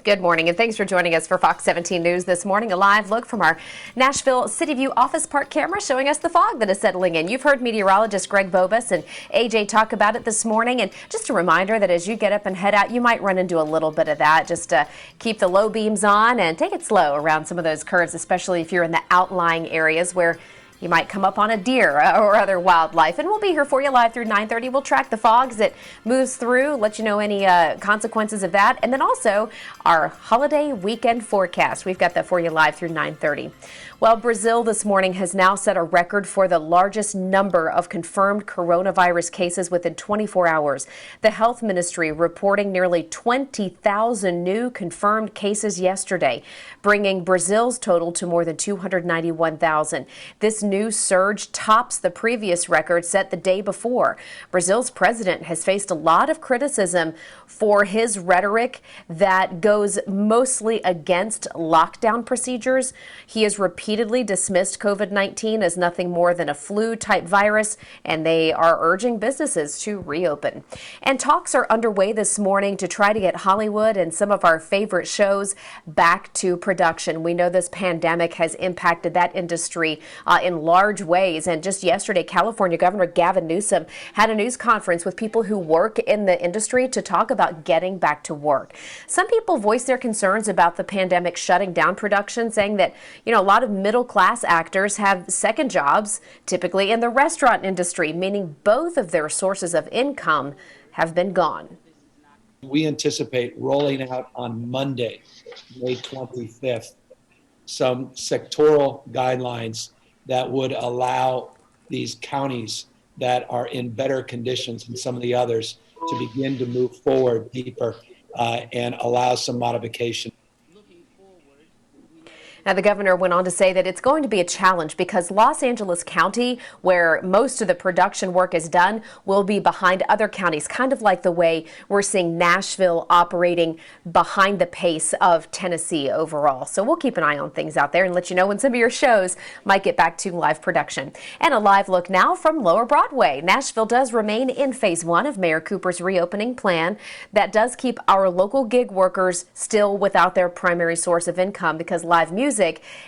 Good morning, and thanks for joining us for Fox 17 News this morning. A live look from our Nashville City View Office Park camera showing us the fog that is settling in. You've heard meteorologist Greg Bobus and AJ talk about it this morning. And just a reminder that as you get up and head out, you might run into a little bit of that. Just keep the low beams on and take it slow around some of those curves, especially if you're in the outlying areas where you might come up on a deer or other wildlife. And we'll be here for you live through 9:30. We'll track the fog as it moves through, let you know any consequences of that. And then also our holiday weekend forecast. We've got that for you live through 9:30. Well, Brazil this morning has now set a record for the largest number of confirmed coronavirus cases within 24 hours. The health ministry reporting nearly 20,000 new confirmed cases yesterday, bringing Brazil's total to more than 291,000. This new surge tops the previous record set the day before. Brazil's president has faced a lot of criticism for his rhetoric that goes mostly against lockdown procedures. He has repeatedly dismissed COVID-19 as nothing more than a flu-type virus, and they are urging businesses to reopen. And talks are underway this morning to try to get Hollywood and some of our favorite shows back to production. We know this pandemic has impacted that industry in large ways. And just yesterday, California Governor Gavin Newsom had a news conference with people who work in the industry to talk about getting back to work. Some people voiced their concerns about the pandemic shutting down production, saying that, a lot of middle-class actors have second jobs, typically in the restaurant industry, meaning both of their sources of income have been gone. We anticipate rolling out on Monday, May 25th, some sectoral guidelines that would allow these counties that are in better conditions than some of the others to begin to move forward deeper and allow some modification. Now, the governor went on to say that it's going to be a challenge because Los Angeles County, where most of the production work is done, will be behind other counties, kind of like the way we're seeing Nashville operating behind the pace of Tennessee overall. So we'll keep an eye on things out there and let you know when some of your shows might get back to live production. And a live look now from Lower Broadway. Nashville does remain in phase one of Mayor Cooper's reopening plan. That does keep our local gig workers still without their primary source of income because live music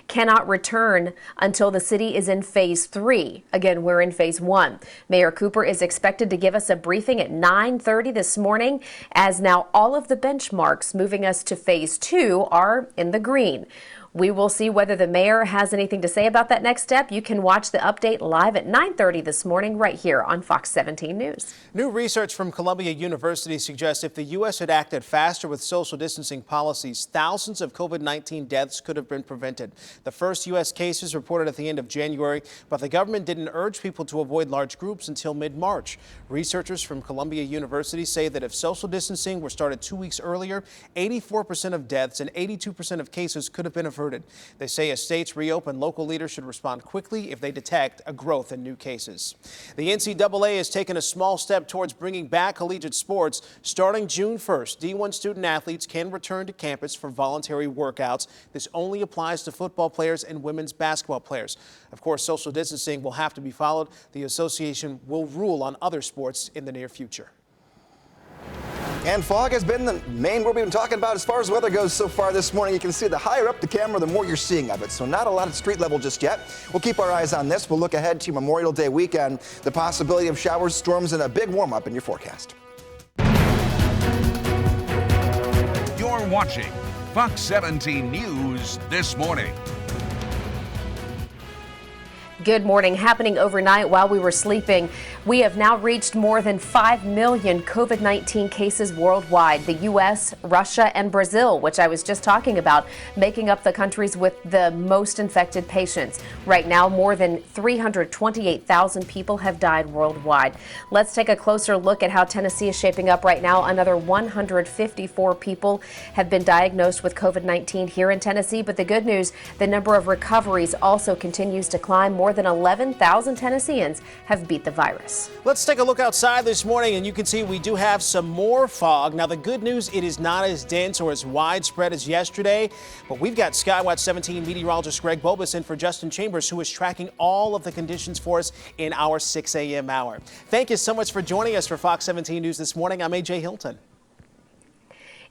cannot return until the city is in phase 3. Again, we're in phase 1. Mayor Cooper is expected to give us a briefing at 9:30 this morning, as now all of the benchmarks moving us to phase 2 are in the green. We will see whether the mayor has anything to say about that next step. You can watch the update live at 9:30 this morning right here on Fox 17 News. New research from Columbia University suggests if the U.S. had acted faster with social distancing policies, thousands of COVID-19 deaths could have been prevented. The first U.S. cases reported at the end of January, but the government didn't urge people to avoid large groups until mid-March. Researchers from Columbia University say that if social distancing were started 2 weeks earlier, 84% of deaths and 82% of cases could have been averted. They say as states reopen, local leaders should respond quickly if they detect a growth in new cases. The NCAA has taken a small step towards bringing back collegiate sports. Starting June 1st, D1 student athletes can return to campus for voluntary workouts. This only applies to football players and women's basketball players. Of course, social distancing will have to be followed. The association will rule on other sports in the near future. And fog has been the main word we've been talking about as far as weather goes so far this morning. You can see the higher up the camera, the more you're seeing of it. So not a lot at street level just yet. We'll keep our eyes on this. We'll look ahead to Memorial Day weekend, the possibility of showers, storms, and a big warm up in your forecast. You're watching Fox 17 News this morning. Good morning. Happening overnight while we were sleeping, we have now reached more than 5 million COVID-19 cases worldwide. The U.S., Russia, and Brazil, which I was just talking about, making up the countries with the most infected patients. Right now, more than 328,000 people have died worldwide. Let's take a closer look at how Tennessee is shaping up right now. Another 154 people have been diagnosed with COVID-19 here in Tennessee. But the good news, the number of recoveries also continues to climb. More than 11,000 Tennesseans have beat the virus. Let's take a look outside this morning, and you can see we do have some more fog. Now, the good news, it is not as dense or as widespread as yesterday, but we've got Skywatch 17 meteorologist Greg Bobus in for Justin Chambers, who is tracking all of the conditions for us in our 6 a.m. hour. Thank you so much for joining us for Fox 17 News this morning. I'm AJ Hilton.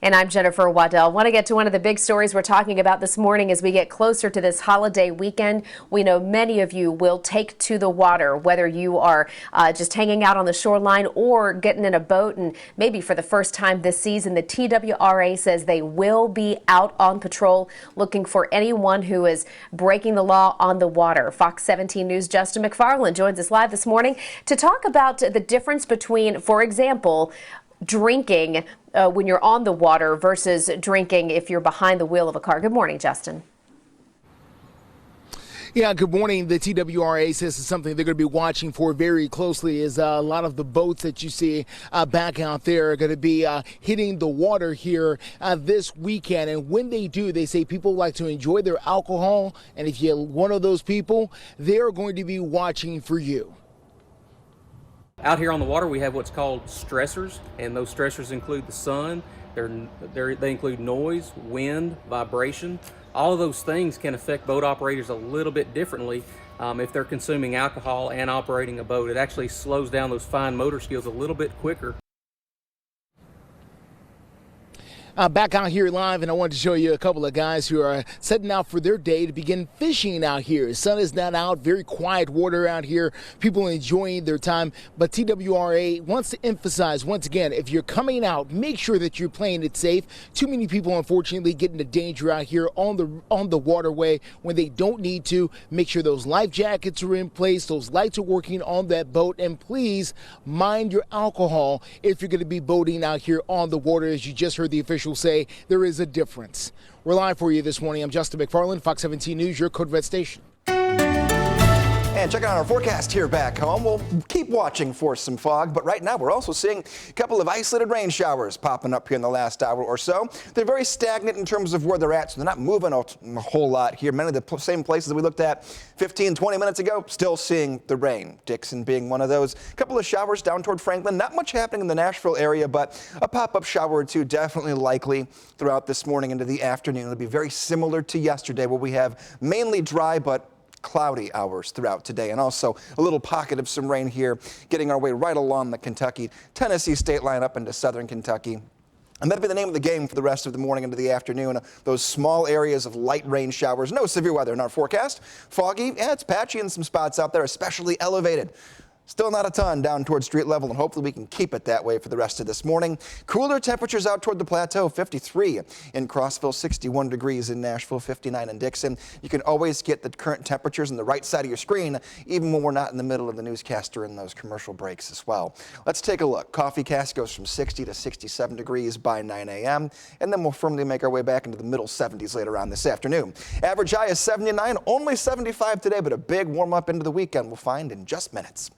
And I'm Jennifer Waddell. Want to get to one of the big stories we're talking about this morning as we get closer to this holiday weekend. We know many of you will take to the water, whether you are just hanging out on the shoreline or getting in a boat. And maybe for the first time this season, the TWRA says they will be out on patrol looking for anyone who is breaking the law on the water. Fox 17 News' Justin McFarland joins us live this morning to talk about the difference between, for example, drinking when you're on the water versus drinking if you're behind the wheel of a car. Good morning, Justin. Yeah, good morning. The TWRA says it's something they're going to be watching for very closely is a lot of the boats that you see back out there are going to be hitting the water here this weekend. And when they do, they say people like to enjoy their alcohol. And if you're one of those people, they're going to be watching for you. Out here on the water, we have what's called stressors, and those stressors include the sun, they include noise, wind, vibration. All of those things can affect boat operators a little bit differently if they're consuming alcohol and operating a boat. It actually slows down those fine motor skills a little bit quicker. Back out here live, and I wanted to show you a couple of guys who are setting out for their day to begin fishing out here. The sun is not out, very quiet water out here, people enjoying their time. But TWRA wants to emphasize once again, if you're coming out, make sure that you're playing it safe. Too many people, unfortunately, get into danger out here on the waterway when they don't need to. Make sure those life jackets are in place, those lights are working on that boat, and please mind your alcohol if you're going to be boating out here on the water. As you just heard the official say, there is a difference. We're live for you this morning. I'm Justin McFarland, Fox 17 News, your Corvette station. And checking out our forecast here back home, we'll keep watching for some fog, but right now we're also seeing a couple of isolated rain showers popping up here in the last hour or so. They're very stagnant in terms of where they're at, so they're not moving a whole lot here. Many of the same places that we looked at 15, 20 minutes ago, still seeing the rain. Dixon being one of those. A couple of showers down toward Franklin. Not much happening in the Nashville area, but a pop-up shower or two definitely likely throughout this morning into the afternoon. It'll be very similar to yesterday, where we have mainly dry but cloudy hours throughout today, and also a little pocket of some rain here getting our way right along the Kentucky-Tennessee state line up into southern Kentucky. And that'll be the name of the game for the rest of the morning into the afternoon. Those small areas of light rain showers. No severe weather in our forecast. Foggy, yeah, it's patchy in some spots out there, especially elevated. Still not a ton down towards street level, and hopefully we can keep it that way for the rest of this morning. Cooler temperatures out toward the plateau, 53 in Crossville, 61 degrees in Nashville, 59 in Dixon. You can always get the current temperatures on the right side of your screen, even when we're not in the middle of the newscaster in those commercial breaks as well. Let's take a look. Coffee Cast goes from 60 to 67 degrees by 9 a.m., and then we'll firmly make our way back into the middle 70s later on this afternoon. Average high is 79, only 75 today, but a big warm up into the weekend we'll find in just minutes.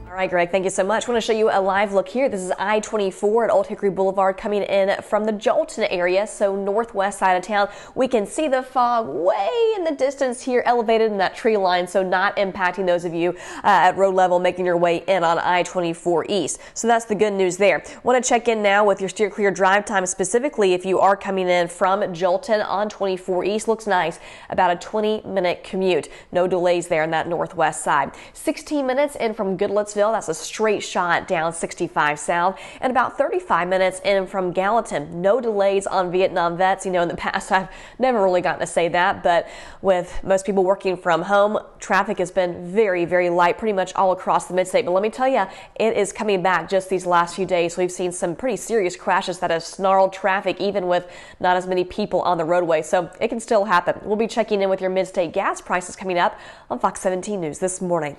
All right, Greg, thank you so much. I want to show you a live look here. This is I-24 at Old Hickory Boulevard coming in from the Jolton area, so northwest side of town. We can see the fog way in the distance here, elevated in that tree line, so not impacting those of you at road level making your way in on I-24 East. So that's the good news there. Want to check in now with your steer clear drive time, specifically if you are coming in from Jolton on 24 East. Looks nice. About a 20-minute commute. No delays there on that northwest side. 16 minutes in from Goodlettsville. That's a straight shot down 65 south, and about 35 minutes in from Gallatin. No delays on Vietnam Vets. You know, in the past I've never really gotten to say that, but with most people working from home, traffic has been very, very light pretty much all across the midstate. But let me tell you, it is coming back just these last few days. We've seen some pretty serious crashes that have snarled traffic even with not as many people on the roadway, so it can still happen. We'll be checking in with your midstate gas prices coming up on Fox 17 News this morning.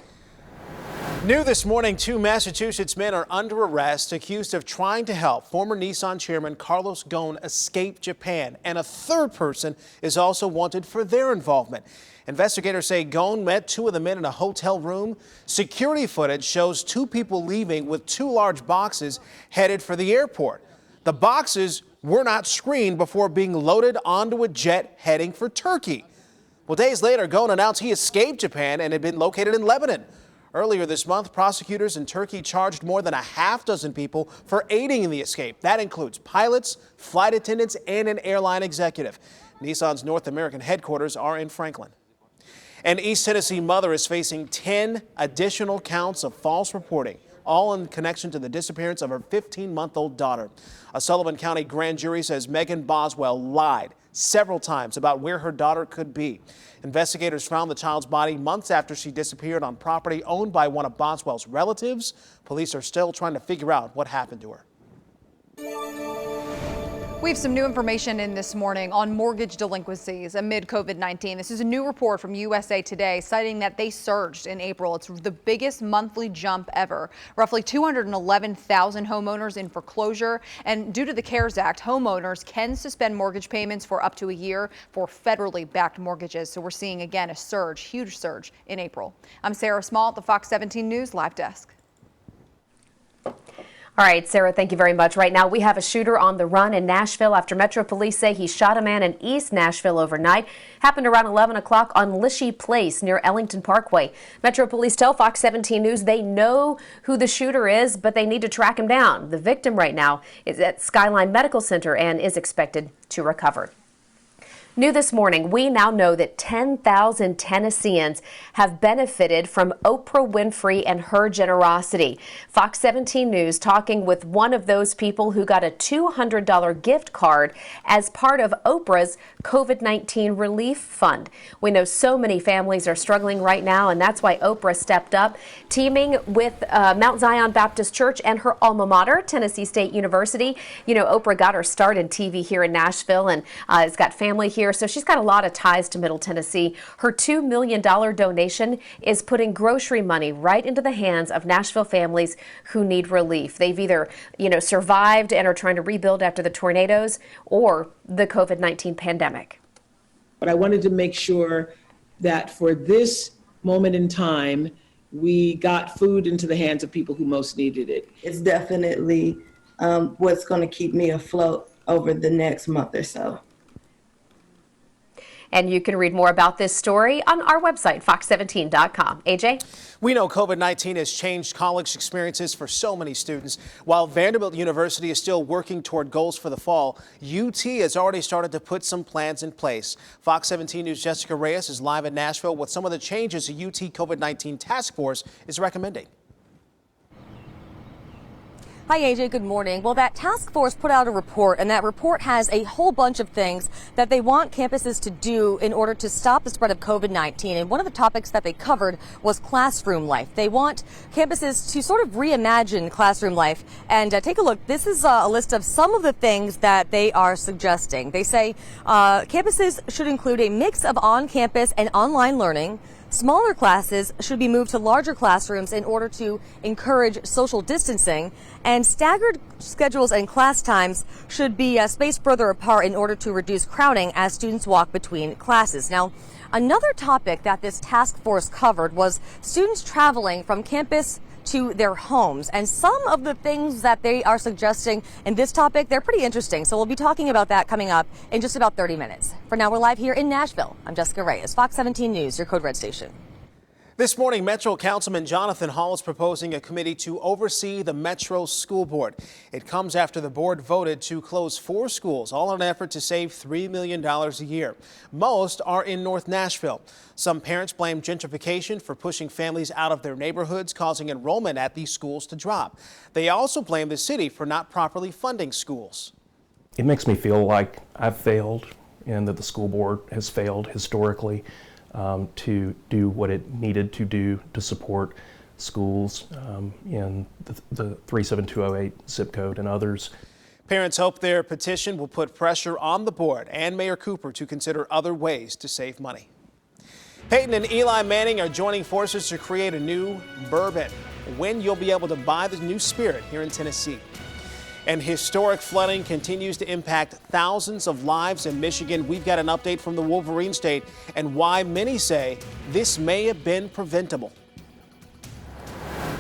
New this morning, 2 Massachusetts men are under arrest accused of trying to help former Nissan chairman Carlos Ghosn escape Japan, and a third person is also wanted for their involvement. Investigators say Ghosn met 2 of the men in a hotel room. Security footage shows 2 people leaving with 2 large boxes headed for the airport. The boxes were not screened before being loaded onto a jet heading for Turkey. Well, days later, Ghosn announced he escaped Japan and had been located in Lebanon. Earlier this month, prosecutors in Turkey charged more than a half-dozen people for aiding in the escape. That includes pilots, flight attendants, and an airline executive. Nissan's North American headquarters are in Franklin. An East Tennessee mother is facing 10 additional counts of false reporting all in connection to the disappearance of her 15-month-old daughter. A Sullivan County grand jury says Megan Boswell lied several times about where her daughter could be. Investigators found the child's body months after she disappeared on property owned by one of Boswell's relatives. Police are still trying to figure out what happened to her. We have some new information in this morning on mortgage delinquencies amid COVID-19. This is a new report from USA Today citing that they surged in April. It's the biggest monthly jump ever. Roughly 211,000 homeowners in foreclosure. And due to the CARES Act, homeowners can suspend mortgage payments for up to a year for federally backed mortgages. So we're seeing again a surge, huge surge in April. I'm Sarah Small at the Fox 17 News Live Desk. All right, Sarah, thank you very much. Right now, we have a shooter on the run in Nashville after Metro Police say he shot a man in East Nashville overnight. Happened around 11 o'clock on Lishy Place near Ellington Parkway. Metro Police tell Fox 17 News they know who the shooter is, but they need to track him down. The victim right now is at Skyline Medical Center and is expected to recover. New this morning, we now know that 10,000 Tennesseans have benefited from Oprah Winfrey and her generosity. Fox 17 News talking with one of those people who got a $200 gift card as part of Oprah's COVID-19 relief fund. We know so many families are struggling right now, and that's why Oprah stepped up, teaming with Mount Zion Baptist Church and her alma mater, Tennessee State University. You know, Oprah got her start in TV here in Nashville and has got family here. So she's got a lot of ties to Middle Tennessee. Her $2 million donation is putting grocery money right into the hands of Nashville families who need relief. They've either, survived and are trying to rebuild after the tornadoes or the COVID-19 pandemic. But I wanted to make sure that for this moment in time, we got food into the hands of people who most needed it. It's definitely what's going to keep me afloat over the next month or so. And you can read more about this story on our website, fox17.com. AJ? We know COVID-19 has changed college experiences for so many students. While Vanderbilt University is still working toward goals for the fall, UT has already started to put some plans in place. Fox 17 News' Jessica Reyes is live in Nashville with some of the changes the UT COVID-19 task force is recommending. Hi, AJ. Good morning. Well, that task force put out a report, and that report has a whole bunch of things that they want campuses to do in order to stop the spread of COVID-19. And one of the topics that they covered was classroom life. They want campuses to sort of reimagine classroom life. And take a look. This is a list of some of the things that they are suggesting. They say campuses should include a mix of on-campus and online learning. Smaller classes should be moved to larger classrooms in order to encourage social distancing, and staggered schedules and class times should be spaced further apart in order to reduce crowding as students walk between classes. Now, another topic that this task force covered was students traveling from campus to their homes, and some of the things that they are suggesting in this topic, they're pretty interesting. So we'll be talking about that coming up in just about 30 minutes. For now, we're live here in Nashville. I'm Jessica Reyes, Fox 17 News, your Code Red station. This morning, Metro Councilman Jonathan Hall is proposing a committee to oversee the Metro School Board. It comes after the board voted to close 4 schools, all in an effort to save $3 million a year. Most are in North Nashville. Some parents blame gentrification for pushing families out of their neighborhoods, causing enrollment at these schools to drop. They also blame the city for not properly funding schools. It makes me feel like I've failed and that the school board has failed historically to do what it needed to do to support schools in the 37208 zip code and others. Parents hope their petition will put pressure on the board and Mayor Cooper to consider other ways to save money. Peyton and Eli Manning are joining forces to create a new bourbon. When you'll be able to buy the new spirit here in Tennessee. And historic flooding continues to impact thousands of lives in Michigan. We've got an update from the Wolverine State and why many say this may have been preventable.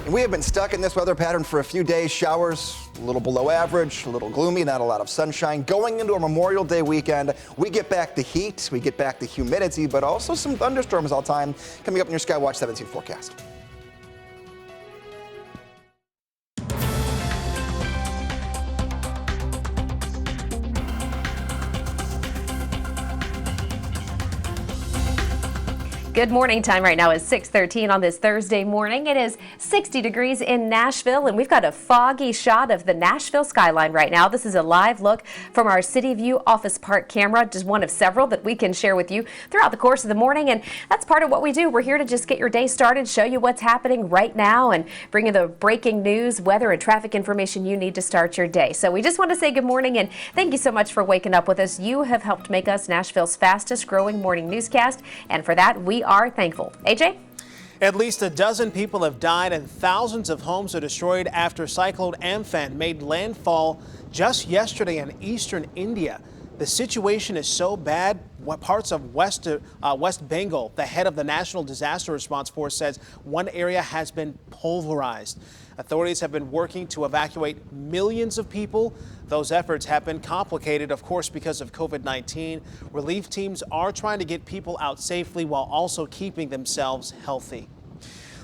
And we have been stuck in this weather pattern for a few days. Showers a little below average, a little gloomy, not a lot of sunshine. Going into a Memorial Day weekend, we get back the heat, we get back the humidity, but also some thunderstorms all the time. Coming up in your Skywatch 17 forecast. Good morning. Time right now is 6:13 on this Thursday morning. It is 60 degrees in Nashville, and we've got a foggy shot of the Nashville skyline right now. This is a live look from our City View Office Park camera, just one of several that we can share with you throughout the course of the morning. And that's part of what we do. We're here to just get your day started, show you what's happening right now, and bring you the breaking news, weather, and traffic information you need to start your day. So we just want to say good morning and thank you so much for waking up with us. You have helped make us Nashville's fastest growing morning newscast, and for that, we are thankful. AJ? At least a dozen people have died and thousands of homes are destroyed after Cyclone Amphan made landfall just yesterday in eastern India. The situation is so bad, what parts of West Bengal, the head of the National Disaster Response Force, says one area has been pulverized. Authorities have been working to evacuate millions of people. Those efforts have been complicated, of course, because of COVID-19. Relief teams are trying to get people out safely while also keeping themselves healthy.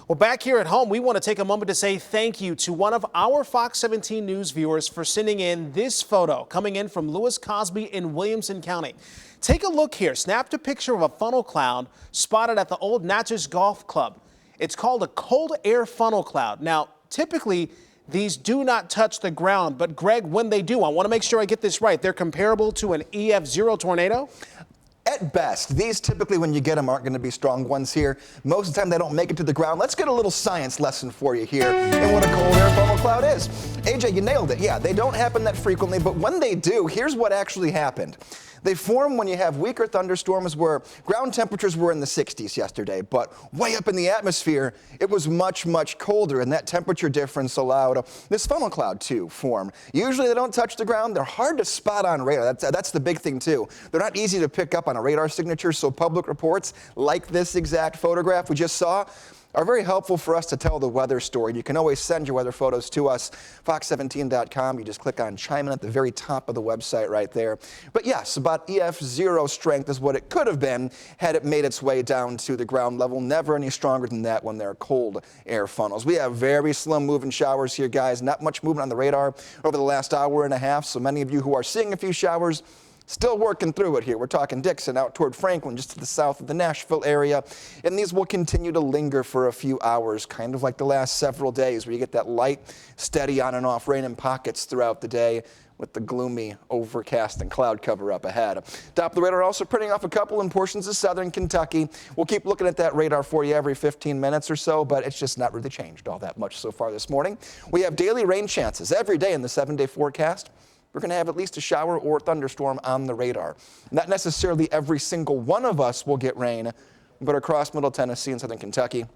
Well, back here at home, we want to take a moment to say thank you to one of our Fox 17 News viewers for sending in this photo coming in from Lewis Cosby in Williamson County. Take a look here. Snapped a picture of a funnel cloud spotted at the Old Natchez Golf Club. It's called a cold air funnel cloud. Now, typically, these do not touch the ground, but Greg, when they do, I want to make sure I get this right. They're comparable to an EF0 tornado? At best, these typically, when you get them, aren't going to be strong ones here. Most of the time, they don't make it to the ground. Let's get a little science lesson for you here in what a cold air funnel cloud is. AJ, you nailed it. Yeah, they don't happen that frequently, but when they do, here's what actually happened. They form when you have weaker thunderstorms where ground temperatures were in the 60s yesterday, but way up in the atmosphere, it was much, much colder, and that temperature difference allowed this funnel cloud to form. Usually they don't touch the ground. They're hard to spot on radar. That's the big thing, too. They're not easy to pick up on a radar signature, so public reports like this exact photograph we just saw are very helpful for us to tell the weather story. You can always send your weather photos to us, fox17.com. You just click on chime in at the very top of the website right there. But yes, about EF0 strength is what it could have been had it made its way down to the ground level. Never any stronger than that when they're cold air funnels. We have very slow moving showers here, guys. Not much movement on the radar over the last hour and a half. So many of you who are seeing a few showers, still working through it here. We're talking Dixon out toward Franklin, just to the south of the Nashville area. And these will continue to linger for a few hours, kind of like the last several days where you get that light, steady on and off rain in pockets throughout the day with the gloomy, overcast and cloud cover up ahead. Doppler radar also printing off a couple in portions of southern Kentucky. We'll keep looking at that radar for you every 15 minutes or so, but it's just not really changed all that much so far this morning. We have daily rain chances every day in the 7-day forecast. We're going to have at least a shower or thunderstorm on the radar. Not necessarily every single one of us will get rain, but across Middle Tennessee and Southern Kentucky,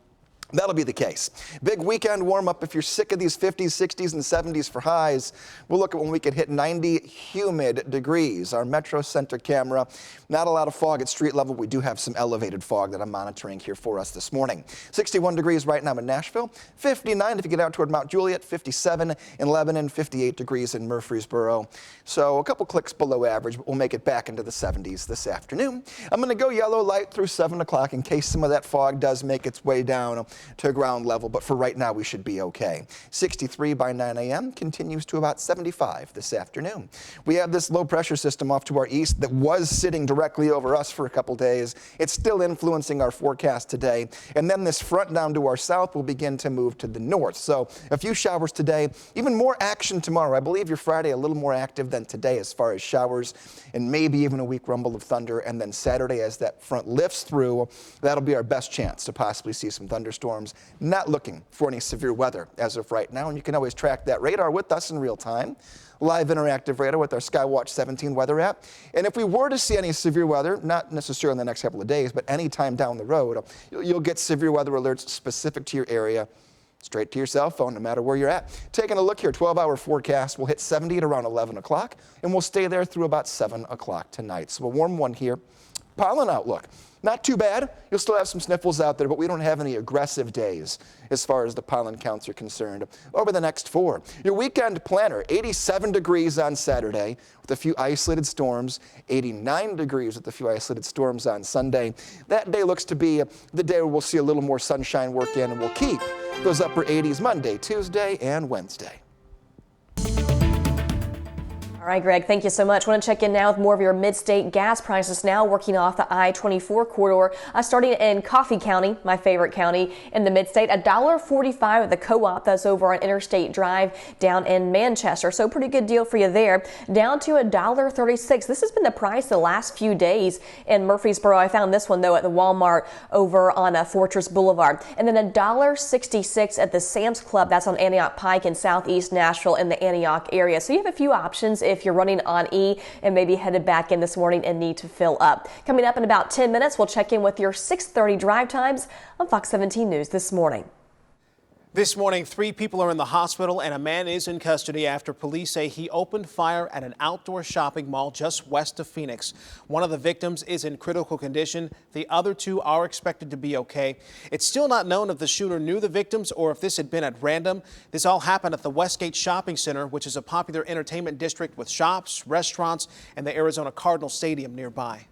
that'll be the case. Big weekend warm up if you're sick of these 50s, 60s, and 70s for highs. We'll look at when we could hit 90 humid degrees. Our Metro Center camera, not a lot of fog at street level. We do have some elevated fog that I'm monitoring here for us this morning. 61 degrees right now in Nashville, 59 if you get out toward Mount Juliet, 57 in Lebanon, 58 degrees in Murfreesboro. So a couple clicks below average, but we'll make it back into the 70s this afternoon. I'm going to go yellow light through 7 o'clock in case some of that fog does make its way down to ground level, but for right now we should be okay. 63 by 9 a.m. continues to about 75 this afternoon. We have this low pressure system off to our east that was sitting directly over us for a couple days. It's still influencing our forecast today, and then this front down to our south will begin to move to the north. So a few showers today, even more action tomorrow. I believe your Friday a little more active than today as far as showers, and maybe even a weak rumble of thunder. And then Saturday, as that front lifts through, that'll be our best chance to possibly see some thunderstorms. Not looking for any severe weather as of right now, and you can always track that radar with us in real time. Live interactive radar with our Skywatch 17 weather app. And if we were to see any severe weather, not necessarily in the next couple of days, but any time down the road, you'll get severe weather alerts specific to your area straight to your cell phone, no matter where you're at. Taking a look here, 12-hour forecast. We'll hit 70 at around 11 o'clock, and we'll stay there through about 7 o'clock tonight. So a warm one here. Pollen outlook. Not too bad. You'll still have some sniffles out there, but we don't have any aggressive days as far as the pollen counts are concerned over the next 4. Your weekend planner, 87 degrees on Saturday with a few isolated storms, 89 degrees with a few isolated storms on Sunday. That day looks to be the day where we'll see a little more sunshine work in, and we'll keep those upper 80s Monday, Tuesday, and Wednesday. All All right, Greg, thank you so much. I want to check in now with more of your mid-state gas prices now, working off the I-24 corridor, starting in Coffee County, my favorite county in the mid-state, $1.45 at the Co-op. That's over on Interstate Drive down in Manchester. So pretty good deal for you there. Down to $1.36. This has been the price the last few days in Murfreesboro. I found this one, though, at the Walmart over on Fortress Boulevard. And then $1.66 at the Sam's Club. That's on Antioch Pike in southeast Nashville in the Antioch area. So you have a few options if you're running on E and maybe headed back in this morning and need to fill up. Coming up in about 10 minutes, we'll check in with your 6:30 drive times on Fox 17 News this morning. This morning, 3 people are in the hospital and a man is in custody after police say he opened fire at an outdoor shopping mall just west of Phoenix. One of the victims is in critical condition. The other 2 are expected to be okay. It's still not known if the shooter knew the victims or if this had been at random. This all happened at the Westgate Shopping Center, which is a popular entertainment district with shops, restaurants, and the Arizona Cardinals Stadium nearby.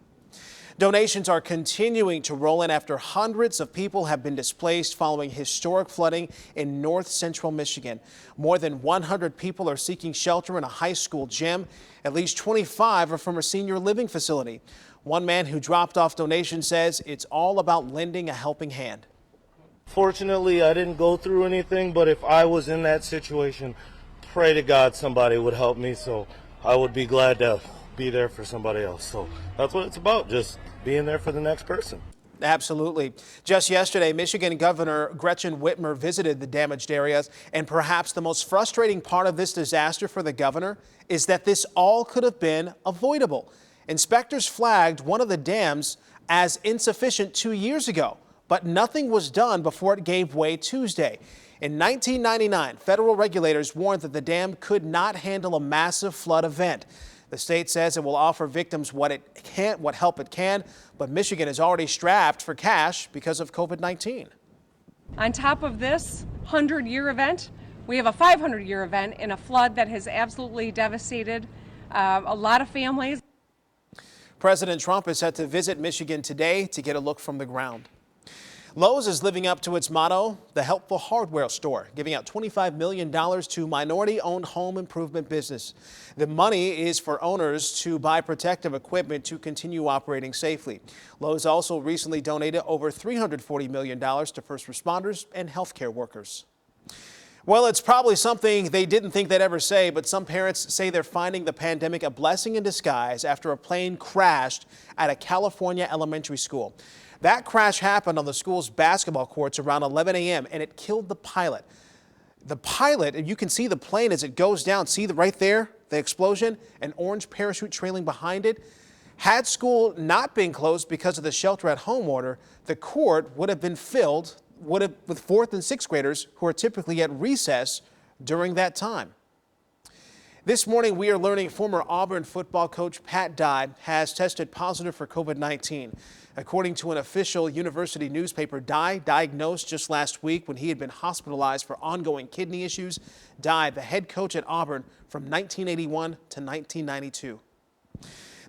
Donations are continuing to roll in after hundreds of people have been displaced following historic flooding in north central Michigan. More than 100 people are seeking shelter in a high school gym. At least 25 are from a senior living facility. One man who dropped off donations says it's all about lending a helping hand. Fortunately, I didn't go through anything, but if I was in that situation, pray to God somebody would help me, so I would be glad to be there for somebody else. So that's what it's about, just being there for the next person. Absolutely. Just yesterday, Michigan Governor Gretchen Whitmer visited the damaged areas, and perhaps the most frustrating part of this disaster for the governor is that this all could have been avoidable. Inspectors flagged one of the dams as insufficient 2 years ago, but nothing was done before it gave way Tuesday. In 1999, federal regulators warned that the dam could not handle a massive flood event. The state says it will offer victims what help it can, but Michigan is already strapped for cash because of COVID-19. On top of this 100-year event, we have a 500-year event in a flood that has absolutely devastated a lot of families. President Trump is set to visit Michigan today to get a look from the ground. Lowe's is living up to its motto, the helpful hardware store, giving out $25 million to minority-owned home improvement business. The money is for owners to buy protective equipment to continue operating safely. Lowe's also recently donated over $340 million to first responders and healthcare workers. Well, it's probably something they didn't think they'd ever say, but some parents say they're finding the pandemic a blessing in disguise after a plane crashed at a California elementary school. That crash happened on the school's basketball courts around 11 a.m. and it killed the pilot. The pilot, and you can see the plane as it goes down. See right there, the explosion, an orange parachute trailing behind it. Had school not been closed because of the shelter-at-home order, the court would have been filled with 4th and 6th graders who are typically at recess during that time. This morning, we are learning former Auburn football coach Pat Dye has tested positive for COVID-19. According to an official university newspaper, Dye, diagnosed just last week when he had been hospitalized for ongoing kidney issues. Dye, the head coach at Auburn from 1981 to 1992.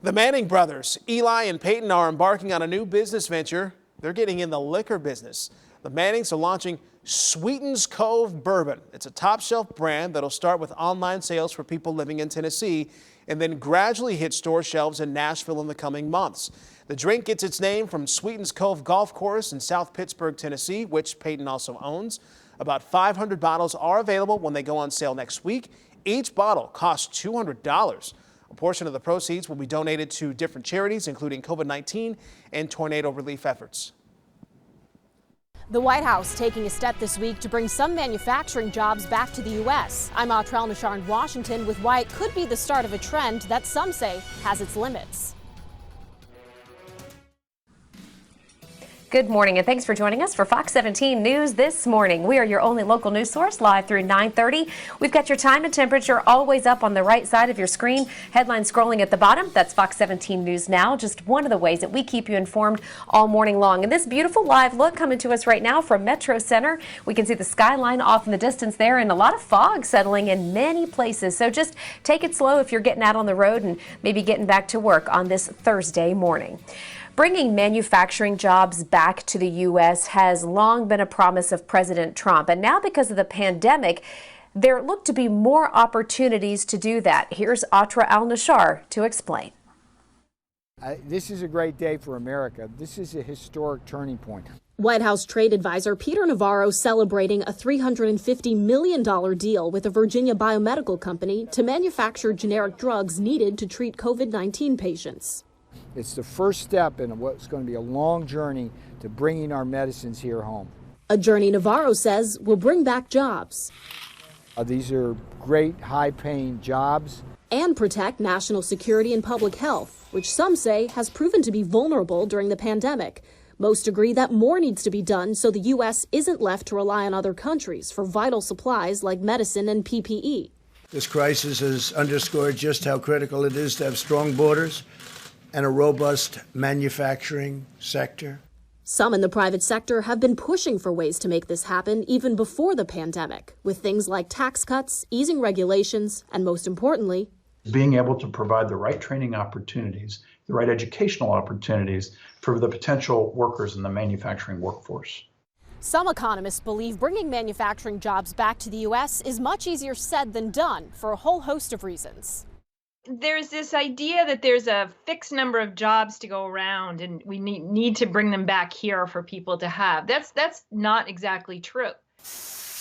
The Manning brothers, Eli and Peyton, are embarking on a new business venture. They're getting in the liquor business. The Mannings are launching Sweetens Cove Bourbon. It's a top shelf brand that'll start with online sales for people living in Tennessee and then gradually hit store shelves in Nashville in the coming months. The drink gets its name from Sweetens Cove Golf Course in South Pittsburgh, Tennessee, which Peyton also owns. About 500 bottles are available when they go on sale next week. Each bottle costs $200. A portion of the proceeds will be donated to different charities, including COVID-19 and tornado relief efforts. The White House taking a step this week to bring some manufacturing jobs back to the U.S. I'm Autral Nashar in Washington with why it could be the start of a trend that some say has its limits. Good morning and thanks for joining us for Fox 17 News this morning. We are your only local news source live through 9:30. We've got your time and temperature always up on the right side of your screen. Headline scrolling at the bottom. That's Fox 17 News Now. Just one of the ways that we keep you informed all morning long. And this beautiful live look coming to us right now from Metro Center. We can see the skyline off in the distance there and a lot of fog settling in many places. So just take it slow if you're getting out on the road and maybe getting back to work on this Thursday morning. Bringing manufacturing jobs back to the U.S. has long been a promise of President Trump. And now because of the pandemic, there look to be more opportunities to do that. Here's Atra Al-Nashar to explain. This is a great day for America. This is a historic turning point. White House trade advisor Peter Navarro celebrating a $350 million deal with a Virginia biomedical company to manufacture generic drugs needed to treat COVID-19 patients. It's the first step in what's going to be a long journey to bringing our medicines here home. A journey Navarro says will bring back jobs. These are great, high-paying jobs. And protect national security and public health, which some say has proven to be vulnerable during the pandemic. Most agree that more needs to be done so the U.S. isn't left to rely on other countries for vital supplies like medicine and PPE. This crisis has underscored just how critical it is to have strong borders and a robust manufacturing sector. Some in the private sector have been pushing for ways to make this happen even before the pandemic, with things like tax cuts, easing regulations, and most importantly, being able to provide the right training opportunities, the right educational opportunities for the potential workers in the manufacturing workforce. Some economists believe bringing manufacturing jobs back to the U.S. is much easier said than done for a whole host of reasons. There's this idea that there's a fixed number of jobs to go around and we need to bring them back here for people to have. That's not exactly true.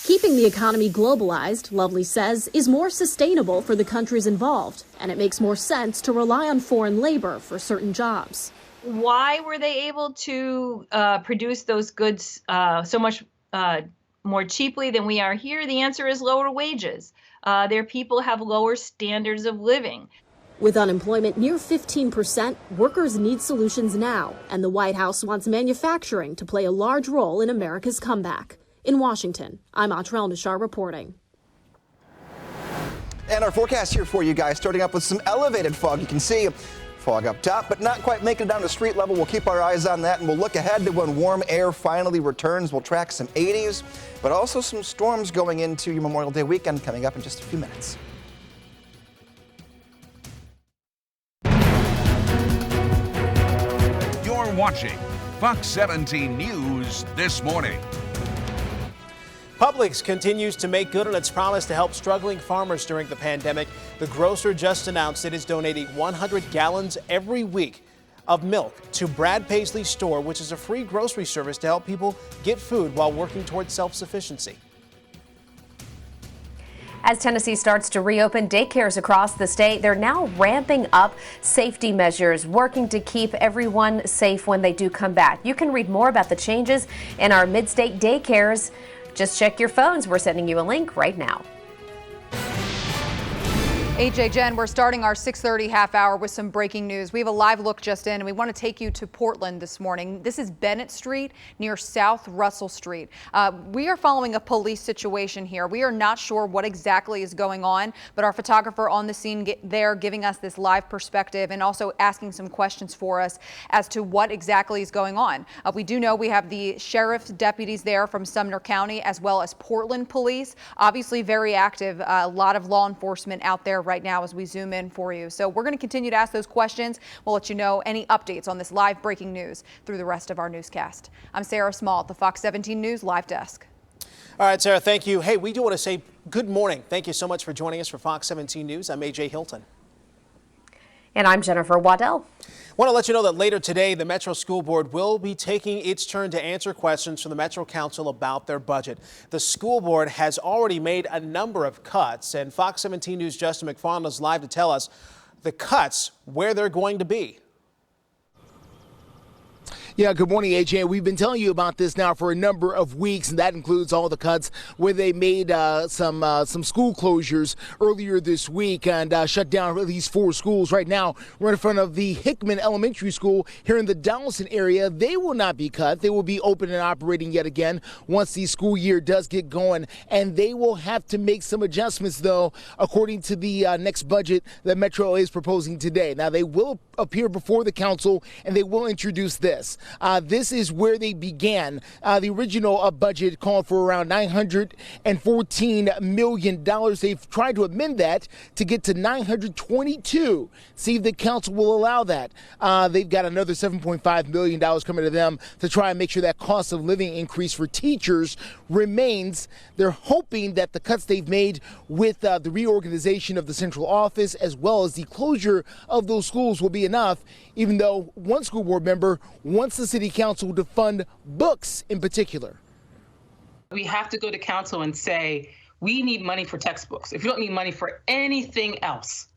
Keeping the economy globalized, Lovely says, is more sustainable for the countries involved, and it makes more sense to rely on foreign labor for certain jobs. Why were they able to produce those goods so much more cheaply than we are here? The answer is lower wages. Their people have lower standards of living. With unemployment near 15%, workers need solutions now, and the White House wants manufacturing to play a large role in America's comeback. In Washington, I'm Atra Al-Nashar reporting. And our forecast here for you guys, starting up with some elevated fog. You can see fog up top, but not quite making it down to street level. We'll keep our eyes on that, and we'll look ahead to when warm air finally returns. We'll track some 80s, but also some storms going into your Memorial Day weekend coming up in just a few minutes. You're watching Fox 17 News This Morning. Publix continues to make good on its promise to help struggling farmers during the pandemic. The grocer just announced it is donating 100 gallons every week of milk to Brad Paisley's store, which is a free grocery service to help people get food while working towards self-sufficiency. As Tennessee starts to reopen daycares across the state, they're now ramping up safety measures, working to keep everyone safe when they do come back. You can read more about the changes in our mid-state daycares. Just check your phones. We're sending you a link right now. AJ, Jen, we're starting our 6:30 half hour with some breaking news. We have a live look just in, and we want to take you to Portland this morning. This is Bennett Street near South Russell Street. We are following a police situation here. We are not sure what exactly is going on, but our photographer on the scene there giving us this live perspective and also asking some questions for us as to what exactly is going on. We do know we have the sheriff's deputies there from Sumner County as well as Portland Police. Obviously very active, a lot of law enforcement out there right now as we zoom in for you. So we're going to continue to ask those questions. We'll let you know any updates on this live breaking news through the rest of our newscast. I'm Sarah Small at the Fox 17 News Live Desk. All right, Sarah, thank you. Hey, we do want to say good morning. Thank you so much for joining us for Fox 17 News. I'm AJ Hilton. And I'm Jennifer Waddell. Want to let you know that later today, the Metro School Board will be taking its turn to answer questions from the Metro Council about their budget. The school board has already made a number of cuts, and Fox 17 News' Justin McFarland is live to tell us the cuts, where they're going to be. Yeah, good morning, AJ. We've been telling you about this now for a number of weeks, and that includes all the cuts where they made some school closures earlier this week and shut down at least 4 schools. Right now, we're in front of the Hickman Elementary School here in the Donaldson area. They will not be cut. They will be open and operating yet again once the school year does get going, and they will have to make some adjustments, though, according to the next budget that Metro is proposing today. Now, they will appear before the council, and they will introduce this. this is where they began. The original budget called for around $914 million. They've tried to amend that to get to $922. See if the council will allow that. They've got another $7.5 million coming to them to try and make sure that cost of living increase for teachers remains. They're hoping that the cuts they've made with the reorganization of the central office as well as the closure of those schools will be enough, even though one school board member wants the city council to fund books in particular. We have to go to council and say, we need money for textbooks. If you don't need money for anything else,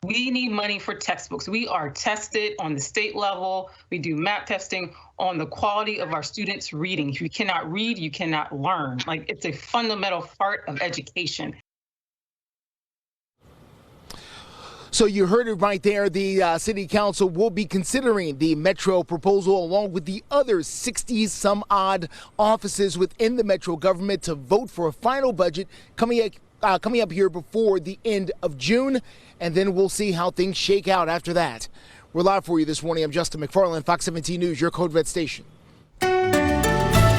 we need money for textbooks. We are tested on the state level. We do MAP testing on the quality of our students' reading. If you cannot read, you cannot learn. Like, it's a fundamental part of education. So you heard it right there. The city council will be considering the Metro proposal along with the other 60 some odd offices within the Metro government to vote for a final budget coming up here before the end of June. And then we'll see how things shake out after that. We're live for you this morning. I'm Justin McFarland, Fox 17 News, your Code Red station.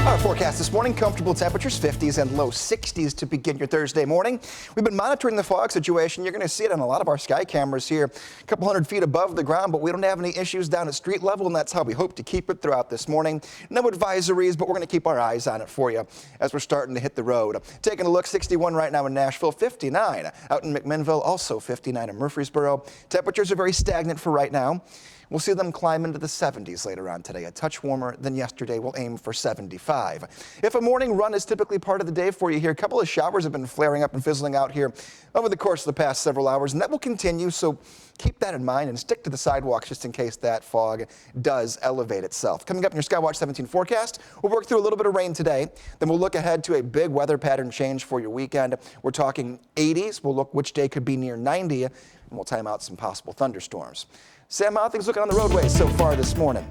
Our forecast this morning, comfortable temperatures, 50s and low 60s to begin your Thursday morning. We've been monitoring the fog situation. You're going to see it on a lot of our sky cameras here, a couple hundred feet above the ground, but we don't have any issues down at street level, and that's how we hope to keep it throughout this morning. No advisories, but we're going to keep our eyes on it for you as we're starting to hit the road. Taking a look, 61 right now in Nashville, 59 out in McMinnville, also 59 in Murfreesboro. Temperatures are very stagnant for right now. We'll see them climb into the 70s later on today. A touch warmer than yesterday. We'll aim for 75. If a morning run is typically part of the day for you here, a couple of showers have been flaring up and fizzling out here over the course of the past several hours, and that will continue. So keep that in mind and stick to the sidewalks just in case that fog does elevate itself. Coming up in your Skywatch 17 forecast, we'll work through a little bit of rain today. Then we'll look ahead to a big weather pattern change for your weekend. We're talking 80s. We'll look which day could be near 90, and we'll time out some possible thunderstorms. Sam, how are things looking on the roadways so far this morning?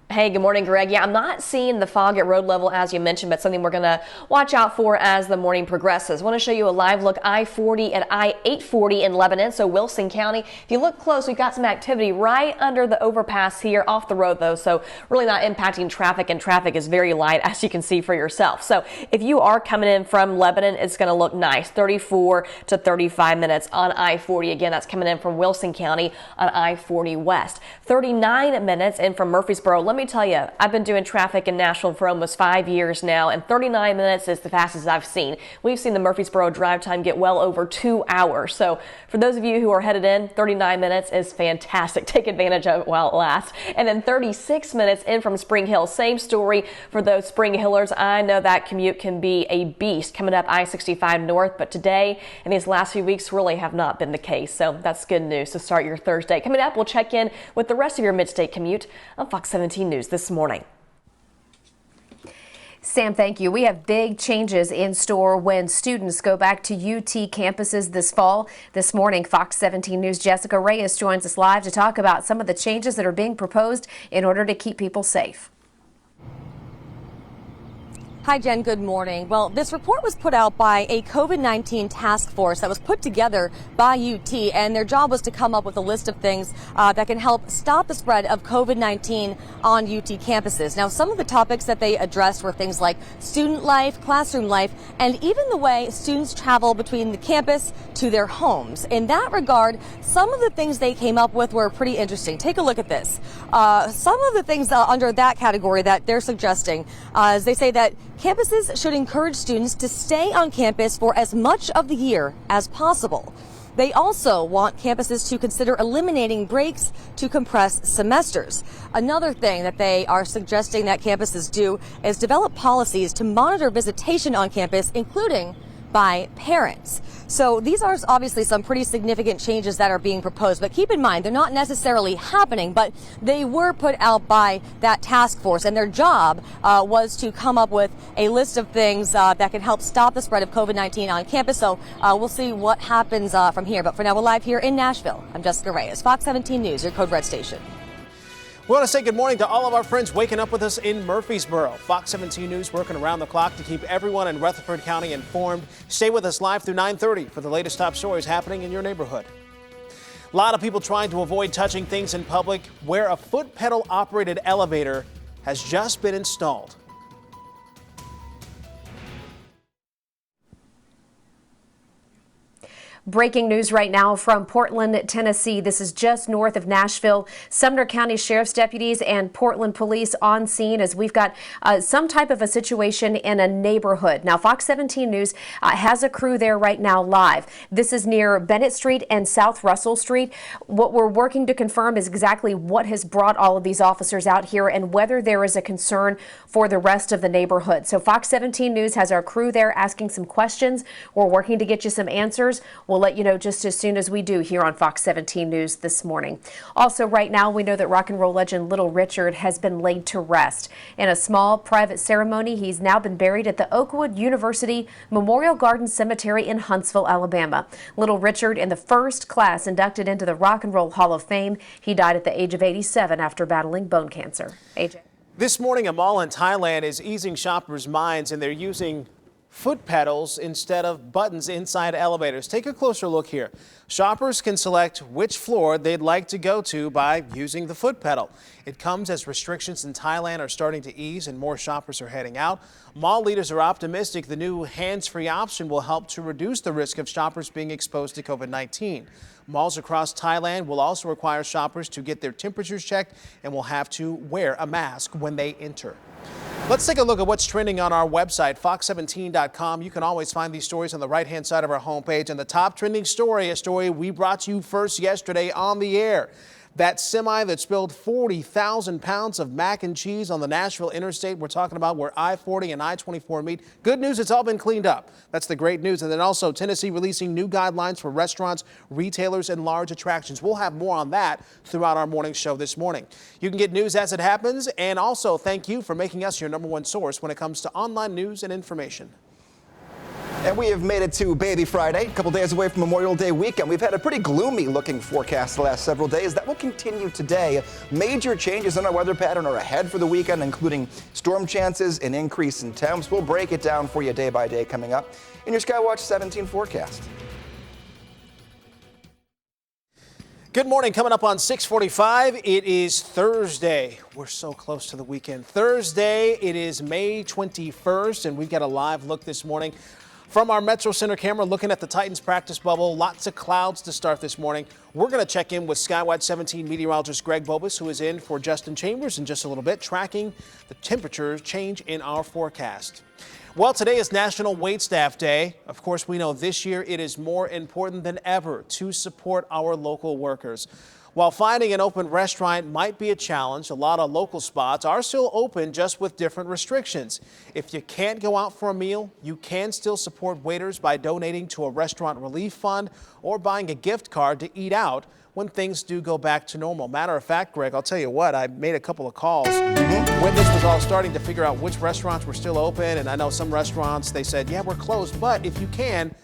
Hey, good morning, Greg. Yeah, I'm not seeing the fog at road level as you mentioned, but something we're going to watch out for as the morning progresses. I want to show you a live look I-40 and I-840 in Lebanon, so Wilson County. If you look close, we've got some activity right under the overpass here off the road, though, so really not impacting traffic, and traffic is very light, as you can see for yourself. So if you are coming in from Lebanon, it's going to look nice, 34 to 35 minutes on I-40. Again, that's coming in from Wilson County on I-40 West. 39 minutes in from Murfreesboro. Let me tell you, I've been doing traffic in Nashville for almost 5 years now, and 39 minutes is the fastest I've seen. We've seen the Murfreesboro drive time get well over 2 hours. So for those of you who are headed in, 39 minutes is fantastic. Take advantage of it while it lasts. And then 36 minutes in from Spring Hill. Same story for those Spring Hillers. I know that commute can be a beast coming up I-65 North, but today and these last few weeks really have not been the case. So that's good news to start your Thursday. Coming up, we'll check in with the rest of your mid-state commute on Fox 17 News this morning. Sam, thank you. We have big changes in store when students go back to UT campuses this fall. This morning, Fox 17 News' Jessica Reyes joins us live to talk about some of the changes that are being proposed in order to keep people safe. Hi, Jen. Good morning. Well, this report was put out by a COVID-19 task force that was put together by UT, and their job was to come up with a list of things that can help stop the spread of COVID-19 on UT campuses. Now, some of the topics that they addressed were things like student life, classroom life, and even the way students travel between the campus to their homes. In that regard, some of the things they came up with were pretty interesting. Take a look at this. Some of the things under that category that they're suggesting is they say that campuses should encourage students to stay on campus for as much of the year as possible. They also want campuses to consider eliminating breaks to compress semesters. Another thing that they are suggesting that campuses do is develop policies to monitor visitation on campus, including by parents. So these are obviously some pretty significant changes that are being proposed, but keep in mind they're not necessarily happening, but they were put out by that task force, and their job was to come up with a list of things that can help stop the spread of COVID-19 on campus. So we'll see what happens from here. But for now, we're live here in Nashville. I'm Jessica Reyes, Fox 17 News, your Code Red station. We want to say good morning to all of our friends waking up with us in Murfreesboro. Fox 17 News working around the clock to keep everyone in Rutherford County informed. Stay with us live through 9:30 for the latest top stories happening in your neighborhood. A lot of people trying to avoid touching things in public where a foot pedal operated elevator has just been installed. Breaking news right now from Portland, Tennessee. This is just north of Nashville. Sumner County Sheriff's deputies and Portland police on scene as we've got some type of a situation in a neighborhood. Now, Fox 17 News has a crew there right now live. This is near Bennett Street and South Russell Street. What we're working to confirm is exactly what has brought all of these officers out here and whether there is a concern for the rest of the neighborhood. So Fox 17 News has our crew there asking some questions. We're working to get you some answers. We'll let you know just as soon as we do here on Fox 17 News this morning. Also, right now, we know that rock and roll legend Little Richard has been laid to rest. In a small private ceremony, he's now been buried at the Oakwood University Memorial Garden Cemetery in Huntsville, Alabama. Little Richard in the first class inducted into the Rock and Roll Hall of Fame. He died at the age of 87 after battling bone cancer. AJ. This morning, a mall in Thailand is easing shoppers' minds, and they're using foot pedals instead of buttons inside elevators. Take a closer look here. Shoppers can select which floor they'd like to go to by using the foot pedal. It comes as restrictions in Thailand are starting to ease and more shoppers are heading out. Mall leaders are optimistic the new hands-free option will help to reduce the risk of shoppers being exposed to COVID-19. Malls across Thailand will also require shoppers to get their temperatures checked and will have to wear a mask when they enter. Let's take a look at what's trending on our website, fox17.com. You can always find these stories on the right-hand side of our homepage. And the top trending story, a story we brought you first yesterday on the air. That semi that spilled 40,000 pounds of mac and cheese on the Nashville interstate. We're talking about where I-40 and I-24 meet. Good news, it's all been cleaned up. That's the great news. And then also Tennessee releasing new guidelines for restaurants, retailers, and large attractions. We'll have more on that throughout our morning show this morning. You can get news as it happens. And also thank you for making us your #1 source when it comes to online news and information. And we have made it to Baby Friday, a couple days away from Memorial Day weekend. We've had a pretty gloomy looking forecast the last several days. That will continue today. Major changes in our weather pattern are ahead for the weekend, including storm chances and increase in temps. We'll break it down for you day by day coming up in your Skywatch 17 forecast. Good morning. Coming up on 6:45, it is Thursday. We're so close to the weekend. Thursday, it is May 21st, and we've got a live look this morning from our Metro Center camera looking at the Titans practice bubble. Lots of clouds to start this morning. We're going to check in with Skywatch 17 meteorologist Greg Bobus, who is in for Justin Chambers in just a little bit, tracking the temperature change in our forecast. Well, today is National Waitstaff Day. Of course, we know this year it is more important than ever to support our local workers. While finding an open restaurant might be a challenge, a lot of local spots are still open, just with different restrictions. If you can't go out for a meal, you can still support waiters by donating to a restaurant relief fund or buying a gift card to eat out when things do go back to normal. Matter of fact, Greg, I'll tell you what, I made a couple of calls when this was all starting to figure out which restaurants were still open. And I know some restaurants, they said, yeah, we're closed, but if you can,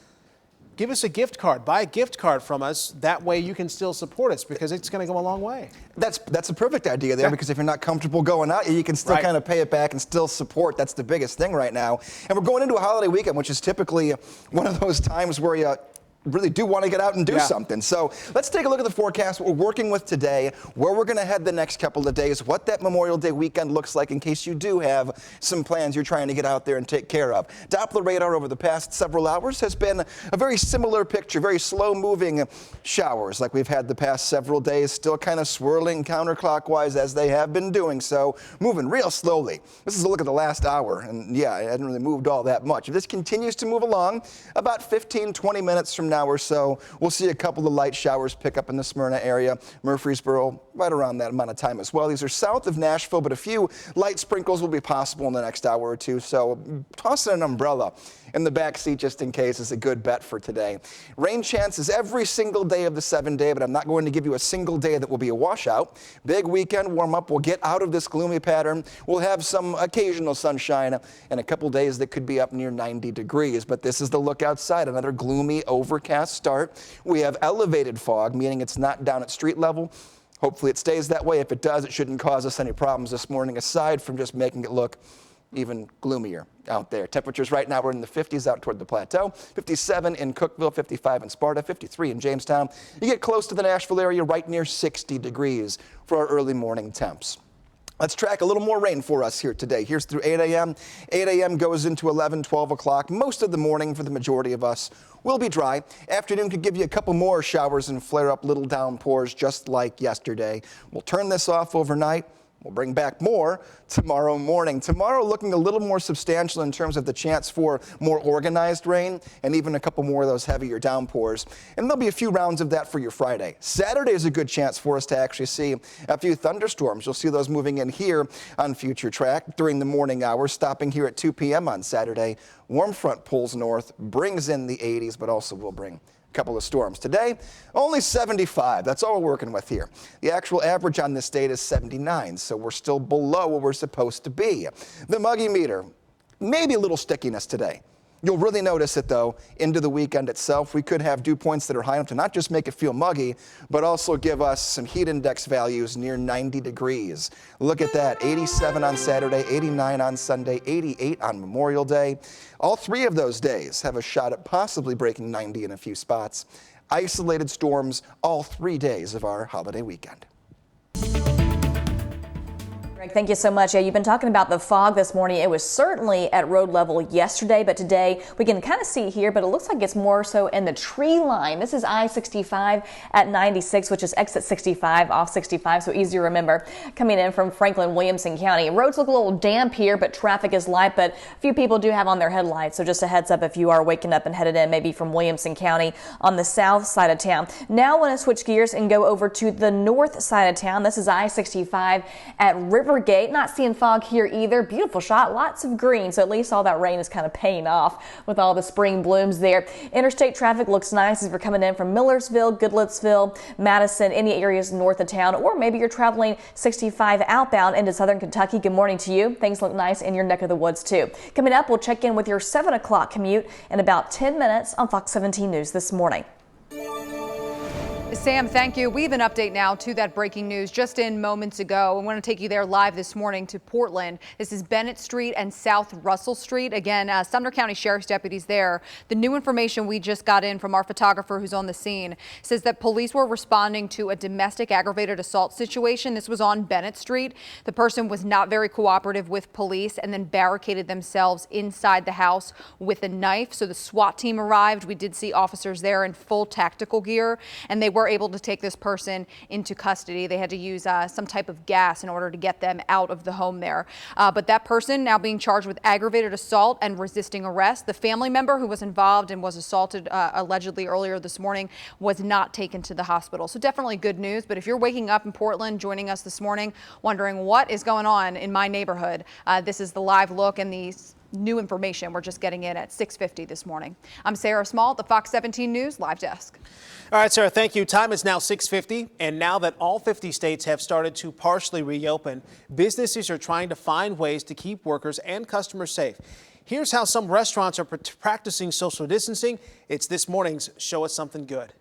give us a gift card. Buy a gift card from us. That way you can still support us because it's going to go a long way. That's a perfect idea there, because if you're not comfortable going out, you can still kind of pay it back and still support. That's the biggest thing right now. And we're going into a holiday weekend, which is typically one of those times where you really do want to get out and do something. So let's take a look at the forecast, what we're working with today, where we're going to head the next couple of days, what that Memorial Day weekend looks like in case you do have some plans you're trying to get out there and take care of. Doppler radar over the past several hours has been a very similar picture, very slow moving showers like we've had the past several days, still kind of swirling counterclockwise as they have been doing so, moving real slowly. This is a look at the last hour, and yeah, it hadn't really moved all that much. If this continues to move along, about 15-20 minutes from now or so, we'll see a couple of light showers pick up in the Smyrna area, Murfreesboro, right around that amount of time as well. These are south of Nashville, but a few light sprinkles will be possible in the next hour or two, so tossing an umbrella in the back seat just in case is a good bet for today. Rain chances every single day of the 7-day, but I'm not going to give you a single day that will be a washout. Big weekend warm up. We'll get out of this gloomy pattern. We'll have some occasional sunshine and a couple days that could be up near 90 degrees, but this is the look outside. Another gloomy, overcast start. We have elevated fog, meaning it's not down at street level. Hopefully it stays that way. If it does, it shouldn't cause us any problems this morning, aside from just making it look even gloomier out there. Temperatures right now are in the 50s out toward the plateau, 57 in Cookeville, 55 in Sparta, 53 in Jamestown. You get close to the Nashville area, right near 60 degrees for our early morning temps. Let's track a little more rain for us here today. Here's through 8 a.m. 8 a.m. goes into 11, 12 o'clock. Most of the morning for the majority of us will be dry. Afternoon could give you a couple more showers and flare up little downpours just like yesterday. We'll turn this off overnight. We'll bring back more tomorrow morning. Tomorrow looking a little more substantial in terms of the chance for more organized rain and even a couple more of those heavier downpours. And there'll be a few rounds of that for your Friday. Saturday is a good chance for us to actually see a few thunderstorms. You'll see those moving in here on Future Track during the morning hours, stopping here at 2 p.m. on Saturday. Warm front pulls north, brings in the 80s, but also will bring couple of storms. Today, only 75. That's all we're working with here. The actual average on this date is 79, so we're still below where we're supposed to be. The muggy meter, maybe a little stickiness today. You'll really notice it, though, into the weekend itself. We could have dew points that are high enough to not just make it feel muggy, but also give us some heat index values near 90 degrees. Look at that, 87 on Saturday, 89 on Sunday, 88 on Memorial Day. All three of those days have a shot at possibly breaking 90 in a few spots. Isolated storms all 3 days of our holiday weekend. Greg, thank you so much. Yeah, you've been talking about the fog this morning. It was certainly at road level yesterday, but today we can kind of see here, but it looks like it's more so in the tree line. This is I-65 at 96, which is exit 65 off 65, so easy to remember. Coming in from Franklin, Williamson County. Roads look a little damp here, but traffic is light, but a few people do have on their headlights, so just a heads up if you are waking up and headed in maybe from Williamson County on the south side of town. Now I want to switch gears and go over to the north side of town. This is I-65 at Rivergate. Not seeing fog here either. Beautiful shot, lots of green, so at least all that rain is kind of paying off with all the spring blooms there. Interstate traffic looks nice as we're coming in from Millersville, Goodlettsville, Madison, any areas north of town, or maybe you're traveling 65 outbound into southern Kentucky. Good morning to you. Things look nice in your neck of the woods too. Coming up, we'll check in with your 7 o'clock commute in about 10 minutes on Fox 17 News this morning. Sam, thank you. We have an update now to that breaking news just in moments ago. I want to take you there live this morning to Portland. This is Bennett Street and South Russell Street. Again, Sumner County Sheriff's deputies there. The new information we just got in from our photographer who's on the scene says that police were responding to a domestic aggravated assault situation. This was on Bennett Street. The person was not very cooperative with police and then barricaded themselves inside the house with a knife. So the SWAT team arrived. We did see officers there in full tactical gear, and they were able to take this person into custody. They had to use some type of gas in order to get them out of the home there. But that person now being charged with aggravated assault and resisting arrest. The family member who was involved and was assaulted allegedly earlier this morning was not taken to the hospital. So definitely good news. But if you're waking up in Portland, joining us this morning, wondering what is going on in my neighborhood, this is the live look and the new information we're just getting in at 6:50 this morning. I'm Sarah Small at the Fox 17 News Live Desk. All right, Sarah, thank you. Time is now 6:50, and now that all 50 states have started to partially reopen, businesses are trying to find ways to keep workers and customers safe. Here's how some restaurants are practicing social distancing. It's this morning's Show Us Something Good.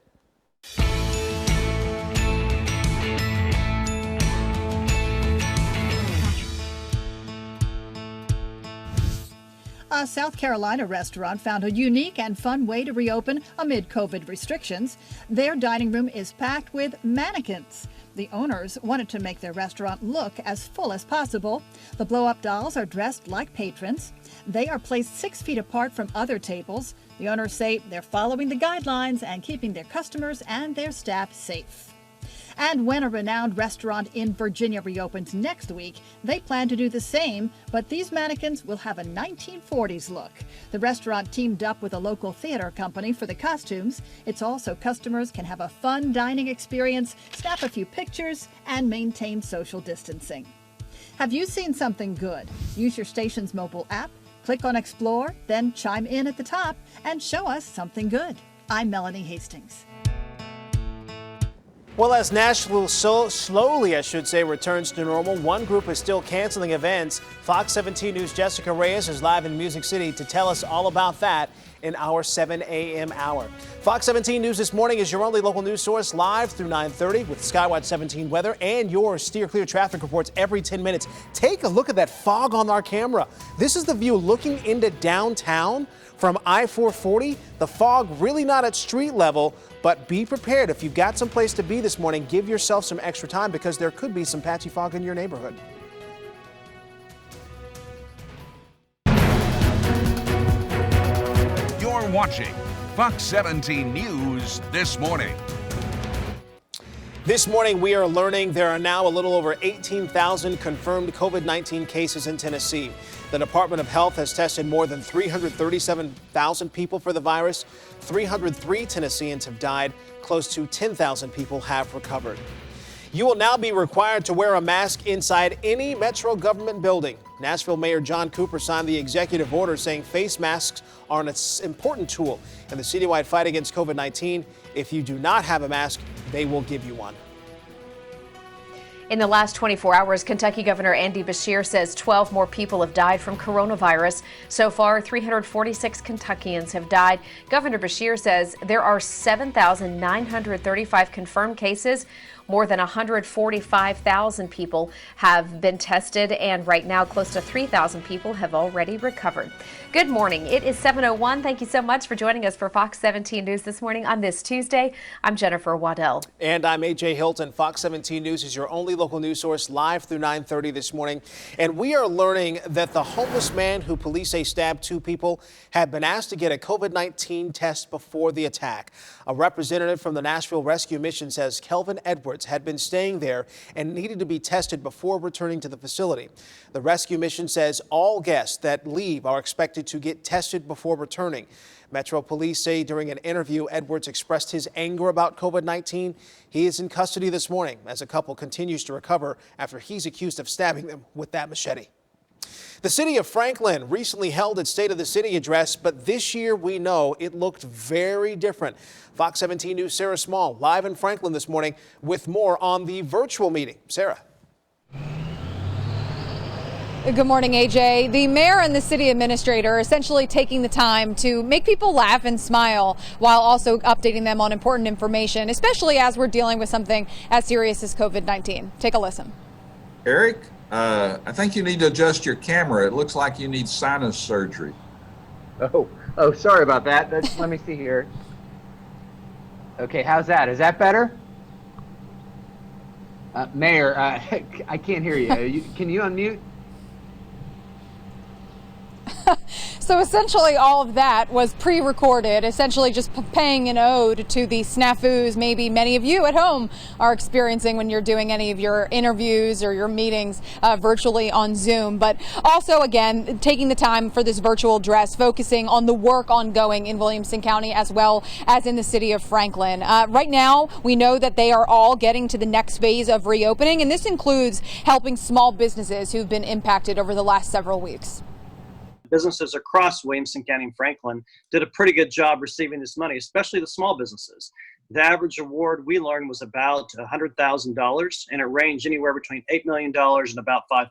A South Carolina restaurant found a unique and fun way to reopen amid COVID restrictions. Their dining room is packed with mannequins. The owners wanted to make their restaurant look as full as possible. The blow-up dolls are dressed like patrons. They are placed 6 feet apart from other tables. The owners say they're following the guidelines and keeping their customers and their staff safe. And when a renowned restaurant in Virginia reopens next week, they plan to do the same, but these mannequins will have a 1940s look. The restaurant teamed up with a local theater company for the costumes. It's also customers can have a fun dining experience, snap a few pictures, and maintain social distancing. Have you seen something good? Use your station's mobile app, click on Explore, then chime in at the top and show us something good. I'm Melanie Hastings. Well, as Nashville slowly returns to normal, one group is still canceling events. Fox 17 News' Jessica Reyes is live in Music City to tell us all about that in our 7 a.m. hour. Fox 17 News this morning is your only local news source, live through 9:30 with Skywatch 17 weather and your steer clear traffic reports every 10 minutes. Take a look at that fog on our camera. This is the view looking into downtown from I-440. The fog really not at street level, but be prepared. If you've got some place to be this morning, give yourself some extra time because there could be some patchy fog in your neighborhood. You're watching Fox 17 News This Morning. This morning, we are learning there are now a little over 18,000 confirmed COVID-19 cases in Tennessee. The Department of Health has tested more than 337,000 people for the virus. 303 Tennesseans have died. Close to 10,000 people have recovered. You will now be required to wear a mask inside any Metro government building. Nashville Mayor John Cooper signed the executive order saying face masks are an important tool in the citywide fight against COVID-19. If you do not have a mask, they will give you one. In the last 24 hours, Kentucky Governor Andy Beshear says 12 more people have died from coronavirus. So far, 346 Kentuckians have died. Governor Beshear says there are 7,935 confirmed cases. More than 145,000 people have been tested, and right now close to 3,000 people have already recovered. Good morning. It is 7:01. Thank you so much for joining us for Fox 17 News this morning on this Tuesday. I'm Jennifer Waddell. And I'm AJ Hilton. Fox 17 News is your only local news source, live through 9:30 this morning. And we are learning that the homeless man who police say stabbed 2 people had been asked to get a COVID-19 test before the attack. A representative from the Nashville Rescue Mission says Kelvin Edwards had been staying there and needed to be tested before returning to the facility. The rescue mission says all guests that leave are expected to get tested before returning. Metro Police say during an interview, Edwards expressed his anger about COVID-19. He is in custody this morning as a couple continues to recover after he's accused of stabbing them with that machete. The city of Franklin recently held its State of the City address, but this year we know it looked very different. Fox 17 News' Sarah Small live in Franklin this morning with more on the virtual meeting. Sarah. Good morning, AJ. The mayor and the city administrator are essentially taking the time to make people laugh and smile while also updating them on important information, especially as we're dealing with something as serious as COVID-19. Take a listen. Eric, I think you need to adjust your camera. It looks like you need sinus surgery. Oh, sorry about that. Let me see here. Okay, how's that? Is that better? Mayor, I can't hear you. Can you unmute? So essentially all of that was pre-recorded, essentially just paying an ode to the snafus maybe many of you at home are experiencing when you're doing any of your interviews or your meetings virtually on Zoom. But also, again, taking the time for this virtual address, focusing on the work ongoing in Williamson County as well as in the city of Franklin. Right now, we know that they are all getting to the next phase of reopening, and this includes helping small businesses who've been impacted over the last several weeks. Businesses across Williamson County and Franklin did a pretty good job receiving this money, especially the small businesses. The average award we learned was about $100,000, and it ranged anywhere between $8 million and about $5,000.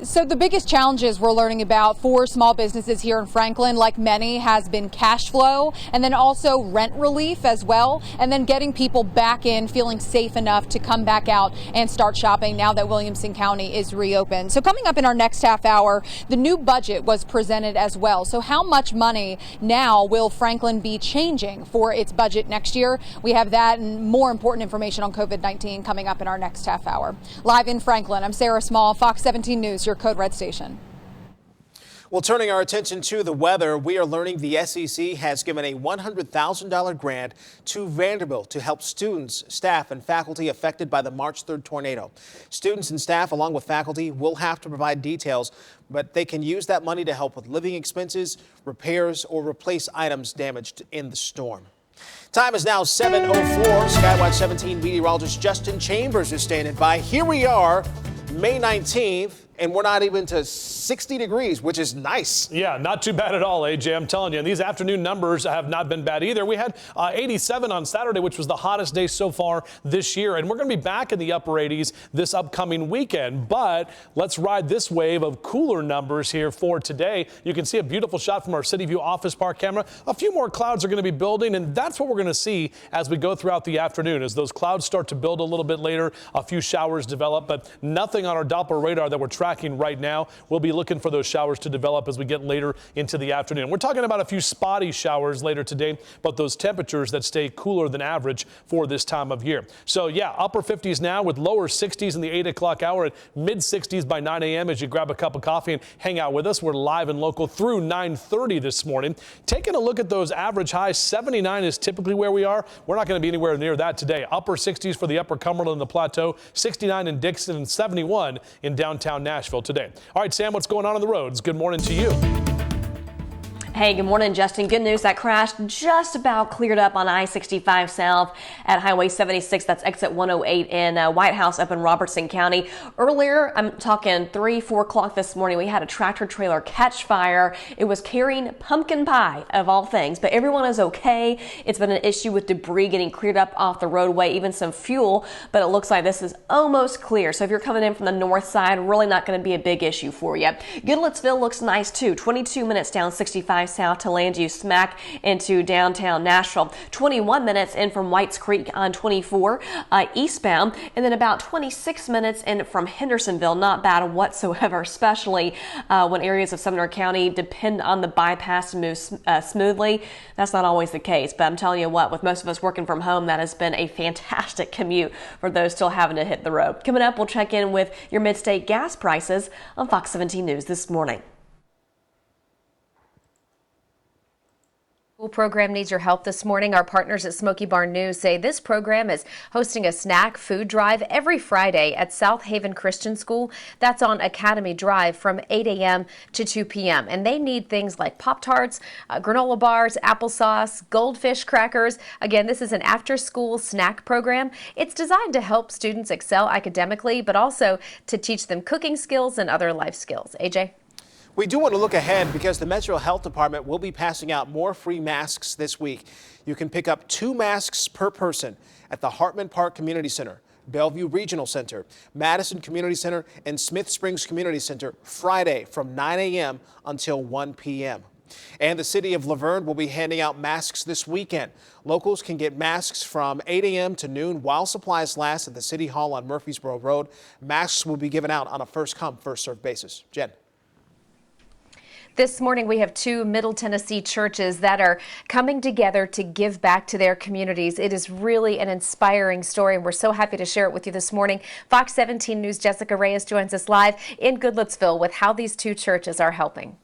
So the biggest challenges we're learning about for small businesses here in Franklin, like many, has been cash flow and then also rent relief as well, and then getting people back in feeling safe enough to come back out and start shopping now that Williamson County is reopened. So coming up in our next half hour, the new budget was presented as well. So how much money now will Franklin be changing for its budget next year? We have that and more important information on COVID-19 coming up in our next half hour. Live in Franklin, I'm Sarah Small, Fox 17 News, your Code Red station. Well, turning our attention to the weather, we are learning the SEC has given a $100,000 grant to Vanderbilt to help students, staff, and faculty affected by the March 3rd tornado. Students and staff, along with faculty, will have to provide details, but they can use that money to help with living expenses, repairs, or replace items damaged in the storm. Time is now 7:04. Skywatch 17 meteorologist Justin Chambers is standing by. Here we are, May 19th. and we're not even to 60 degrees, which is nice. Yeah, not too bad at all, AJ. I'm telling you. And these afternoon numbers have not been bad either. We had 87 on Saturday, which was the hottest day so far this year. And we're going to be back in the upper 80s this upcoming weekend. But let's ride this wave of cooler numbers here for today. You can see a beautiful shot from our City View Office Park camera. A few more clouds are going to be building, and that's what we're going to see as we go throughout the afternoon. As those clouds start to build a little bit later, a few showers develop, but nothing on our Doppler radar that we're tracking right now. We'll be looking for those showers to develop as we get later into the afternoon. We're talking about a few spotty showers later today, but those temperatures that stay cooler than average for this time of year. So yeah, upper 50s now with lower 60s in the 8 o'clock hour and mid 60s by 9 a.m. as you grab a cup of coffee and hang out with us. We're live and local through 9:30 this morning. Taking a look at those average highs, 79 is typically where we are. We're not going to be anywhere near that today. Upper 60s for the upper Cumberland and the Plateau, 69 in Dixon and 71 in downtown Nashville today. All right, Sam, what's going on the roads? Good morning to you. Hey, good morning, Justin. Good news, that crash just about cleared up on I-65 South at Highway 76. That's exit 108 in White House up in Robertson County. Earlier, I'm talking 3, 4 o'clock this morning, we had a tractor trailer catch fire. It was carrying pumpkin pie, of all things, but everyone is okay. It's been an issue with debris getting cleared up off the roadway, even some fuel, but it looks like this is almost clear. So if you're coming in from the north side, really not going to be a big issue for you. Goodlettsville looks nice too. 22 minutes down 65 south to land you smack into downtown Nashville. 21 minutes in from Whites Creek on 24 eastbound, and then about 26 minutes in from Hendersonville. Not bad whatsoever, especially when areas of Sumner County depend on the bypass to move smoothly. That's not always the case, but I'm telling you what, with most of us working from home, that has been a fantastic commute for those still having to hit the road. Coming up, we'll check in with your mid-state gas prices on Fox 17 News this morning. Program needs your help this morning. Our partners at Smoky Barn News say this program is hosting a snack food drive every Friday at South Haven Christian School. That's on Academy Drive from 8 a.m. to 2 p.m. And they need things like Pop-Tarts, granola bars, applesauce, goldfish crackers. Again, this is an after-school snack program. It's designed to help students excel academically, but also to teach them cooking skills and other life skills. AJ? We do want to look ahead because the Metro Health Department will be passing out more free masks this week. You can pick up 2 masks per person at the Hartman Park Community Center, Bellevue Regional Center, Madison Community Center, and Smith Springs Community Center Friday from 9 a.m. until 1 p.m. And the city of Laverne will be handing out masks this weekend. Locals can get masks from 8 a.m. to noon while supplies last at the City Hall on Murfreesboro Road. Masks will be given out on a first-come, first-served basis. Jen. This morning, we have 2 Middle Tennessee churches that are coming together to give back to their communities. It is really an inspiring story, and we're so happy to share it with you this morning. Fox 17 News' Jessica Reyes joins us live in Goodlettsville with how these 2 churches are helping.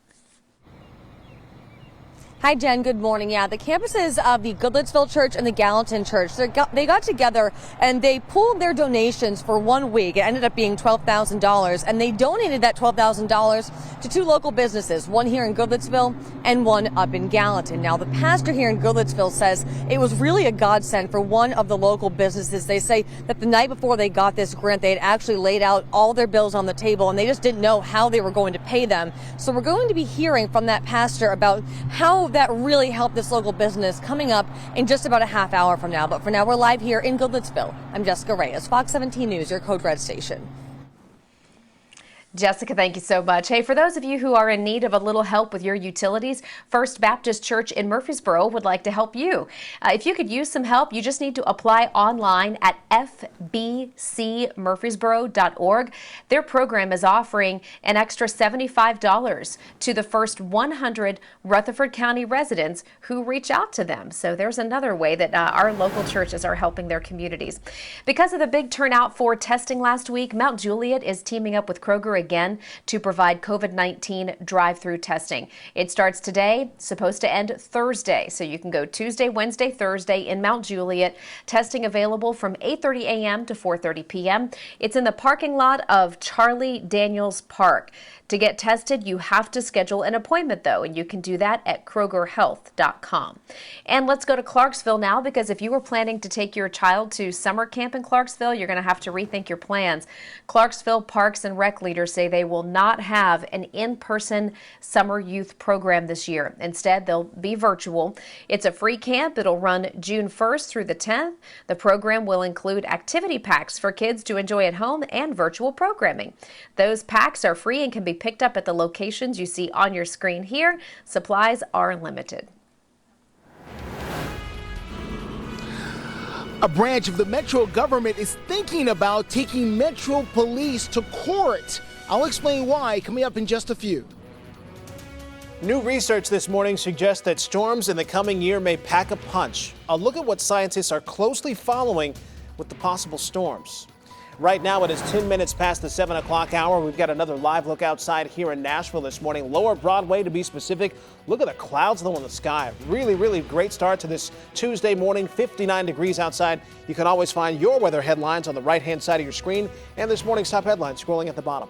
Hi, Jen. Good morning. Yeah, the campuses of the Goodlettsville Church and the Gallatin Church, they got together and they pooled their donations for 1 week. It ended up being $12,000, and they donated that $12,000 to 2 local businesses, one here in Goodlettsville and one up in Gallatin. Now, the pastor here in Goodlettsville says it was really a godsend for one of the local businesses. They say that the night before they got this grant, they had actually laid out all their bills on the table, and they just didn't know how they were going to pay them. So we're going to be hearing from that pastor about how that really helped this local business coming up in just about a half hour from now. But for now, we're live here in Goodlettsville. I'm Jessica Reyes, Fox 17 News, your Code Red station. Jessica, thank you so much. Hey, for those of you who are in need of a little help with your utilities, First Baptist Church in Murfreesboro would like to help you. If you could use some help, you just need to apply online at fbcmurfreesboro.org. Their program is offering an extra $75 to the first 100 Rutherford County residents who reach out to them. So there's another way that our local churches are helping their communities. Because of the big turnout for testing last week, Mount Juliet is teaming up with Kroger again to provide COVID-19 drive-through testing. It starts today, supposed to end Thursday. So you can go Tuesday, Wednesday, Thursday in Mount Juliet. Testing available from 8:30 a.m. to 4:30 p.m. It's in the parking lot of Charlie Daniels Park. To get tested, you have to schedule an appointment, though, and you can do that at KrogerHealth.com. And let's go to Clarksville now, because if you were planning to take your child to summer camp in Clarksville, you're going to have to rethink your plans. Clarksville Parks and Rec leaders administrators say they will not have an in-person summer youth program this year. Instead, they'll be virtual. It's a free camp. It'll run June 1st through the 10th. The program will include activity packs for kids to enjoy at home and virtual programming. Those packs are free and can be picked up at the locations you see on your screen here. Supplies are limited. A branch of the Metro government is thinking about taking Metro Police to court. I'll explain why coming up in just a few. New research this morning suggests that storms in the coming year may pack a punch. A look at what scientists are closely following with the possible storms. Right now, it is 10 minutes past the 7 o'clock hour. We've got another live look outside here in Nashville this morning. Lower Broadway, to be specific. Look at the clouds, though, in the sky. Really, really great start to this Tuesday morning. 59 degrees outside. You can always find your weather headlines on the right-hand side of your screen. And this morning's top headlines scrolling at the bottom.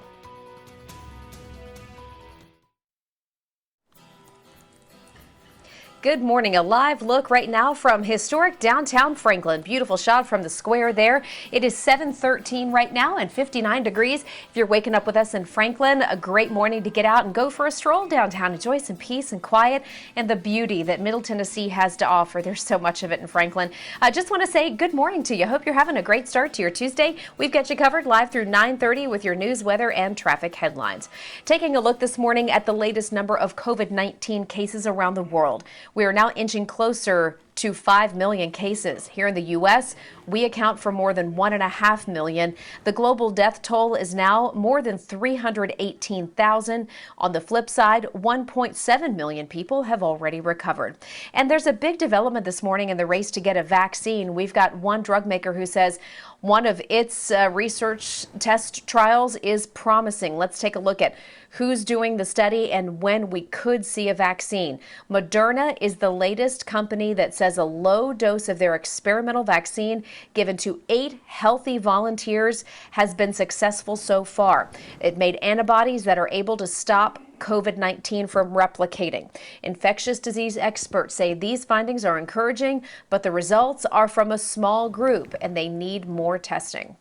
Good morning. A live look right now from historic downtown Franklin. Beautiful shot from the square there. It is 7:13 right now and 59 degrees. If you're waking up with us in Franklin, a great morning to get out and go for a stroll downtown. Enjoy some peace and quiet and the beauty that Middle Tennessee has to offer. There's so much of it in Franklin. I just want to say good morning to you. Hope you're having a great start to your Tuesday. We've got you covered live through 9:30 with your news, weather, and traffic headlines. Taking a look this morning at the latest number of COVID-19 cases around the world. We are now inching closer to 5 million cases. Here in the U.S., we account for more than 1.5 million. The global death toll is now more than 318,000. On the flip side, 1.7 million people have already recovered. And there's a big development this morning in the race to get a vaccine. We've got one drug maker who says one of its research test trials is promising. Let's take a look at who's doing the study and when we could see a vaccine. Moderna is the latest company that says a low dose of their experimental vaccine given to 8 healthy volunteers has been successful so far. It made antibodies that are able to stop COVID-19 from replicating. Infectious disease experts say these findings are encouraging, but the results are from a small group and they need more testing.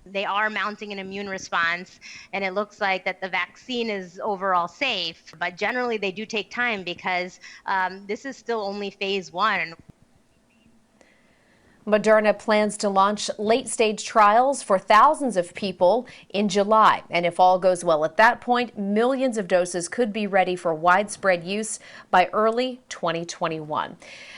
They are mounting an immune response, and it looks like that the vaccine is overall safe, but generally they do take time because this is still only phase 1. Moderna plans to launch late-stage trials for thousands of people in July. And if all goes well at that point, millions of doses could be ready for widespread use by early 2021.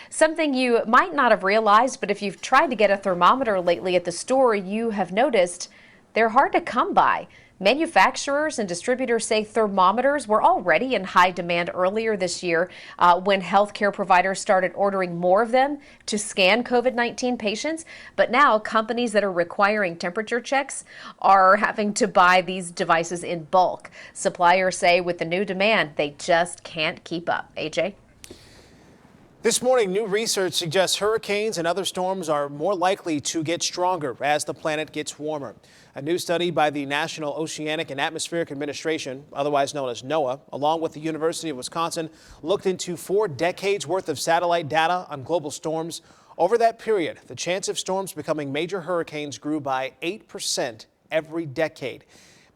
Something you might not have realized, but if you've tried to get a thermometer lately at the store, you have noticed they're hard to come by. Manufacturers and distributors say thermometers were already in high demand earlier this year when healthcare providers started ordering more of them to scan COVID-19 patients. But now companies that are requiring temperature checks are having to buy these devices in bulk. Suppliers say with the new demand, they just can't keep up. AJ? This morning, new research suggests hurricanes and other storms are more likely to get stronger as the planet gets warmer. A new study by the National Oceanic and Atmospheric Administration, otherwise known as NOAA, along with the University of Wisconsin, looked into 4 decades worth of satellite data on global storms. Over that period, the chance of storms becoming major hurricanes grew by 8% every decade.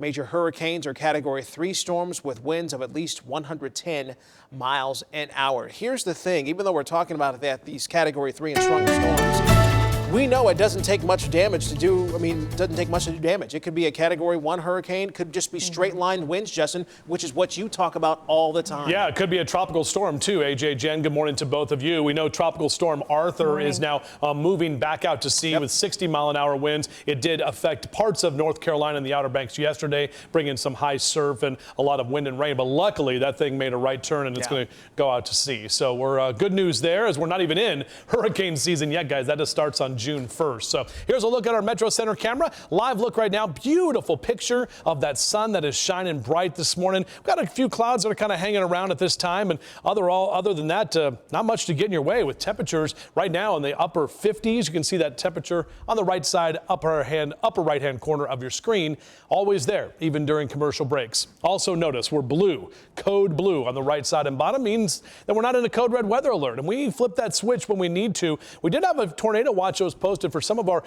Major hurricanes are Category 3 storms with winds of at least 110 miles an hour. Here's the thing, even though we're talking about these Category 3 and stronger storms, we know it doesn't take much damage to do, doesn't take much to do damage. It could be a Category 1 hurricane, could just be straight line winds, Justin, which is what you talk about all the time. Yeah, it could be a tropical storm too, AJ, Jen. Good morning to both of you. We know Tropical Storm Arthur is now moving back out to sea with 60-mile-an-hour winds. It did affect parts of North Carolina and the Outer Banks yesterday, bringing some high surf and a lot of wind and rain. But luckily, that thing made a right turn and it's going to go out to sea. So we're good news there, as we're not even in hurricane season yet, guys. That just starts on June 1st. So here's a look at our Metro Center camera. Live look right now. Beautiful picture of that sun that is shining bright this morning. We've got a few clouds that are kind of hanging around at this time, and other than that, not much to get in your way with temperatures right now in the upper 50s. You can see that temperature on the right side, upper right hand corner of your screen, always there, even during commercial breaks. Also notice we're blue, code blue on the right side and bottom means that we're not in a code red weather alert, and we flip that switch when we need to. We did have a tornado watch that was posted for some of our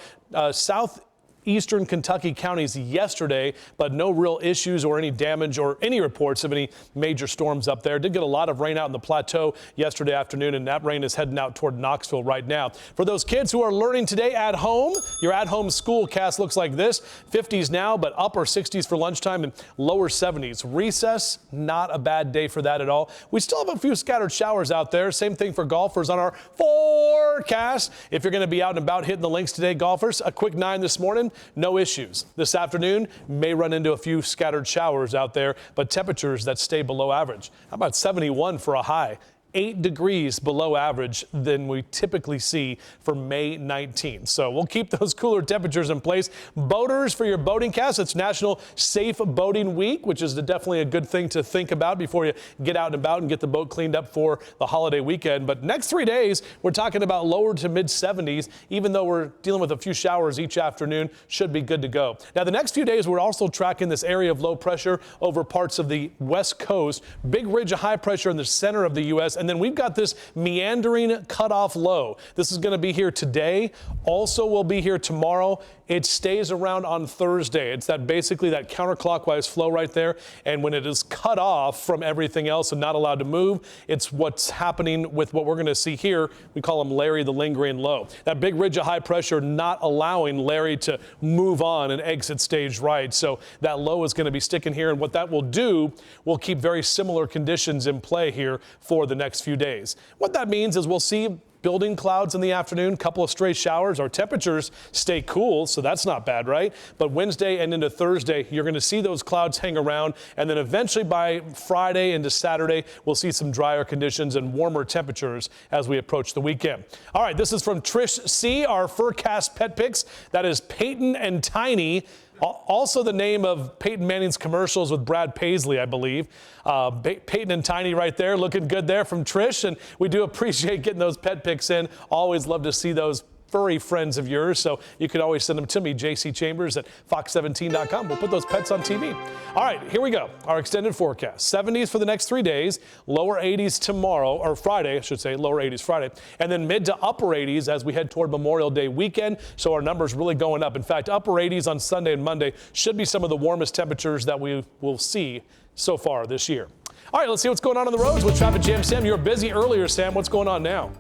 eastern Kentucky counties yesterday, but no real issues or any damage or any reports of any major storms up there. Did get a lot of rain out in the plateau yesterday afternoon, and that rain is heading out toward Knoxville right now. For those kids who are learning today at home, your at-home school cast looks like this. 50s now, but upper 60s for lunchtime and lower 70s. Recess, not a bad day for that at all. We still have a few scattered showers out there. Same thing for golfers on our forecast. If you're going to be out and about hitting the links today, golfers, a quick 9 this morning. No issues. This afternoon, may run into a few scattered showers out there, but temperatures that stay below average. How about 71 for a high? 8 degrees below average than we typically see for May 19th. So we'll keep those cooler temperatures in place. Boaters, for your boating cast, it's National Safe Boating Week, which is definitely a good thing to think about before you get out and about and get the boat cleaned up for the holiday weekend. But next 3 days, we're talking about lower to mid 70s, even though we're dealing with a few showers each afternoon, should be good to go. Now, the next few days, we're also tracking this area of low pressure over parts of the west coast, big ridge of high pressure in the center of the U.S., and then we've got this meandering cutoff low. This is going to be here today. Also will be here tomorrow. It stays around on Thursday. It's basically that counterclockwise flow right there. And when it is cut off from everything else and not allowed to move, it's what's happening with what we're going to see here. We call him Larry, the lingering low. That big ridge of high pressure not allowing Larry to move on and exit stage right. So that low is going to be sticking here. And what that will do will keep very similar conditions in play here for the next few days. What that means is we'll see building clouds in the afternoon, couple of stray showers. Our temperatures stay cool, so that's not bad, right? But Wednesday and into Thursday, you're going to see those clouds hang around, and then eventually by Friday into Saturday, we'll see some drier conditions and warmer temperatures as we approach the weekend. All right, this is from Trish C., our Furcast Pet Picks. That is Peyton and Tiny. Also the name of Peyton Manning's commercials with Brad Paisley, I believe. Peyton and Tiny right there, looking good there from Trish. And we do appreciate getting those pet pics in. Always love to see those furry friends of yours, so you can always send them to me, JCChambers at fox17.com. We'll put those pets on TV. All right, here we go. Our extended forecast. 70s for the next 3 days, lower 80s tomorrow, or Friday, I should say, lower 80s Friday, and then mid to upper 80s as we head toward Memorial Day weekend, so our numbers really going up. In fact, upper 80s on Sunday and Monday should be some of the warmest temperatures that we will see so far this year. All right, let's see what's going on the roads with Traffic Jam. Sam, you were busy earlier, Sam. What's going on now?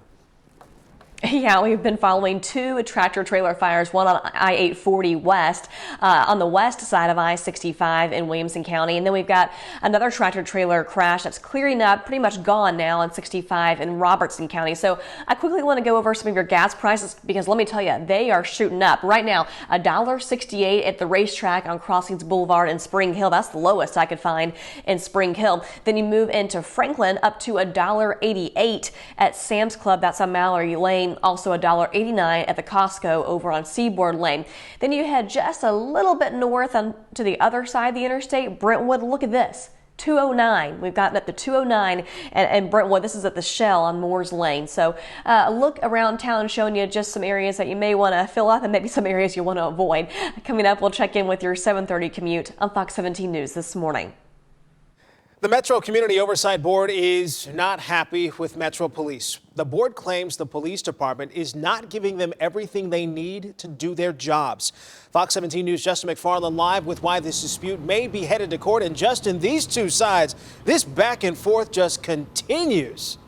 Yeah, we've been following 2 tractor-trailer fires, one on I-840 West, on the west side of I-65 in Williamson County. And then we've got another tractor-trailer crash that's clearing up, pretty much gone now on 65 in Robertson County. So I quickly want to go over some of your gas prices because let me tell you, they are shooting up. Right now, $1.68 at the racetrack on Crossings Boulevard in Spring Hill. That's the lowest I could find in Spring Hill. Then you move into Franklin up to $1.88 at Sam's Club. That's on Mallory Lane. Also $1.89 at the Costco over on Seaboard Lane. Then you head just a little bit north on to the other side of the interstate, Brentwood. Look at this. 209. We've gotten up to 209 and Brentwood. This is at the Shell on Moore's Lane. So look around town, showing you just some areas that you may want to fill up and maybe some areas you want to avoid. Coming up, we'll check in with your 7:30 commute on Fox 17 News this morning. The Metro Community Oversight Board is not happy with Metro Police. The board claims the police department is not giving them everything they need to do their jobs. Fox 17 News' Justin McFarland live with why this dispute may be headed to court. And Justin, these two sides, this back and forth just continues.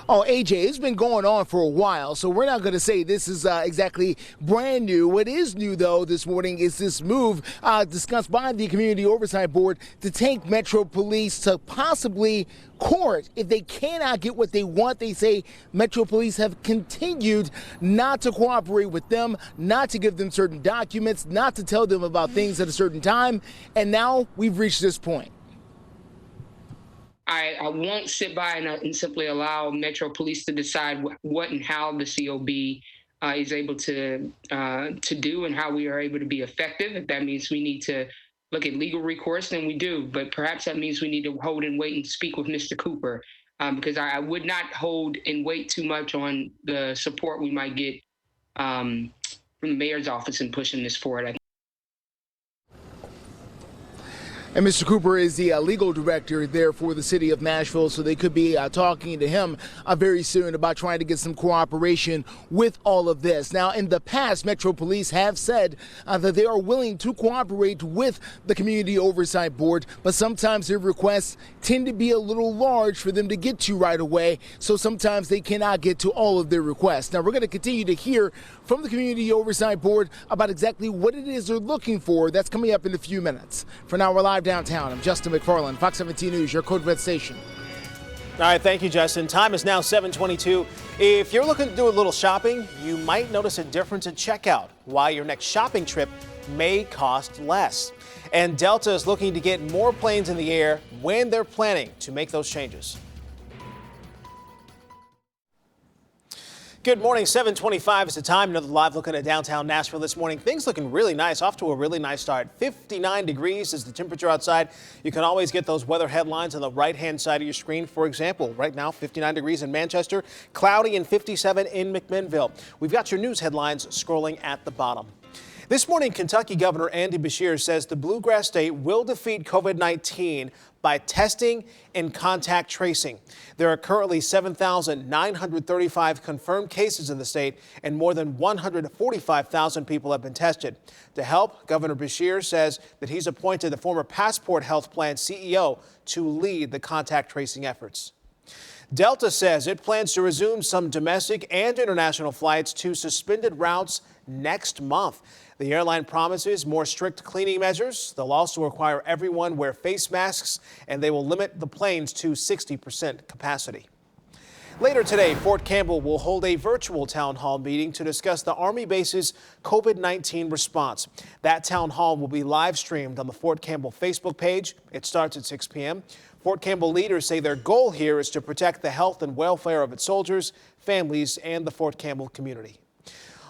Oh, AJ, it's been going on for a while, so we're not going to say this is exactly brand new. What is new, though, this morning is this move discussed by the Community Oversight Board to take Metro Police to possibly court if they cannot get what they want. They say Metro Police have continued not to cooperate with them, not to give them certain documents, not to tell them about things at a certain time, and now we've reached this point. I won't sit by and simply allow Metro Police to decide what and how the COB is able to do and how we are able to be effective. If that means we need to look at legal recourse, then we do. But perhaps that means we need to hold and wait and speak with Mr. Cooper, because I would not hold and wait too much on the support we might get from the mayor's office in pushing this forward. And Mr. Cooper is the legal director there for the city of Nashville, so they could be talking to him very soon about trying to get some cooperation with all of this. Now, in the past, Metro Police have said that they are willing to cooperate with the Community Oversight Board, but sometimes their requests tend to be a little large for them to get to right away, so sometimes they cannot get to all of their requests. Now, we're going to continue to hear from the Community Oversight Board about exactly what it is they're looking for. That's coming up in a few minutes. For now, we're live downtown. I'm Justin McFarland, Fox 17 News, your Code Red station. All right, thank you, Justin. Time is now 7:22. If you're looking to do a little shopping, you might notice a difference at checkout, why your next shopping trip may cost less. And Delta is looking to get more planes in the air when they're planning to make those changes. Good morning, 7:25 is the time. Another live look at downtown Nashville this morning. Things looking really nice, off to a really nice start. 59 degrees is the temperature outside. You can always get those weather headlines on the right-hand side of your screen. For example, right now, 59 degrees in Manchester, cloudy and 57 in McMinnville. We've got your news headlines scrolling at the bottom. This morning, Kentucky Governor Andy Beshear says the Bluegrass State will defeat COVID-19 by testing and contact tracing. There are currently 7,935 confirmed cases in the state, and more than 145,000 people have been tested. To help, Governor Beshear says that he's appointed the former Passport Health Plan CEO to lead the contact tracing efforts. Delta says it plans to resume some domestic and international flights to suspended routes next month. The airline promises more strict cleaning measures. They'll also require everyone wear face masks, and they will limit the planes to 60% capacity. Later today, Fort Campbell will hold a virtual town hall meeting to discuss the Army base's COVID-19 response. That town hall will be live streamed on the Fort Campbell Facebook page. It starts at 6 p.m. Fort Campbell leaders say their goal here is to protect the health and welfare of its soldiers, families, and the Fort Campbell community.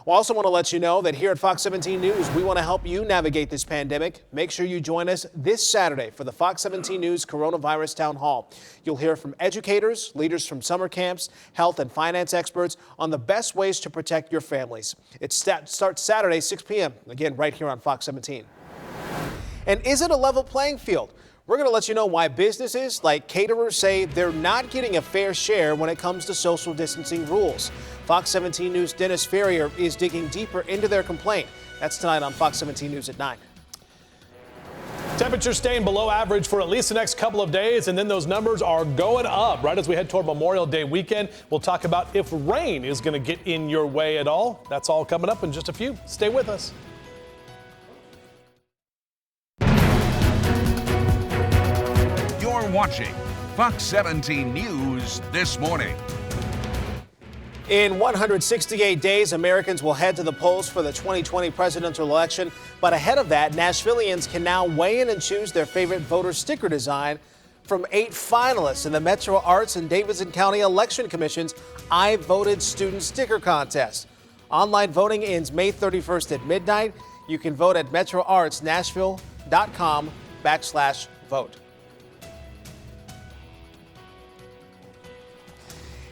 We also want to let you know that here at Fox 17 News, we want to help you navigate this pandemic. Make sure you join us this Saturday for the Fox 17 News Coronavirus Town Hall. You'll hear from educators, leaders from summer camps, health and finance experts on the best ways to protect your families. It starts Saturday, 6 p.m., again, right here on Fox 17. And is it a level playing field? We're going to let you know why businesses like caterers say they're not getting a fair share when it comes to social distancing rules. Fox 17 News' Dennis Ferrier is digging deeper into their complaint. That's tonight on Fox 17 News at 9. Temperatures staying below average for at least the next couple of days, and then those numbers are going up right as we head toward Memorial Day weekend. We'll talk about if rain is going to get in your way at all. That's all coming up in just a few. Stay with us. You're watching Fox 17 News this morning. In 168 days, Americans will head to the polls for the 2020 presidential election. But ahead of that, Nashvillians can now weigh in and choose their favorite voter sticker design from 8 finalists in the Metro Arts and Davidson County Election Commission's I Voted Student Sticker Contest. Online voting ends May 31st at midnight. You can vote at metroartsnashville.com/vote.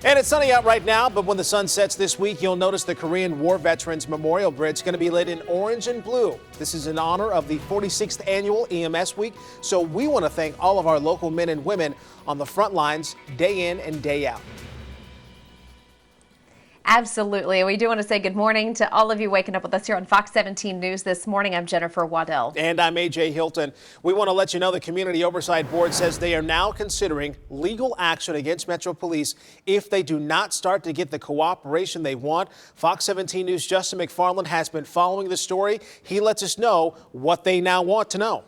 And it's sunny out right now, but when the sun sets this week, you'll notice the Korean War Veterans Memorial Bridge is going to be lit in orange and blue. This is in honor of the 46th annual EMS week. So we want to thank all of our local men and women on the front lines day in and day out. Absolutely. We do want to say good morning to all of you waking up with us here on Fox 17 News this morning. I'm Jennifer Waddell. And I'm AJ Hilton. We want to let you know the Community Oversight Board says they are now considering legal action against Metro Police if they do not start to get the cooperation they want. Fox 17 News' Justin McFarland has been following the story. He lets us know what they now want to know.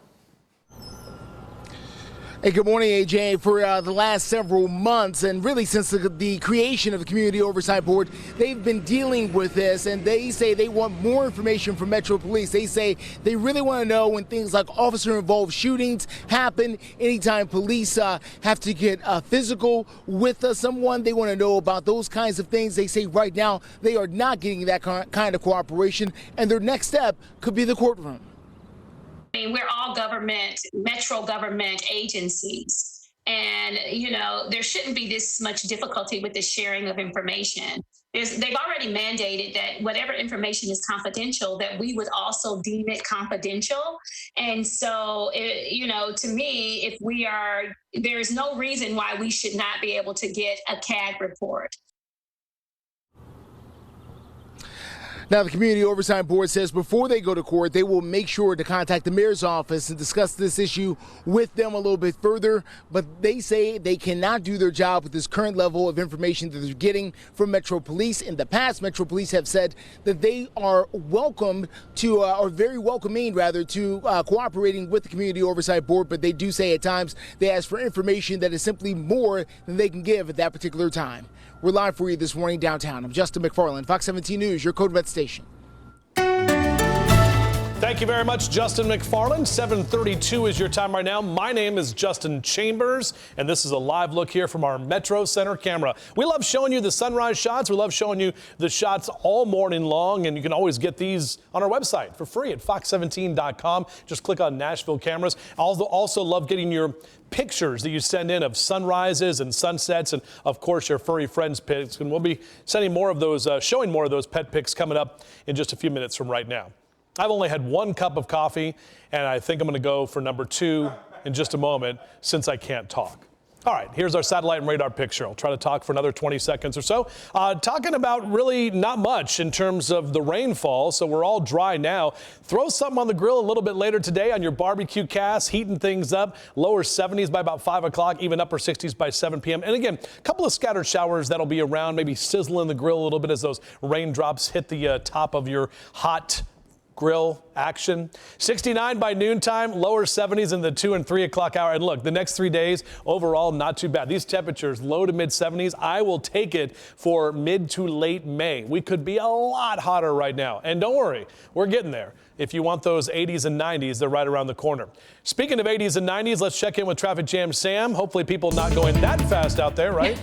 Hey, good morning, AJ. For the last several months, and really since the creation of the Community Oversight Board, they've been dealing with this, and they say they want more information from Metro Police. They say they really want to know when things like officer-involved shootings happen, anytime police have to get physical with someone. They want to know about those kinds of things. They say right now they are not getting that kind of cooperation, and their next step could be the courtroom. I mean, we're all government, Metro government agencies. And, you know, there shouldn't be this much difficulty with the sharing of information. they've already mandated that whatever information is confidential, that we would also deem it confidential. And so, to me, there's no reason why we should not be able to get a CAG report. Now, the Community Oversight Board says before they go to court, they will make sure to contact the mayor's office and discuss this issue with them a little bit further. But they say they cannot do their job with this current level of information that they're getting from Metro Police. In the past, Metro Police have said that they are welcome to, or very welcoming rather, to cooperating with the Community Oversight Board. But they do say at times they ask for information that is simply more than they can give at that particular time. We're live for you this morning downtown. I'm Justin McFarland, Fox 17 News, your Code Red station. Thank you very much, Justin McFarland. 7:32 is your time right now. My name is Justin Chambers, and this is a live look here from our Metro Center camera. We love showing you the sunrise shots. We love showing you the shots all morning long, and you can always get these on our website for free at fox17.com. Just click on Nashville cameras. I also love getting your pictures that you send in of sunrises and sunsets, and of course your furry friends pics. And we'll be sending more of those, showing more of those pet pics coming up in just a few minutes from right now. I've only had one cup of coffee, and I think I'm going to go for number 2 in just a moment since I can't talk. All right, here's our satellite and radar picture. I'll try to talk for another 20 seconds or so. Talking about really not much in terms of the rainfall, so we're all dry now. Throw something on the grill a little bit later today on your barbecue cast, heating things up. Lower 70s by about 5 o'clock, even upper 60s by 7 p.m. And again, a couple of scattered showers that'll be around, maybe sizzling the grill a little bit as those raindrops hit the top of your hot grill action. 69 by noontime, lower 70s in the 2 and 3 o'clock hour. And look, the next 3 days overall, not too bad. These temperatures, low to mid 70s. I will take it for mid to late May. We could be a lot hotter right now. And don't worry, we're getting there. If you want those 80s and 90s, they're right around the corner. Speaking of 80s and 90s, let's check in with Traffic Jam Sam. Hopefully people not going that fast out there, right?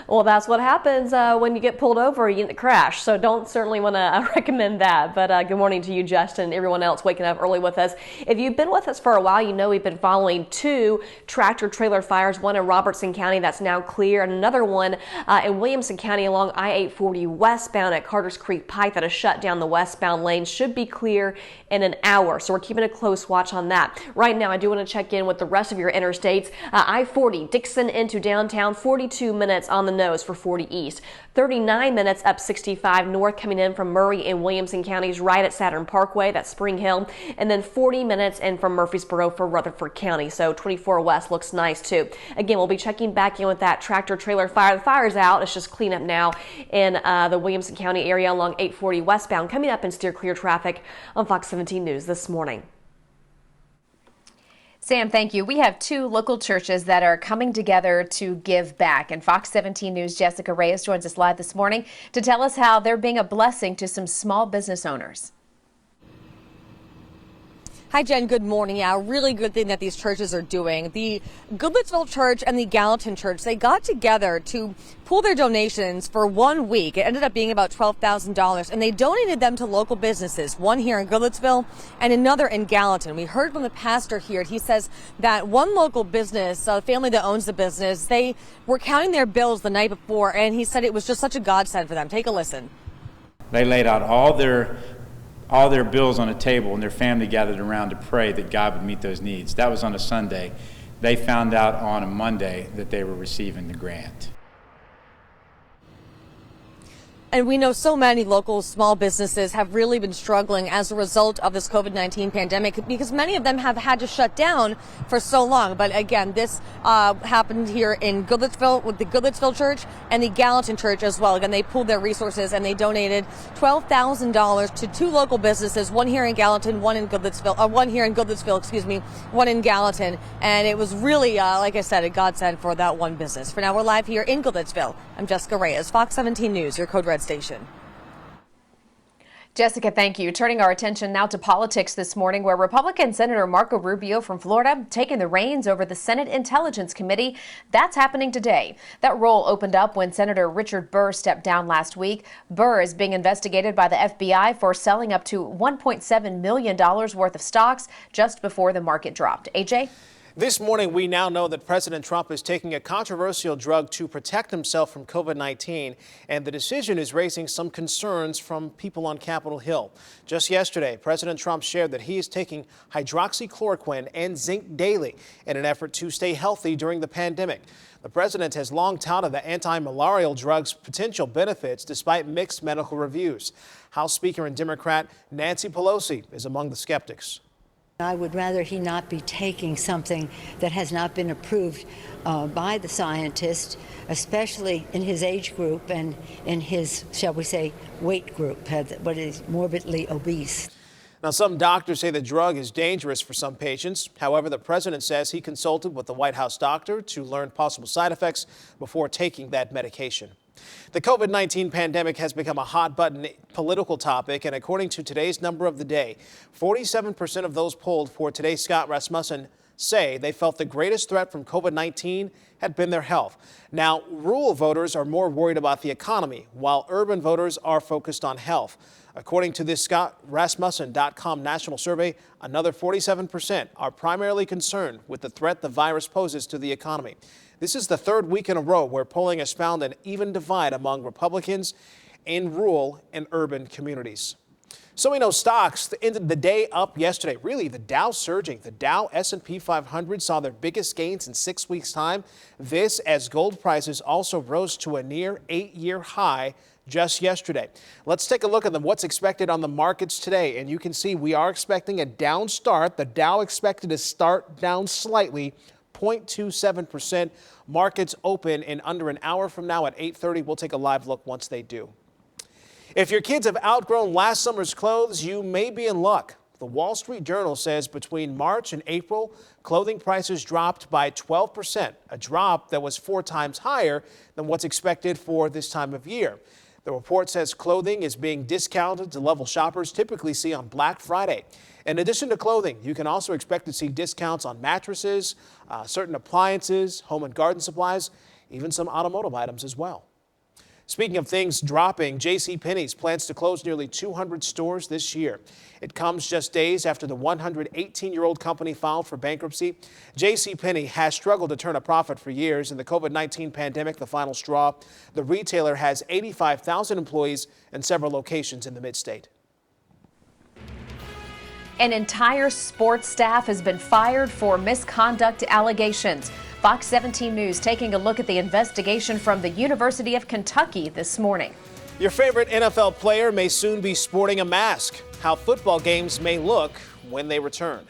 Well, that's what happens when you get pulled over, you get in a crash. So don't certainly want to recommend that. But good morning to you, Justin, and everyone else waking up early with us. If you've been with us for a while, you know we've been following 2 tractor trailer fires, one in Robertson County that's now clear, and another one in Williamson County along I-840 westbound at Carter's Creek Pike that has shut down the westbound lane. Should be clear in an hour. So we're keeping a close watch on that. Right now, I do want to check in with the rest of your interstates. I-40 Dixon into downtown, 42 minutes on the nose for 40 East. 39 minutes up 65 north coming in from Murray and Williamson counties right at Saturn Parkway, that's Spring Hill. And then 40 minutes in from Murfreesboro for Rutherford County. So 24 west looks nice too. Again, we'll be checking back in with that tractor trailer fire. The fire's out. It's just cleanup now in the Williamson County area along 840 westbound. Coming up in steer clear traffic on Fox 17 News this morning. Sam, thank you. We have 2 local churches that are coming together to give back. And Fox 17 News' Jessica Reyes joins us live this morning to tell us how they're being a blessing to some small business owners. Hi, Jen. Good morning. Yeah, a really good thing that these churches are doing. The Goodlettsville Church and the Gallatin Church, they got together to pool their donations for 1 week. It ended up being about $12,000, and they donated them to local businesses, one here in Goodlettsville and another in Gallatin. We heard from the pastor here. He says that one local business, a family that owns the business, they were counting their bills the night before, and he said it was just such a godsend for them. Take a listen. They laid out all their bills on a table, and their family gathered around to pray that God would meet those needs. That was on a Sunday. They found out on a Monday that they were receiving the grant. And we know so many local small businesses have really been struggling as a result of this COVID-19 pandemic because many of them have had to shut down for so long. But again, this happened here in Goodlettsville with the Goodlettsville Church and the Gallatin Church as well. Again, they pooled their resources and they donated $12,000 to 2 local businesses, one here in Gallatin, one in Goodlettsville, one in Gallatin. And it was really, like I said, a godsend for that one business. For now, we're live here in Goodlettsville. I'm Jessica Reyes, Fox 17 News, your Code Red station. Jessica, thank you. Turning our attention now to politics this morning, where Republican Senator Marco Rubio from Florida taking the reins over the Senate Intelligence Committee. That's happening today. That role opened up when Senator Richard Burr stepped down last week. Burr is being investigated by the FBI for selling up to $1.7 million worth of stocks just before the market dropped. AJ? This morning, we now know that President Trump is taking a controversial drug to protect himself from COVID-19, and the decision is raising some concerns from people on Capitol Hill. Just yesterday, President Trump shared that he is taking hydroxychloroquine and zinc daily in an effort to stay healthy during the pandemic. The president has long touted the anti-malarial drug's potential benefits despite mixed medical reviews. House Speaker and Democrat Nancy Pelosi is among the skeptics. I would rather he not be taking something that has not been approved by the scientists, especially in his age group and in his, shall we say, weight group, what is morbidly obese. Now, some doctors say the drug is dangerous for some patients. However, the president says he consulted with the White House doctor to learn possible side effects before taking that medication. The COVID-19 pandemic has become a hot-button political topic, and according to today's number of the day, 47% of those polled for today's Scott Rasmussen say they felt the greatest threat from COVID-19 had been their health. Now, rural voters are more worried about the economy, while urban voters are focused on health. According to this ScottRasmussen.com national survey, another 47% are primarily concerned with the threat the virus poses to the economy. This is the third week in a row where polling has found an even divide among Republicans in rural and urban communities. So we know stocks ended the day up yesterday. Really, the Dow surging. The Dow S&P 500 saw their biggest gains in 6 weeks' time. This as gold prices also rose to a near 8-year high just yesterday. Let's take a look at what's expected on the markets today. And you can see we are expecting a down start. The Dow expected to start down slightly, 0.27%. Markets open in under an hour from now at 8:30. We'll take a live look once they do. If your kids have outgrown last summer's clothes, you may be in luck. The Wall Street Journal says between March and April, clothing prices dropped by 12%, a drop that was 4 times higher than what's expected for this time of year. The report says clothing is being discounted to level shoppers typically see on Black Friday. In addition to clothing, you can also expect to see discounts on mattresses, certain appliances, home and garden supplies, even some automotive items as well. Speaking of things dropping, JCPenney's plans to close nearly 200 stores this year. It comes just days after the 118-year-old company filed for bankruptcy. JCPenney has struggled to turn a profit for years, and the COVID-19 pandemic, the final straw. The retailer has 85,000 employees and several locations in the mid-state. An entire sports staff has been fired for misconduct allegations. Fox 17 News taking a look at the investigation from the University of Kentucky this morning. Your favorite NFL player may soon be sporting a mask. How football games may look when they return.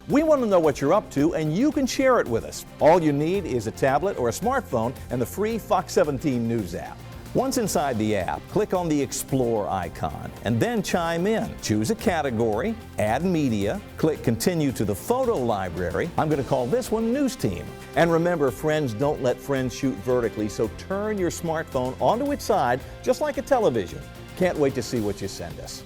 We want to know what you're up to, and you can share it with us. All you need is a tablet or a smartphone and the free Fox 17 News app. Once inside the app, click on the Explore icon and then chime in. Choose a category, add media, click Continue to the photo library. I'm going to call this one News Team. And remember, friends don't let friends shoot vertically, so turn your smartphone onto its side just like a television. Can't wait to see what you send us.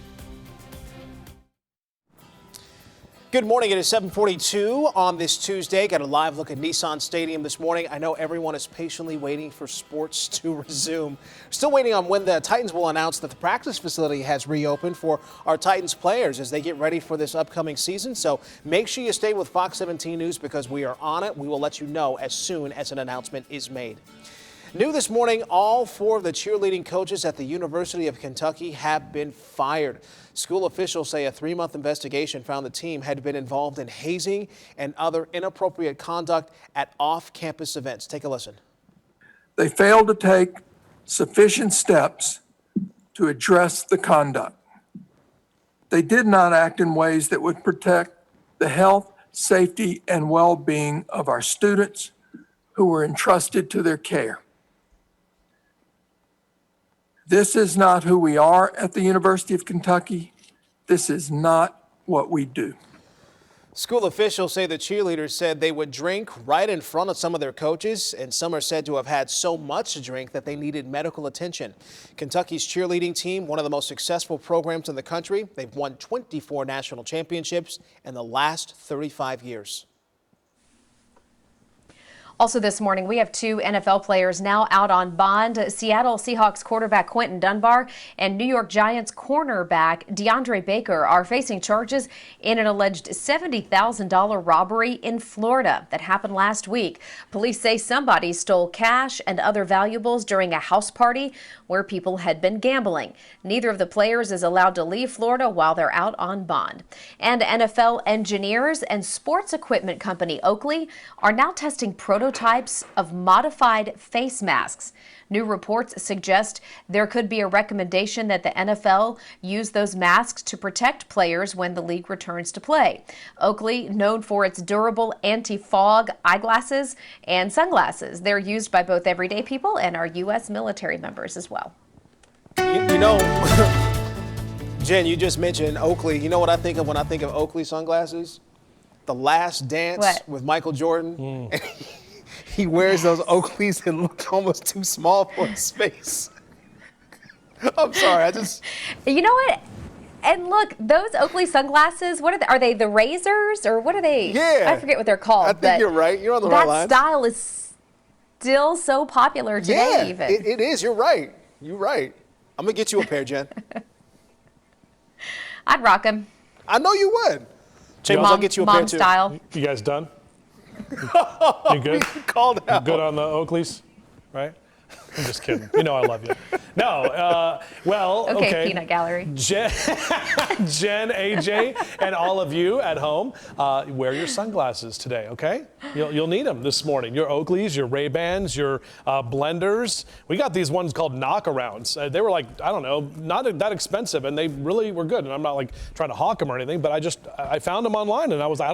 Good morning. It is 7:42 on this Tuesday. Got a live look at Nissan Stadium this morning. I know everyone is patiently waiting for sports to resume. Still waiting on when the Titans will announce that the practice facility has reopened for our Titans players as they get ready for this upcoming season. So make sure you stay with Fox 17 News because we are on it. We will let you know as soon as an announcement is made. New this morning, all 4 of the cheerleading coaches at the University of Kentucky have been fired. School officials say a 3-month investigation found the team had been involved in hazing and other inappropriate conduct at off-campus events. Take a listen. They failed to take sufficient steps to address the conduct. They did not act in ways that would protect the health, safety, and well-being of our students who were entrusted to their care. This is not who we are at the University of Kentucky. This is not what we do. School officials say the cheerleaders said they would drink right in front of some of their coaches, and some are said to have had so much to drink that they needed medical attention. Kentucky's cheerleading team, one of the most successful programs in the country, they've won 24 national championships in the last 35 years. Also this morning, we have 2 NFL players now out on bond. Seattle Seahawks quarterback Quentin Dunbar and New York Giants cornerback DeAndre Baker are facing charges in an alleged $70,000 robbery in Florida that happened last week. Police say somebody stole cash and other valuables during a house party where people had been gambling. Neither of the players is allowed to leave Florida while they're out on bond. And NFL engineers and sports equipment company Oakley are now testing prototypes of modified face masks. New reports suggest there could be a recommendation that the NFL use those masks to protect players when the league returns to play. Oakley, known for its durable anti-fog eyeglasses and sunglasses. They're used by both everyday people and our U.S. military members as well. You know, Jen, you just mentioned Oakley. You know what I think of when I think of Oakley sunglasses? The Last Dance with Michael Jordan. He wears those Oakleys and look almost too small for his face. I'm sorry, You know what? And look, those Oakley sunglasses, what are they? Are they the razors or what are they? Yeah. I forget what they're called. I think you're right. You're on the right line. That style is still so popular today, even. It is. You're right. You're right. I'm going to get you a pair, Jen. I'd rock them. I know you would. Chambers, I'll get you a pair, too. Style. You guys done? You good? Called out. You good on the Oakleys, right? I'm just kidding. You know I love you. No, well, okay. Peanut Gallery. Jen, AJ, and all of you at home, wear your sunglasses today, okay? You'll need them this morning. Your Oakleys, your Ray-Bans, your Blenders. We got these ones called knockarounds. They were like, I don't know, not that expensive, and they really were good. And I'm not like trying to hawk them or anything, but I found them online, and I was like,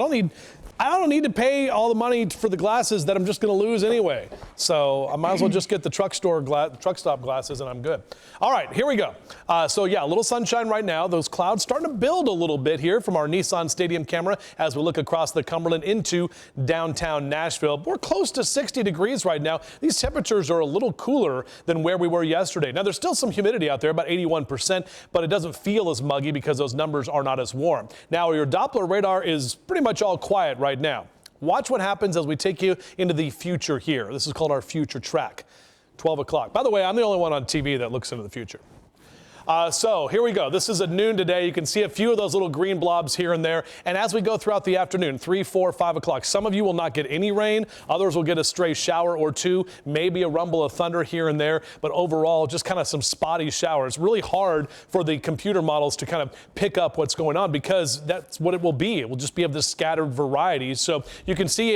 I don't need to pay all the money for the glasses that I'm just going to lose anyway. So I might as well just get the truck stop glasses and I'm good. All right, here we go. So yeah, a little sunshine right now. Those clouds starting to build a little bit here from our Nissan Stadium camera as we look across the Cumberland into downtown Nashville. We're close to 60 degrees right now. These temperatures are a little cooler than where we were yesterday. Now there's still some humidity out there, about 81%, but it doesn't feel as muggy because those numbers are not as warm. Now your Doppler radar is pretty much all quiet right now. Watch what happens as we take you into the future here. This is called our future track. 12 o'clock. By the way, I'm the only one on TV that looks into the future. So here we go. This is at noon today. You can see a few of those little green blobs here and there. And as we go throughout the afternoon, 3, 4, 5 o'clock, some of you will not get any rain. Others will get a stray shower or two, maybe a rumble of thunder here and there. But overall, just kind of some spotty showers. Really hard for the computer models to kind of pick up what's going on because that's what it will be. It will just be of this scattered variety. So you can see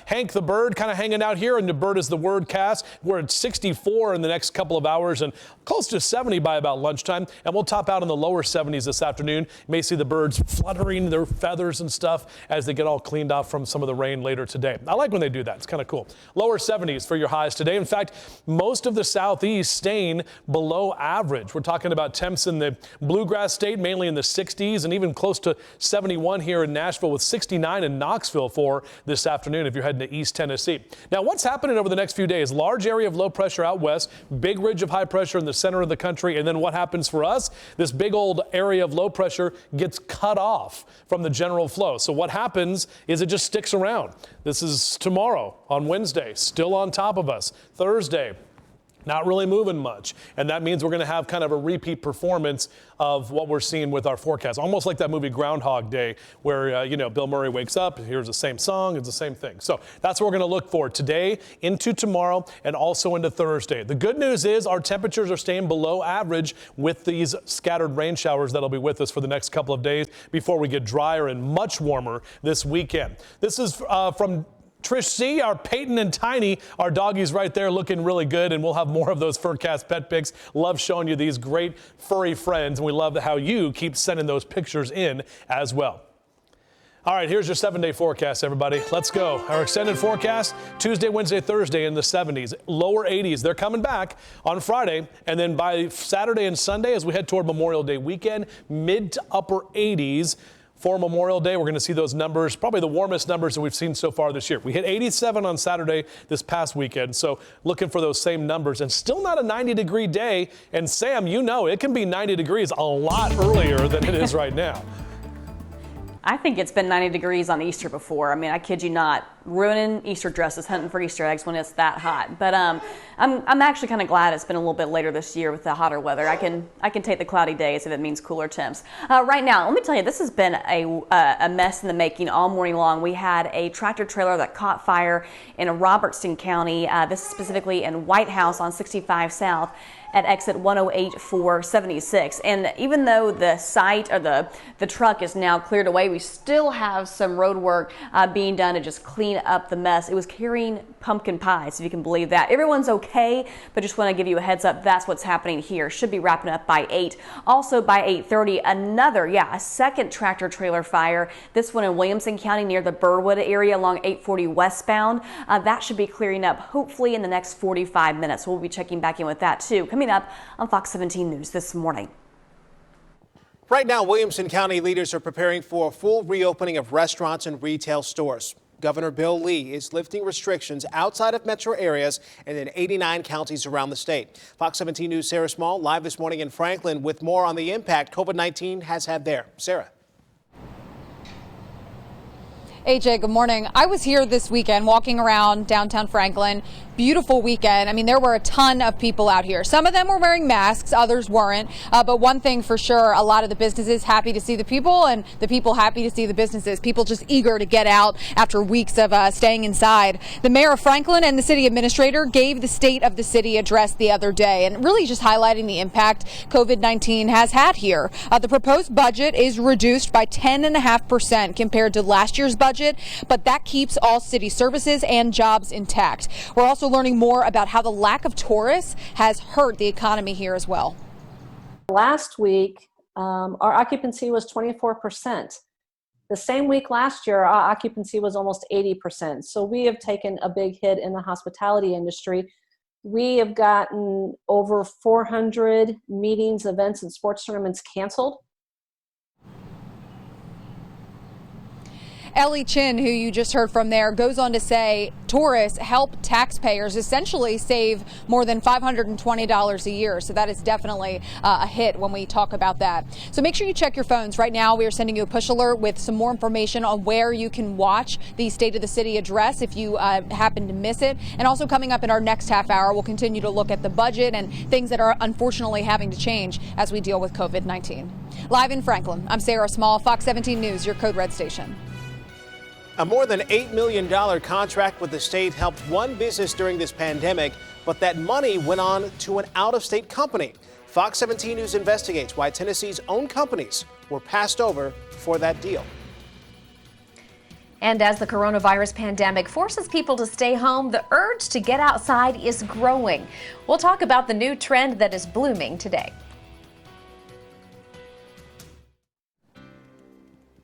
Hank the bird kind of hanging out here, and the bird is the word cast. We're at 64 in the next couple of hours and close to 70 by about lunchtime. And we'll top out in the lower 70s this afternoon. You may see the birds fluttering their feathers and stuff as they get all cleaned off from some of the rain later today. I like when they do that. It's kind of cool. Lower 70s for your highs today. In fact, most of the southeast staying below average. We're talking about temps in the Bluegrass State, mainly in the 60s, and even close to 71 here in Nashville with 69 in Knoxville for this afternoon if you're heading to East Tennessee. Now, what's happening over the next few days? Large area of low pressure out west, big ridge of high pressure in the center of the country, and then what happens for us? This big old area of low pressure gets cut off from the general flow. So what happens is it just sticks around. This is tomorrow on Wednesday, still on top of us. Thursday, not really moving much. And that means we're going to have kind of a repeat performance of what we're seeing with our forecast. Almost like that movie Groundhog Day where, Bill Murray wakes up, hears the same song, it's the same thing. So that's what we're going to look for today, into tomorrow, and also into Thursday. The good news is our temperatures are staying below average with these scattered rain showers that'll be with us for the next couple of days before we get drier and much warmer this weekend. This is from Trish C., our Peyton and Tiny, our doggies right there looking really good, and we'll have more of those Furcast pet pics. Love showing you these great furry friends, and we love how you keep sending those pictures in as well. All right, here's your 7-day forecast, everybody. Let's go. Our extended forecast, Tuesday, Wednesday, Thursday in the 70s, lower 80s. They're coming back on Friday, and then by Saturday and Sunday as we head toward Memorial Day weekend, mid to upper 80s. For Memorial Day, we're going to see those numbers, probably the warmest numbers that we've seen so far this year. We hit 87 on Saturday this past weekend, so looking for those same numbers. And still not a 90-degree day. And Sam, it can be 90 degrees a lot earlier than it is right now. I think it's been 90 degrees on Easter before. I mean, I kid you not, ruining Easter dresses, hunting for Easter eggs when it's that hot. But I'm actually kind of glad it's been a little bit later this year with the hotter weather. I can take the cloudy days if it means cooler temps. Right now, let me tell you, this has been a mess in the making all morning long. We had a tractor trailer that caught fire in Robertson County. This is specifically in White House on 65 South at exit 108-476. And even though the site or the truck is now cleared away, we still have some road work being done to just clean up the mess. It was carrying pumpkin pies, if you can believe that. Everyone's okay, but just want to give you a heads up. That's what's happening here. Should be wrapping up by 8. Also by 8:30, a second tractor trailer fire. This one in Williamson County near the Burwood area along 840 westbound. That should be clearing up hopefully in the next 45 minutes. We'll be checking back in with that too. Coming up on Fox 17 News this morning. Right now, Williamson County leaders are preparing for a full reopening of restaurants and retail stores. Governor Bill Lee is lifting restrictions outside of metro areas and in 89 counties around the state. Fox 17 News' Sarah Small live this morning in Franklin with more on the impact COVID-19 has had there. Sarah. AJ, good morning. I was here this weekend walking around downtown Franklin. Beautiful weekend. I mean, there were a ton of people out here. Some of them were wearing masks, others weren't. But one thing for sure, a lot of the businesses happy to see the people and the people happy to see the businesses. People just eager to get out after weeks of staying inside. The mayor of Franklin and the city administrator gave the State of the City address the other day and really just highlighting the impact COVID-19 has had here. The proposed budget is reduced by 10.5% compared to last year's budget, but that keeps all city services and jobs intact. We're also learning more about how the lack of tourists has hurt the economy here as well. Last week, our occupancy was 24%. The same week last year, our occupancy was almost 80%. So we have taken a big hit in the hospitality industry. We have gotten over 400 meetings, events, and sports tournaments canceled. Ellie Chin, who you just heard from there, goes on to say tourists help taxpayers essentially save more than $520 a year. So that is definitely a hit when we talk about that. So make sure you check your phones. Right now, we are sending you a push alert with some more information on where you can watch the State of the City address if you happen to miss it. And also coming up in our next half hour, we'll continue to look at the budget and things that are unfortunately having to change as we deal with COVID-19. Live in Franklin, I'm Sarah Small, Fox 17 News, your Code Red station. A more than $8 million contract with the state helped one business during this pandemic, but that money went on to an out-of-state company. Fox 17 News investigates why Tennessee's own companies were passed over for that deal. And as the coronavirus pandemic forces people to stay home, the urge to get outside is growing. We'll talk about the new trend that is blooming today.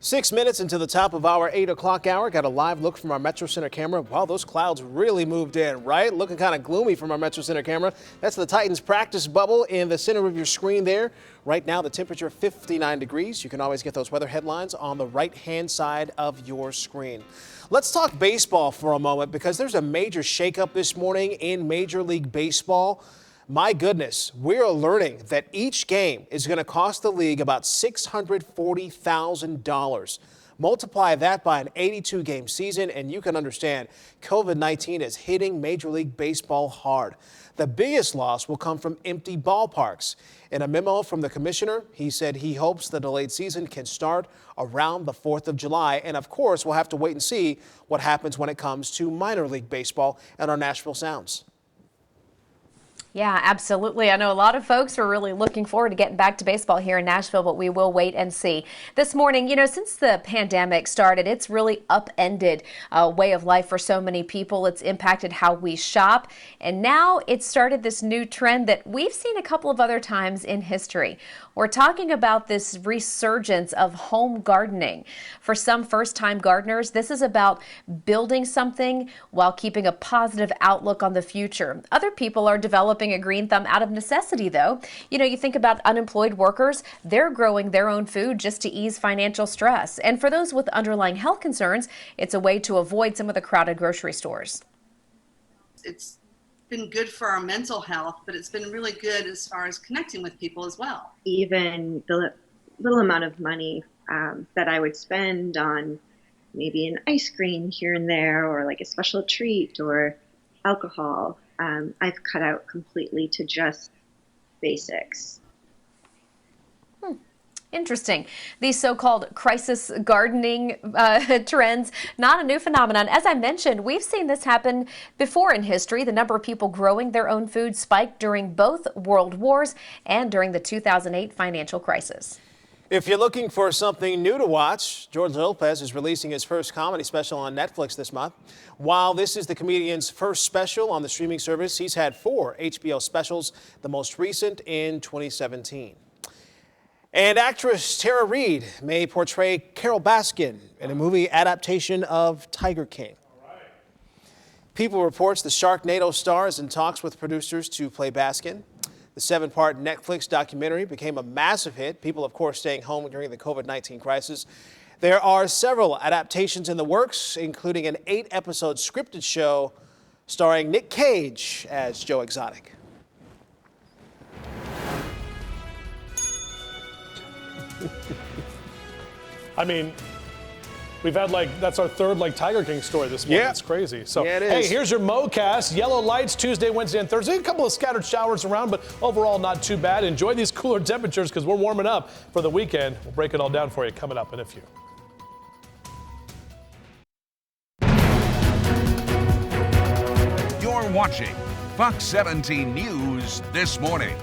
6 minutes into the top of our 8 o'clock hour, got a live look from our Metro Center camera. Wow, those clouds really moved in, right? Looking kind of gloomy from our Metro Center camera. That's the Titans practice bubble in the center of your screen there. Right now, the temperature 59 degrees. You can always get those weather headlines on the right-hand side of your screen. Let's talk baseball for a moment because there's a major shakeup this morning in Major League Baseball. My goodness, we're learning that each game is going to cost the league about $640,000. Multiply that by an 82-game season, and you can understand COVID-19 is hitting Major League Baseball hard. The biggest loss will come from empty ballparks. In a memo from the commissioner, he said he hopes the delayed season can start around the 4th of July. And of course, we'll have to wait and see what happens when it comes to minor league baseball and our Nashville Sounds. Yeah, absolutely. I know a lot of folks are really looking forward to getting back to baseball here in Nashville, but we will wait and see. This morning, since the pandemic started, it's really upended a way of life for so many people. It's impacted how we shop. And now it's started this new trend that we've seen a couple of other times in history. We're talking about this resurgence of home gardening. For some first-time gardeners, this is about building something while keeping a positive outlook on the future. Other people are developing a green thumb out of necessity, though. You think about unemployed workers, they're growing their own food just to ease financial stress. And for those with underlying health concerns, it's a way to avoid some of the crowded grocery stores. It's been good for our mental health, but it's been really good as far as connecting with people as well. Even the little amount of money that I would spend on maybe an ice cream here and there, or like a special treat or alcohol, I've cut out completely to just basics. Interesting. These so-called crisis gardening trends, not a new phenomenon. As I mentioned, we've seen this happen before in history. The number of people growing their own food spiked during both world wars and during the 2008 financial crisis. If you're looking for something new to watch, George Lopez is releasing his first comedy special on Netflix this month. While this is the comedian's first special on the streaming service, he's had 4 HBO specials, the most recent in 2017. And actress Tara Reid may portray Carole Baskin in a movie adaptation of Tiger King. People reports the Sharknado star is in talks with producers to play Baskin. The 7-part Netflix documentary became a massive hit, people, of course, staying home during the COVID-19 crisis. There are several adaptations in the works, including an 8-episode scripted show starring Nick Cage as Joe Exotic. I mean, we've had that's our third Tiger King story this morning. Yeah. It's crazy. So, yeah, it hey, is. here's your MoCast. Yellow lights Tuesday, Wednesday, and Thursday. A couple of scattered showers around, but overall not too bad. Enjoy these cooler temperatures because we're warming up for the weekend. We'll break it all down for you coming up in a few. You're watching Fox 17 News this morning.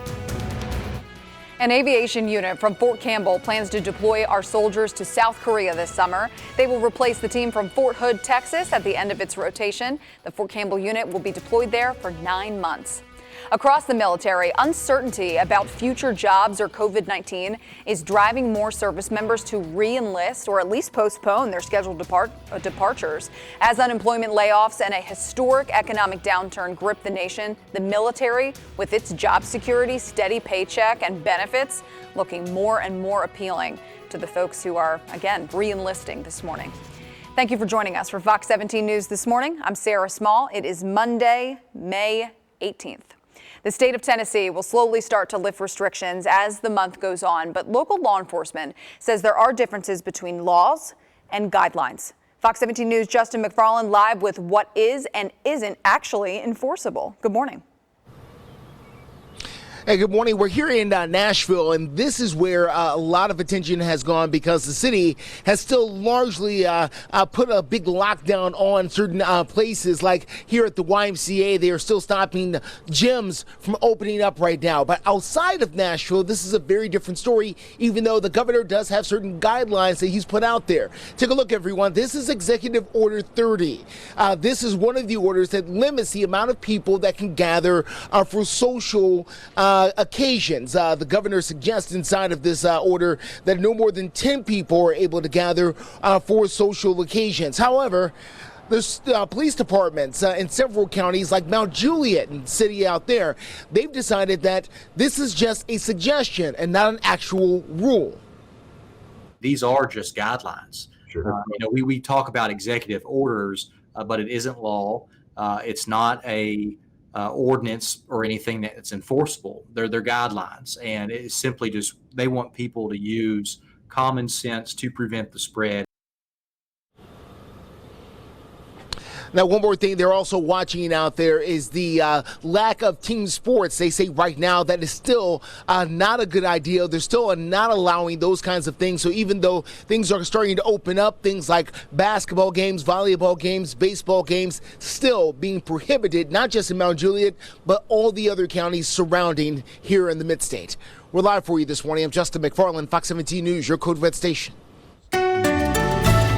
An aviation unit from Fort Campbell plans to deploy our soldiers to South Korea this summer. They will replace the team from Fort Hood, Texas at the end of its rotation. The Fort Campbell unit will be deployed there for 9 months. Across the military, uncertainty about future jobs or COVID-19 is driving more service members to re-enlist or at least postpone their scheduled departures. As unemployment layoffs and a historic economic downturn grip the nation, the military, with its job security, steady paycheck, and benefits, looking more and more appealing to the folks who are, again, re-enlisting this morning. Thank you for joining us for Fox 17 News this morning. I'm Sarah Small. It is Monday, May 18th. The state of Tennessee will slowly start to lift restrictions as the month goes on, but local law enforcement says there are differences between laws and guidelines. Fox 17 News' Justin McFarland live with what is and isn't actually enforceable. Good morning. Hey, good morning. We're here in Nashville, and this is where a lot of attention has gone because the city has still largely put a big lockdown on certain places. Like here at the YMCA, they are still stopping gyms from opening up right now. But outside of Nashville, this is a very different story, even though the governor does have certain guidelines that he's put out there. Take a look, everyone. This is Executive Order 30. This is one of the orders that limits the amount of people that can gather for social occasions. The governor suggests inside of this order that no more than 10 people are able to gather for social occasions. However, there's police departments in several counties like Mount Juliet and city out there. They've decided that this is just a suggestion and not an actual rule. These are just guidelines. Sure. We talk about executive orders, but it isn't law. It's not a ordinance or anything that's enforceable. They're guidelines, and it's simply just they want people to use common sense to prevent the spread. Now, one more thing they're also watching out there is the lack of team sports. They say right now that is still not a good idea. They're still not allowing those kinds of things. So even though things are starting to open up, things like basketball games, volleyball games, baseball games, still being prohibited, not just in Mount Juliet, but all the other counties surrounding here in the Mid-State. We're live for you this morning. I'm Justin McFarland, Fox 17 News, your Code Red station.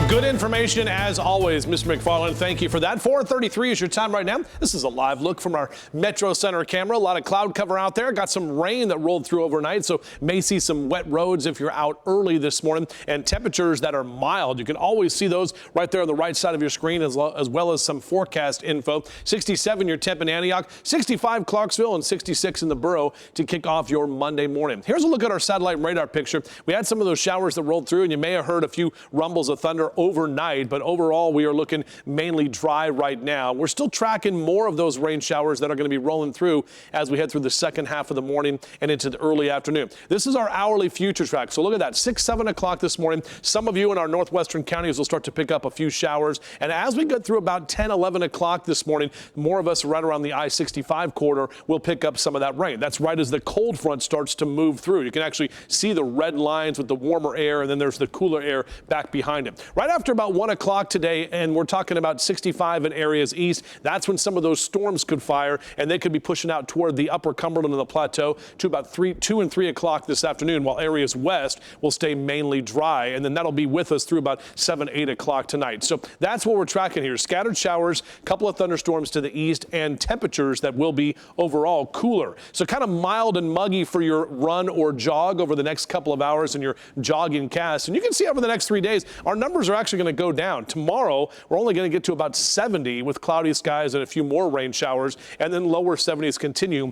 Good information as always, Mr. McFarland. Thank you for that. 4:33 is your time right now. This is a live look from our Metro Center camera. A lot of cloud cover out there. Got some rain that rolled through overnight, so may see some wet roads if you're out early this morning. And temperatures that are mild. You can always see those right there on the right side of your screen, as well as some forecast info. 67 your temp in Antioch, 65 Clarksville, and 66 in the borough to kick off your Monday morning. Here's a look at our satellite radar picture. We had some of those showers that rolled through, and you may have heard a few rumbles of thunder overnight, but overall we are looking mainly dry right now. We're still tracking more of those rain showers that are going to be rolling through as we head through the second half of the morning and into the early afternoon. This is our hourly future track. So look at that, 6, 7 o'clock this morning. Some of you in our northwestern counties will start to pick up a few showers. And as we get through about 10, 11 o'clock this morning, more of us right around the I-65 corridor will pick up some of that rain. That's right as the cold front starts to move through. You can actually see the red lines with the warmer air, and then there's the cooler air back behind it. Right after about 1 o'clock today, and we're talking about 65 in areas east, that's when some of those storms could fire, and they could be pushing out toward the upper Cumberland and the Plateau to about 2 and 3 o'clock this afternoon, while areas west will stay mainly dry, and then that'll be with us through about 7, 8 o'clock tonight. So that's what we're tracking here. Scattered showers, a couple of thunderstorms to the east, and temperatures that will be overall cooler. So kind of mild and muggy for your run or jog over the next couple of hours in your jogging cast. And you can see over the next 3 days, our numbers are actually going to go down. Tomorrow, we're only going to get to about 70 with cloudy skies and a few more rain showers, and then lower 70s continue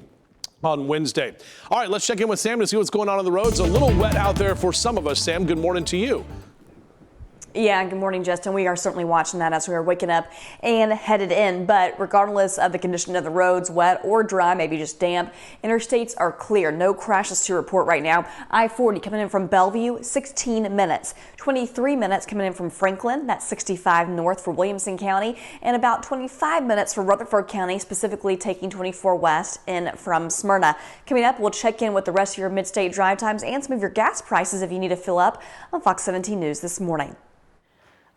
on Wednesday. All right, let's check in with Sam to see what's going on the roads. A little wet out there for some of us. Sam, good morning to you. Yeah, good morning, Justin. We are certainly watching that as we are waking up and headed in. But regardless of the condition of the roads, wet or dry, maybe just damp, interstates are clear. No crashes to report right now. I-40 coming in from Bellevue, 16 minutes. 23 minutes coming in from Franklin. That's 65 north for Williamson County. And about 25 minutes for Rutherford County, specifically taking 24 west in from Smyrna. Coming up, we'll check in with the rest of your mid-state drive times and some of your gas prices if you need to fill up on Fox 17 News this morning.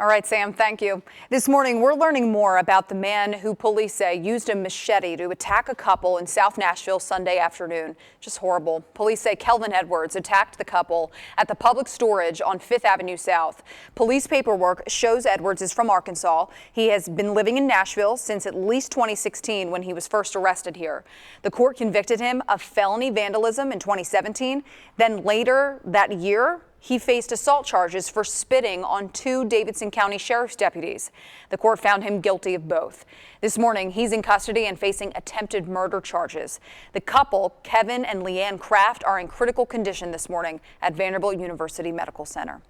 All right, Sam, thank you. This morning, we're learning more about the man who police say used a machete to attack a couple in South Nashville Sunday afternoon. Just horrible. Police say Kelvin Edwards attacked the couple at the Public Storage on 5th Avenue South. Police paperwork shows Edwards is from Arkansas. He has been living in Nashville since at least 2016 when he was first arrested here. The court convicted him of felony vandalism in 2017. Then later that year, he faced assault charges for spitting on 2 Davidson County Sheriff's deputies. The court found him guilty of both. This morning, he's in custody and facing attempted murder charges. The couple, Kevin and Leanne Kraft, are in critical condition this morning at Vanderbilt University Medical Center.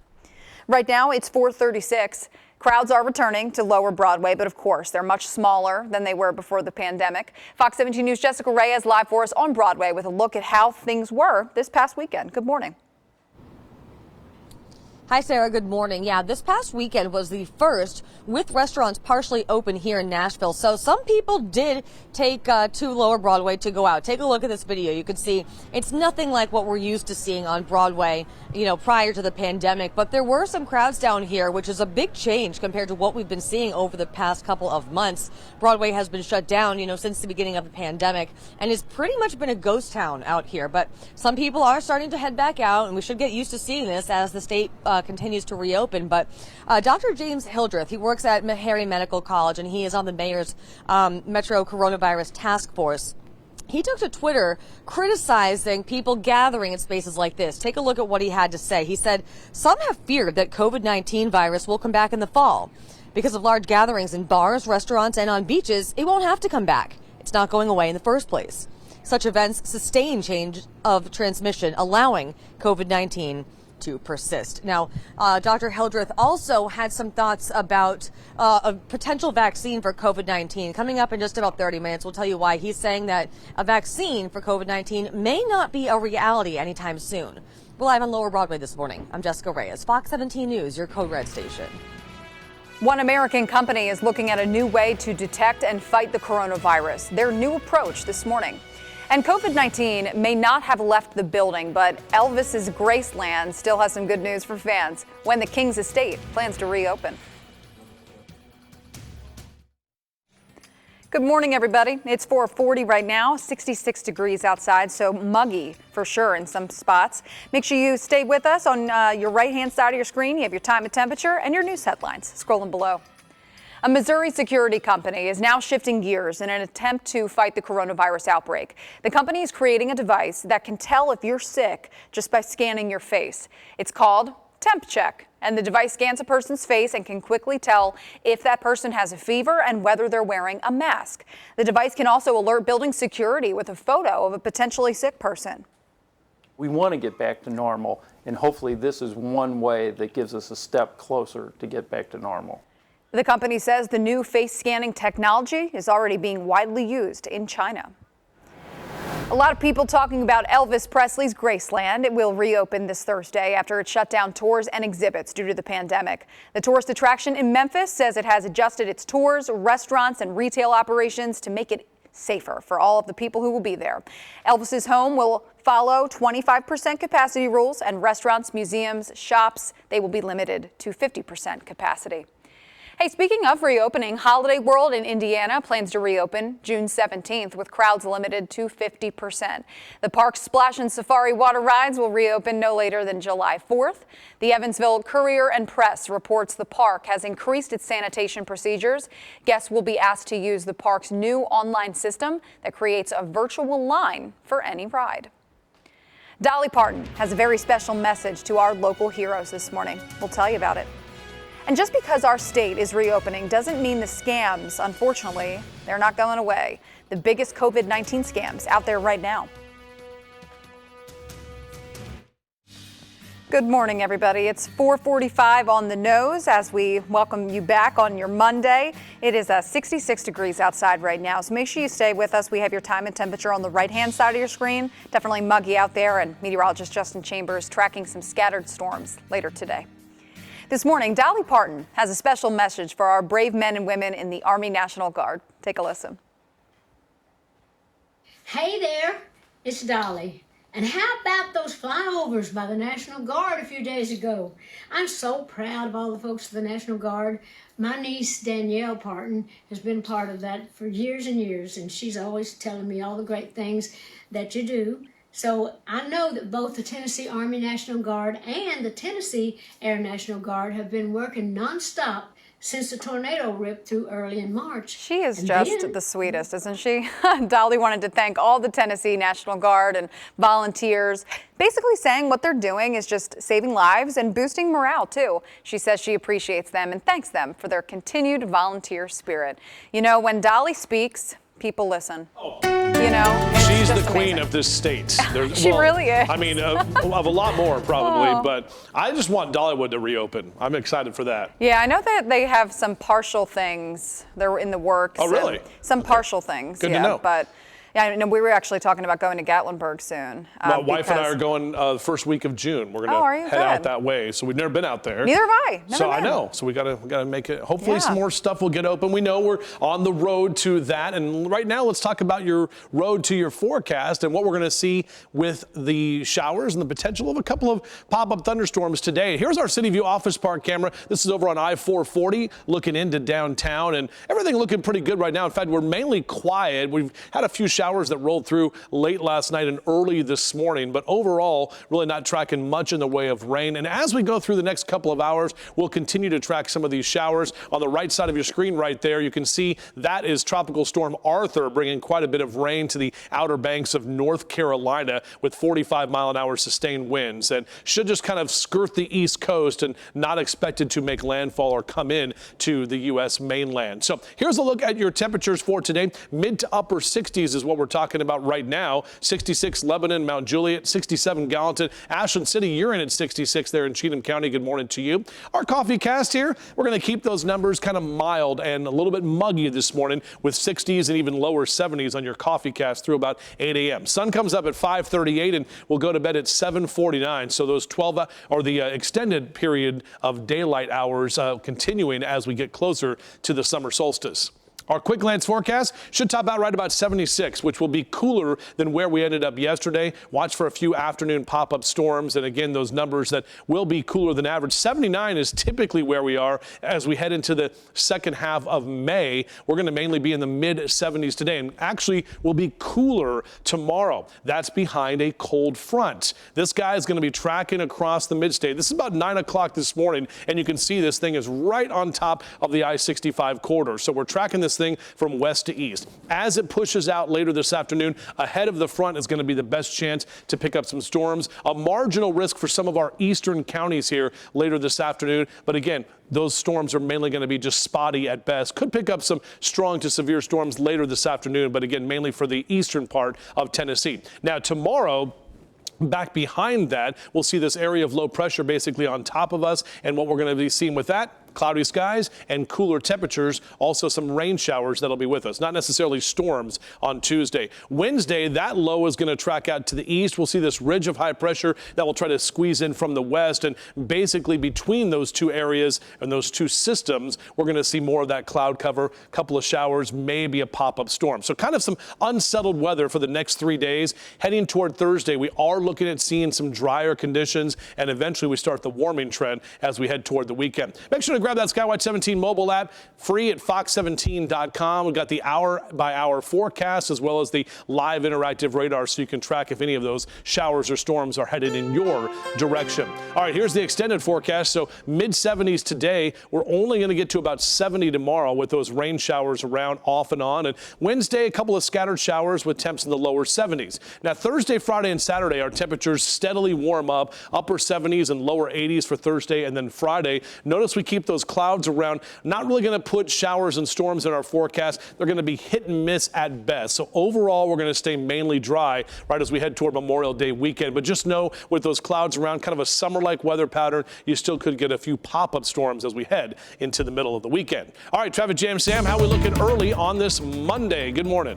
Right now, it's 4:36. Crowds are returning to Lower Broadway, but of course, they're much smaller than they were before the pandemic. Fox 17 News' Jessica Reyes live for us on Broadway with a look at how things were this past weekend. Good morning. Hi, Sarah. Good morning. Yeah, this past weekend was the first with restaurants partially open here in Nashville. So some people did take to Lower Broadway to go out. Take a look at this video. You can see it's nothing like what we're used to seeing on Broadway, you know, prior to the pandemic. But there were some crowds down here, which is a big change compared to what we've been seeing over the past couple of months. Broadway has been shut down, you know, since the beginning of the pandemic and has pretty much been a ghost town out here. But some people are starting to head back out, and we should get used to seeing this as the state continues to reopen. But Dr. James Hildreth, he works at Meharry Medical College, and he is on the mayor's Metro Coronavirus Task Force. He took to Twitter criticizing people gathering in spaces like this. Take a look at what he had to say. He said, "Some have feared that COVID-19 virus will come back in the fall. Because of large gatherings in bars, restaurants, and on beaches, it won't have to come back. It's not going away in the first place. Such events sustain change of transmission, allowing COVID-19 to persist." Now, Dr. Hildreth also had some thoughts about a potential vaccine for COVID-19. Coming up in just about 30 minutes, we'll tell you why he's saying that a vaccine for COVID-19 may not be a reality anytime soon. We're live on Lower Broadway this morning. I'm Jessica Reyes, Fox 17 News, your Code Red station. One American company is looking at a new way to detect and fight the coronavirus. Their new approach this morning. And COVID-19 may not have left the building, but Elvis's Graceland still has some good news for fans when the King's Estate plans to reopen. Good morning, everybody. It's 4:40 right now, 66 degrees outside, so muggy for sure in some spots. Make sure you stay with us on your right-hand side of your screen. You have your time and temperature and your news headlines scrolling below. A Missouri security company is now shifting gears in an attempt to fight the coronavirus outbreak. The company is creating a device that can tell if you're sick just by scanning your face. It's called Temp Check, and the device scans a person's face and can quickly tell if that person has a fever and whether they're wearing a mask. The device can also alert building security with a photo of a potentially sick person. We want to get back to normal, and hopefully this is one way that gives us a step closer to get back to normal. The company says the new face scanning technology is already being widely used in China. A lot of people talking about Elvis Presley's Graceland. It will reopen this Thursday after it shut down tours and exhibits due to the pandemic. The tourist attraction in Memphis says it has adjusted its tours, restaurants, and retail operations to make it safer for all of the people who will be there. Elvis's home will follow 25% capacity rules, and restaurants, museums, shops, they will be limited to 50% capacity. Hey, speaking of reopening, Holiday World in Indiana plans to reopen June 17th with crowds limited to 50%. The park's Splash and Safari water rides will reopen no later than July 4th. The Evansville Courier and Press reports the park has increased its sanitation procedures. Guests will be asked to use the park's new online system that creates a virtual line for any ride. Dolly Parton has a very special message to our local heroes this morning. We'll tell you about it. And just because our state is reopening doesn't mean the scams, unfortunately, they're not going away. The biggest COVID-19 scams out there right now. Good morning, everybody. It's 4:45 on the nose as we welcome you back on your Monday. It is 66 degrees outside right now, so make sure you stay with us. We have your time and temperature on the right-hand side of your screen. Definitely muggy out there, and meteorologist Justin Chambers tracking some scattered storms later today. This morning, Dolly Parton has a special message for our brave men and women in the Army National Guard. Take a listen. Hey there, it's Dolly. And how about those flyovers by the National Guard a few days ago? I'm so proud of all the folks of the National Guard. My niece, Danielle Parton, has been part of that for years and years, and she's always telling me all the great things that you do. So I know that both the Tennessee Army National Guard and the Tennessee Air National Guard have been working nonstop since the tornado ripped through early in March. She is just the sweetest, isn't she? Dolly wanted to thank all the Tennessee National Guard and volunteers, basically saying what they're doing is just saving lives and boosting morale, too. She says she appreciates them and thanks them for their continued volunteer spirit. You know, when Dolly speaks, people listen. You know, she's the queen of this state. She really is. I mean, of a lot more probably, but I just want Dollywood to reopen. I'm excited for that. Yeah, I know that they have some partial things. They're in the works. Oh, really? Some partial things. Good to know. But yeah, I know we were actually talking about going to Gatlinburg soon. My wife and I are going the first week of June. We're going to head out that way. So we've never been out there. Neither have I. Never I been. know. So we got to make it. Hopefully some more stuff will get open. We know we're on the road to that. And right now, let's talk about your road to your forecast and what we're going to see with the showers and the potential of a couple of pop-up thunderstorms today. Here's our City View Office Park camera. This is over on I-440 looking into downtown, and everything looking pretty good right now. In fact, we're mainly quiet. We've had a few showers that rolled through late last night and early this morning, but overall really not tracking much in the way of rain. And as we go through the next couple of hours, we'll continue to track some of these showers. On the right side of your screen right there, you can see that is Tropical Storm Arthur bringing quite a bit of rain to the outer banks of North Carolina with 45-mile-an-hour sustained winds, and should just kind of skirt the East Coast and not expected to make landfall or come in to the U.S. mainland. So here's a look at your temperatures for today. Mid to upper 60s is what we're talking about right now. 66 Lebanon, Mount Juliet, 67 Gallatin, Ashland City. You're in at 66 there in Cheatham County. Good morning to you. Our coffee cast here, we're going to keep those numbers kind of mild and a little bit muggy this morning with 60s and even lower 70s on your coffee cast through about 8 a.m. Sun comes up at 5:38 and we'll go to bed at 7:49. So those 12 or the extended period of daylight hours continuing as we get closer to the summer solstice. Our quick glance forecast should top out right about 76, which will be cooler than where we ended up yesterday. Watch for a few afternoon pop-up storms. And again, those numbers that will be cooler than average. 79 is typically where we are as we head into the second half of May. We're going to mainly be in the mid 70s today, and actually will be cooler tomorrow. That's behind a cold front. This guy is going to be tracking across the mid-state. This is about 9 o'clock this morning, and you can see this thing is right on top of the I-65 corridor. So we're tracking this thing from west to east. As it pushes out later this afternoon, ahead of the front is going to be the best chance to pick up some storms. A marginal risk for some of our eastern counties here later this afternoon. But again, those storms are mainly going to be just spotty at best. Could pick up some strong to severe storms later this afternoon, but again, mainly for the eastern part of Tennessee. Now tomorrow, Back behind that, we'll see this area of low pressure basically on top of us. And what we're going to be seeing with that, cloudy skies and cooler temperatures, also some rain showers that'll be with us, not necessarily storms on Tuesday. Wednesday, that low is going to track out to the east. We'll see this ridge of high pressure that will try to squeeze in from the west, and basically between those two areas and those two systems, we're going to see more of that cloud cover, a couple of showers, maybe a pop-up storm. So kind of some unsettled weather for the next 3 days. Heading toward Thursday, we are looking at seeing some drier conditions, and eventually we start the warming trend as we head toward the weekend. Make sure to grab that Skywatch 17 mobile app, free at fox17.com. We've got the hour-by-hour forecast as well as the live interactive radar so you can track if any of those showers or storms are headed in your direction. All right, here's the extended forecast. So mid-70s today. We're only going to get to about 70 tomorrow with those rain showers around off and on. And Wednesday, a couple of scattered showers with temps in the lower 70s. Now, Thursday, Friday, and Saturday, our temperatures steadily warm up, upper 70s and lower 80s for Thursday and then Friday. Notice we keep those clouds around. Not really going to put showers and storms in our forecast. They're going to be hit and miss at best. So overall, we're going to stay mainly dry right as we head toward Memorial Day weekend. But just know with those clouds around, kind of a summer-like weather pattern, you still could get a few pop-up storms as we head into the middle of the weekend. All right, Traffic Jam Sam, how are we looking early on this Monday? Good morning.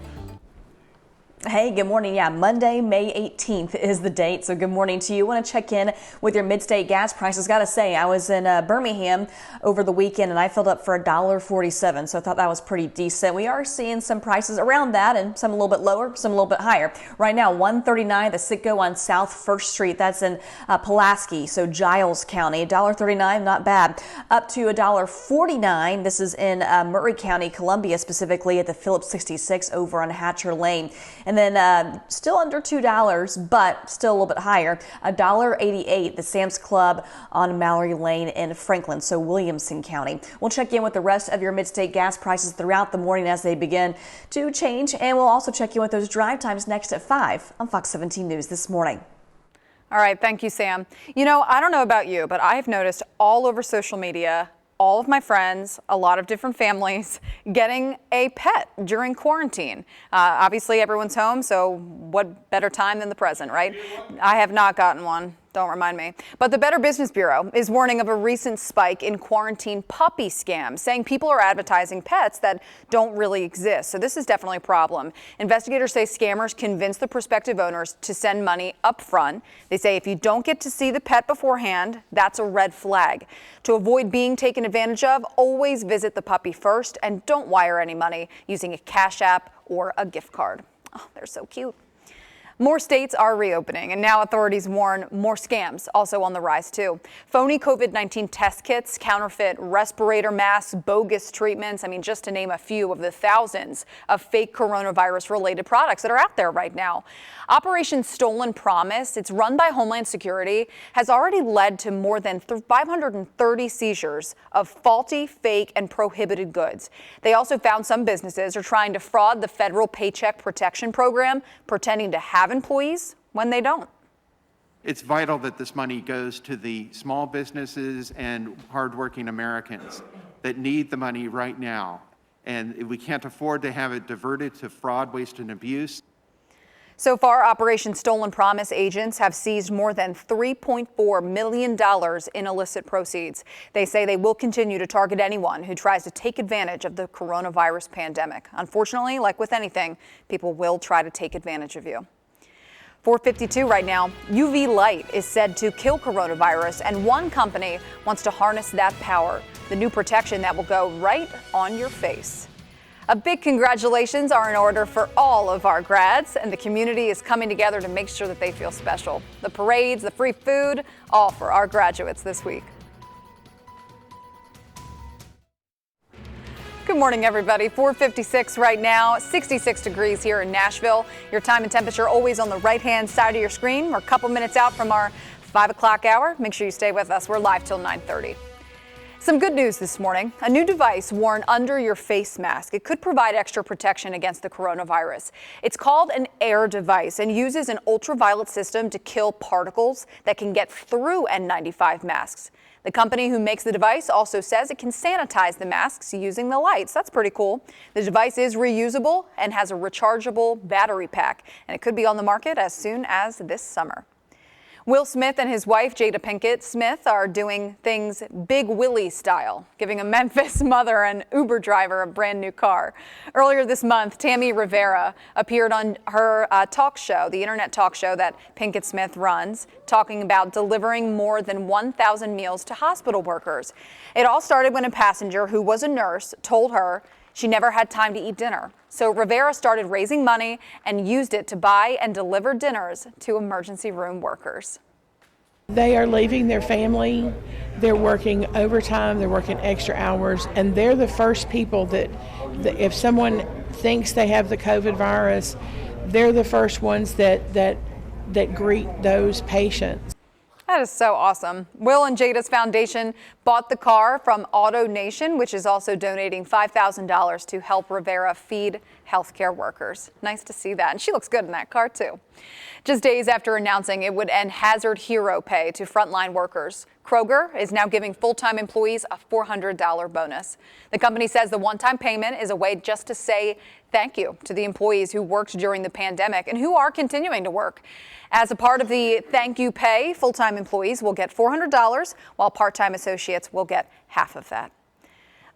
Hey, good morning. Yeah, Monday, May 18th is the date. So good morning to you. Want to check in with your mid-state gas prices. Got to say, I was in Birmingham over the weekend and I filled up for $1.47. So I thought that was pretty decent. We are seeing some prices around that and some a little bit lower, some a little bit higher. Right now, $1.39 the Citgo on South 1st Street. That's in Pulaski, so Giles County. $1.39, not bad. Up to $1.49. This is in Murray County, Columbia, specifically at the Phillips 66 over on Hatcher Lane. And then still under $2, but still a little bit higher, $1.88, the Sam's Club on Mallory Lane in Franklin, so Williamson County. We'll check in with the rest of your mid-state gas prices throughout the morning as they begin to change, and we'll also check in with those drive times next at 5 on Fox 17 News this morning. All right, thank you, Sam. You know, I don't know about you, but I've noticed all over social media, all of my friends, a lot of different families getting a pet during quarantine. Obviously, everyone's home, so what better time than the present, right? I have not gotten one. Don't remind me. But the Better Business Bureau is warning of a recent spike in quarantine puppy scams, saying people are advertising pets that don't really exist. So this is definitely a problem. Investigators say scammers convince the prospective owners to send money up front. They say if you don't get to see the pet beforehand, that's a red flag. To avoid being taken advantage of, always visit the puppy first and don't wire any money using a Cash App or a gift card. Oh, they're so cute. More states are reopening, and now authorities warn more scams also on the rise, too. Phony COVID-19 test kits, counterfeit respirator masks, bogus treatments. I mean, just to name a few of the thousands of fake coronavirus-related products that are out there right now. Operation Stolen Promise, it's run by Homeland Security, has already led to more than 530 seizures of faulty, fake, and prohibited goods. They also found some businesses are trying to fraud the federal Paycheck Protection Program, pretending to have employees when they don't. It's vital that this money goes to the small businesses and hardworking Americans that need the money right now. And we can't afford to have it diverted to fraud, waste, and abuse. So far, Operation Stolen Promise agents have seized more than $3.4 million in illicit proceeds. They say they will continue to target anyone who tries to take advantage of the coronavirus pandemic. Unfortunately, like with anything, people will try to take advantage of you. 4:52 right now. UV light is said to kill coronavirus, and one company wants to harness that power. The new protection that will go right on your face. A big congratulations are in order for all of our grads, and the community is coming together to make sure that they feel special. The parades, the free food, all for our graduates this week. Good morning, everybody. 4:56 right now, 66 degrees here in Nashville. Your time and temperature always on the right-hand side of your screen. We're a couple minutes out from our 5 o'clock hour. Make sure you stay with us. We're live till 9:30. Some good news this morning. A new device worn under your face mask. It could provide extra protection against the coronavirus. It's called an AIR device and uses an ultraviolet system to kill particles that can get through N95 masks. The company who makes the device also says it can sanitize the masks using the lights. That's pretty cool. The device is reusable and has a rechargeable battery pack, and it could be on the market as soon as this summer. Will Smith and his wife, Jada Pinkett Smith, are doing things Big Willie style, giving a Memphis mother and Uber driver a brand new car. Earlier this month, Tammy Rivera appeared on her talk show, the internet talk show that Pinkett Smith runs, talking about delivering more than 1,000 meals to hospital workers. It all started when a passenger who was a nurse told her she never had time to eat dinner. So Rivera started raising money and used it to buy and deliver dinners to emergency room workers. They are leaving their family, they're working overtime, they're working extra hours, and they're the first people that if someone thinks they have the COVID virus, they're the first ones that greet those patients. That is so awesome. Will and Jada's foundation bought the car from Auto Nation, which is also donating $5,000 to help Rivera feed healthcare workers. Nice to see that. And she looks good in that car, too. Just days after announcing it would end Hazard Hero Pay to frontline workers, Kroger is now giving full-time employees a $400 bonus. The company says the one-time payment is a way just to say thank you to the employees who worked during the pandemic and who are continuing to work. As a part of the thank you pay, full-time employees will get $400, while part-time associates will get half of that.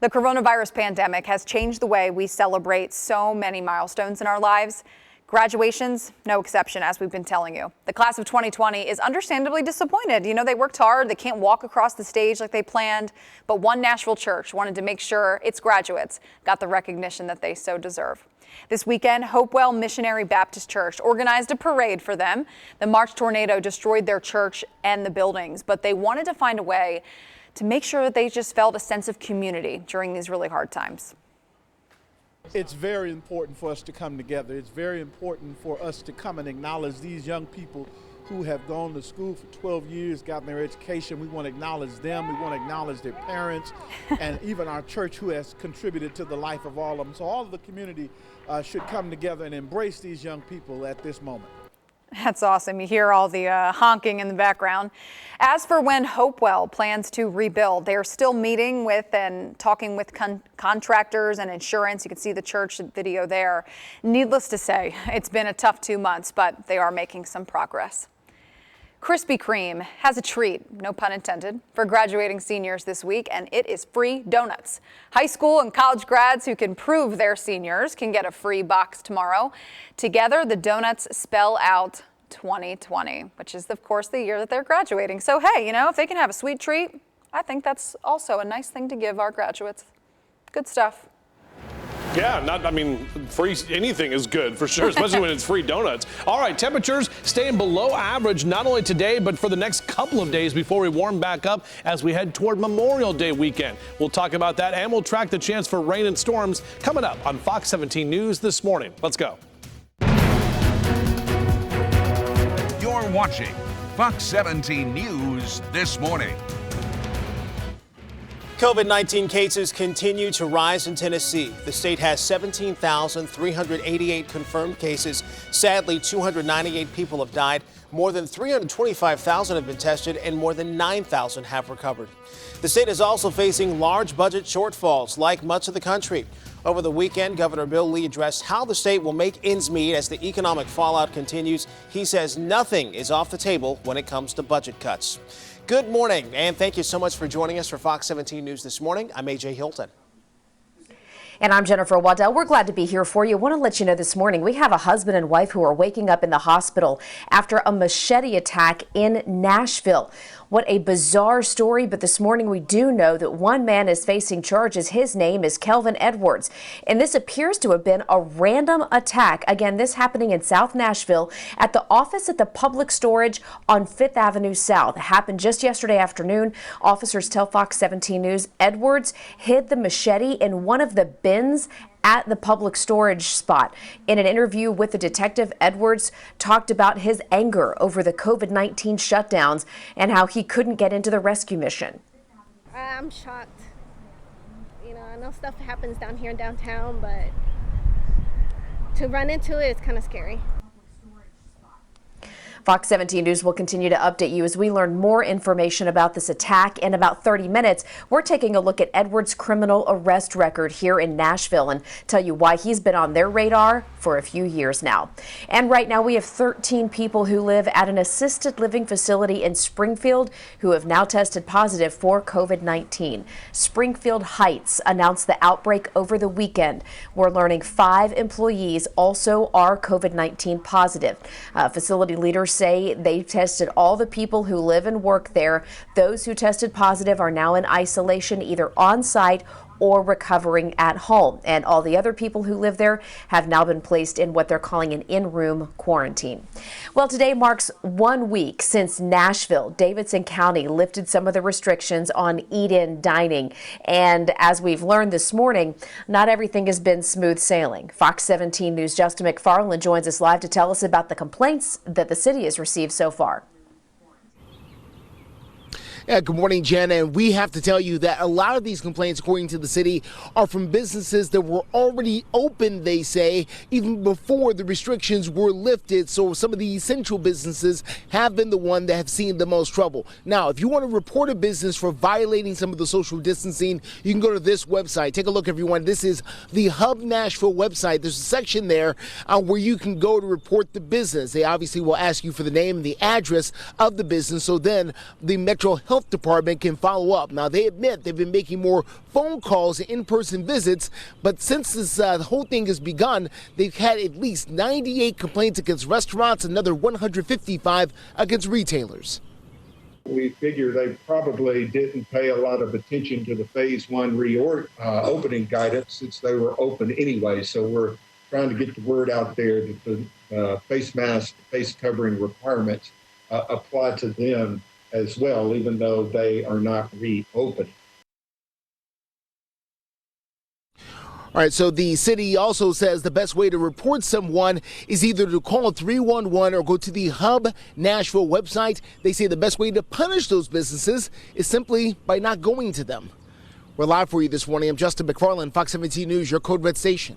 The coronavirus pandemic has changed the way we celebrate so many milestones in our lives. Graduations, no exception, as we've been telling you. The class of 2020 is understandably disappointed. You know, they worked hard, they can't walk across the stage like they planned, but one Nashville church wanted to make sure its graduates got the recognition that they so deserve. This weekend, Hopewell Missionary Baptist Church organized a parade for them. The March tornado destroyed their church and the buildings, but they wanted to find a way to make sure that they just felt a sense of community during these really hard times. It's very important for us to come together. It's very important for us to come and acknowledge these young people who have gone to school for 12 years, gotten their education. We want to acknowledge them. We want to acknowledge their parents and even our church who has contributed to the life of all of them. So all of the community should come together and embrace these young people at this moment. That's awesome. You hear all the honking in the background. As for when Hopewell plans to rebuild, they're still meeting with and talking with contractors and insurance. You can see the church video there. Needless to say, it's been a tough 2 months, but they are making some progress. Krispy Kreme has a treat, no pun intended, for graduating seniors this week, and it is free donuts. High school and college grads who can prove they're seniors can get a free box tomorrow. Together, the donuts spell out 2020, which is, of course, the year that they're graduating. So, hey, you know, if they can have a sweet treat, I think that's also a nice thing to give our graduates. Good stuff. Yeah, free anything is good for sure, especially when it's free donuts. All right, temperatures staying below average not only today, but for the next couple of days before we warm back up as we head toward Memorial Day weekend. We'll talk about that and we'll track the chance for rain and storms coming up on Fox 17 News this morning. Let's go. You're watching Fox 17 News this morning. COVID-19 cases continue to rise in Tennessee. The state has 17,388 confirmed cases. Sadly, 298 people have died. More than 325,000 have been tested and more than 9,000 have recovered. The state is also facing large budget shortfalls like much of the country. Over the weekend, Governor Bill Lee addressed how the state will make ends meet as the economic fallout continues. He says nothing is off the table when it comes to budget cuts. Good morning, and thank you so much for joining us for Fox 17 News this morning. I'm AJ Hilton. And I'm Jennifer Waddell. We're glad to be here for you. I want to let you know this morning we have a husband and wife who are waking up in the hospital after a machete attack in Nashville. What a bizarre story, but this morning we do know that one man is facing charges. His name is Kelvin Edwards, and this appears to have been a random attack. Again, this happening in South Nashville at the office at the Public Storage on 5th Avenue South. It happened just yesterday afternoon. Officers tell Fox 17 News Edwards hid the machete in one of the bins at the public storage spot. In an interview with the detective, Edwards talked about his anger over the COVID-19 shutdowns and how he couldn't get into the rescue mission. I'm shocked. You know, I know stuff happens down here in downtown, but to run into it is kind of scary. Fox 17 News will continue to update you as we learn more information about this attack. In about 30 minutes, we're taking a look at Edward's criminal arrest record here in Nashville and tell you why he's been on their radar for a few years now. And right now we have 13 people who live at an assisted living facility in Springfield who have now tested positive for COVID-19. Springfield Heights announced the outbreak over the weekend. We're learning 5 employees also are COVID-19 positive. Facility leaders say they tested all the people who live and work there. Those who tested positive are now in isolation, either on site or recovering at home. And all the other people who live there have now been placed in what they're calling an in-room quarantine. Well, today marks 1 week since Nashville, Davidson County lifted some of the restrictions on eat-in dining. And as we've learned this morning, not everything has been smooth sailing. Fox 17 News' Justin McFarland joins us live to tell us about the complaints that the city has received so far. Yeah, good morning, Jen. And we have to tell you that a lot of these complaints, according to the city, are from businesses that were already open, they say, even before the restrictions were lifted. So some of the essential businesses have been the one that have seen the most trouble. Now, if you want to report a business for violating some of the social distancing, you can go to this website. Take a look, everyone. This is the Hub Nashville website. There's a section there where you can go to report the business. They obviously will ask you for the name and the address of the business. So then the Metro Health Department can follow up. Now, they admit they've been making more phone calls and in-person visits, but since this whole thing has begun, they've had at least 98 complaints against restaurants, another 155 against retailers. We figure they probably didn't pay a lot of attention to the phase 1 opening guidance since they were open anyway. So we're trying to get the word out there that the face mask, face covering requirements apply to them as well, even though they are not reopening. All right, so the city also says the best way to report someone is either to call 311 or go to the Hub Nashville website. They say the best way to punish those businesses is simply by not going to them. We're live for you this morning. I'm Justin McFarland, Fox 17 News, your Code Red station.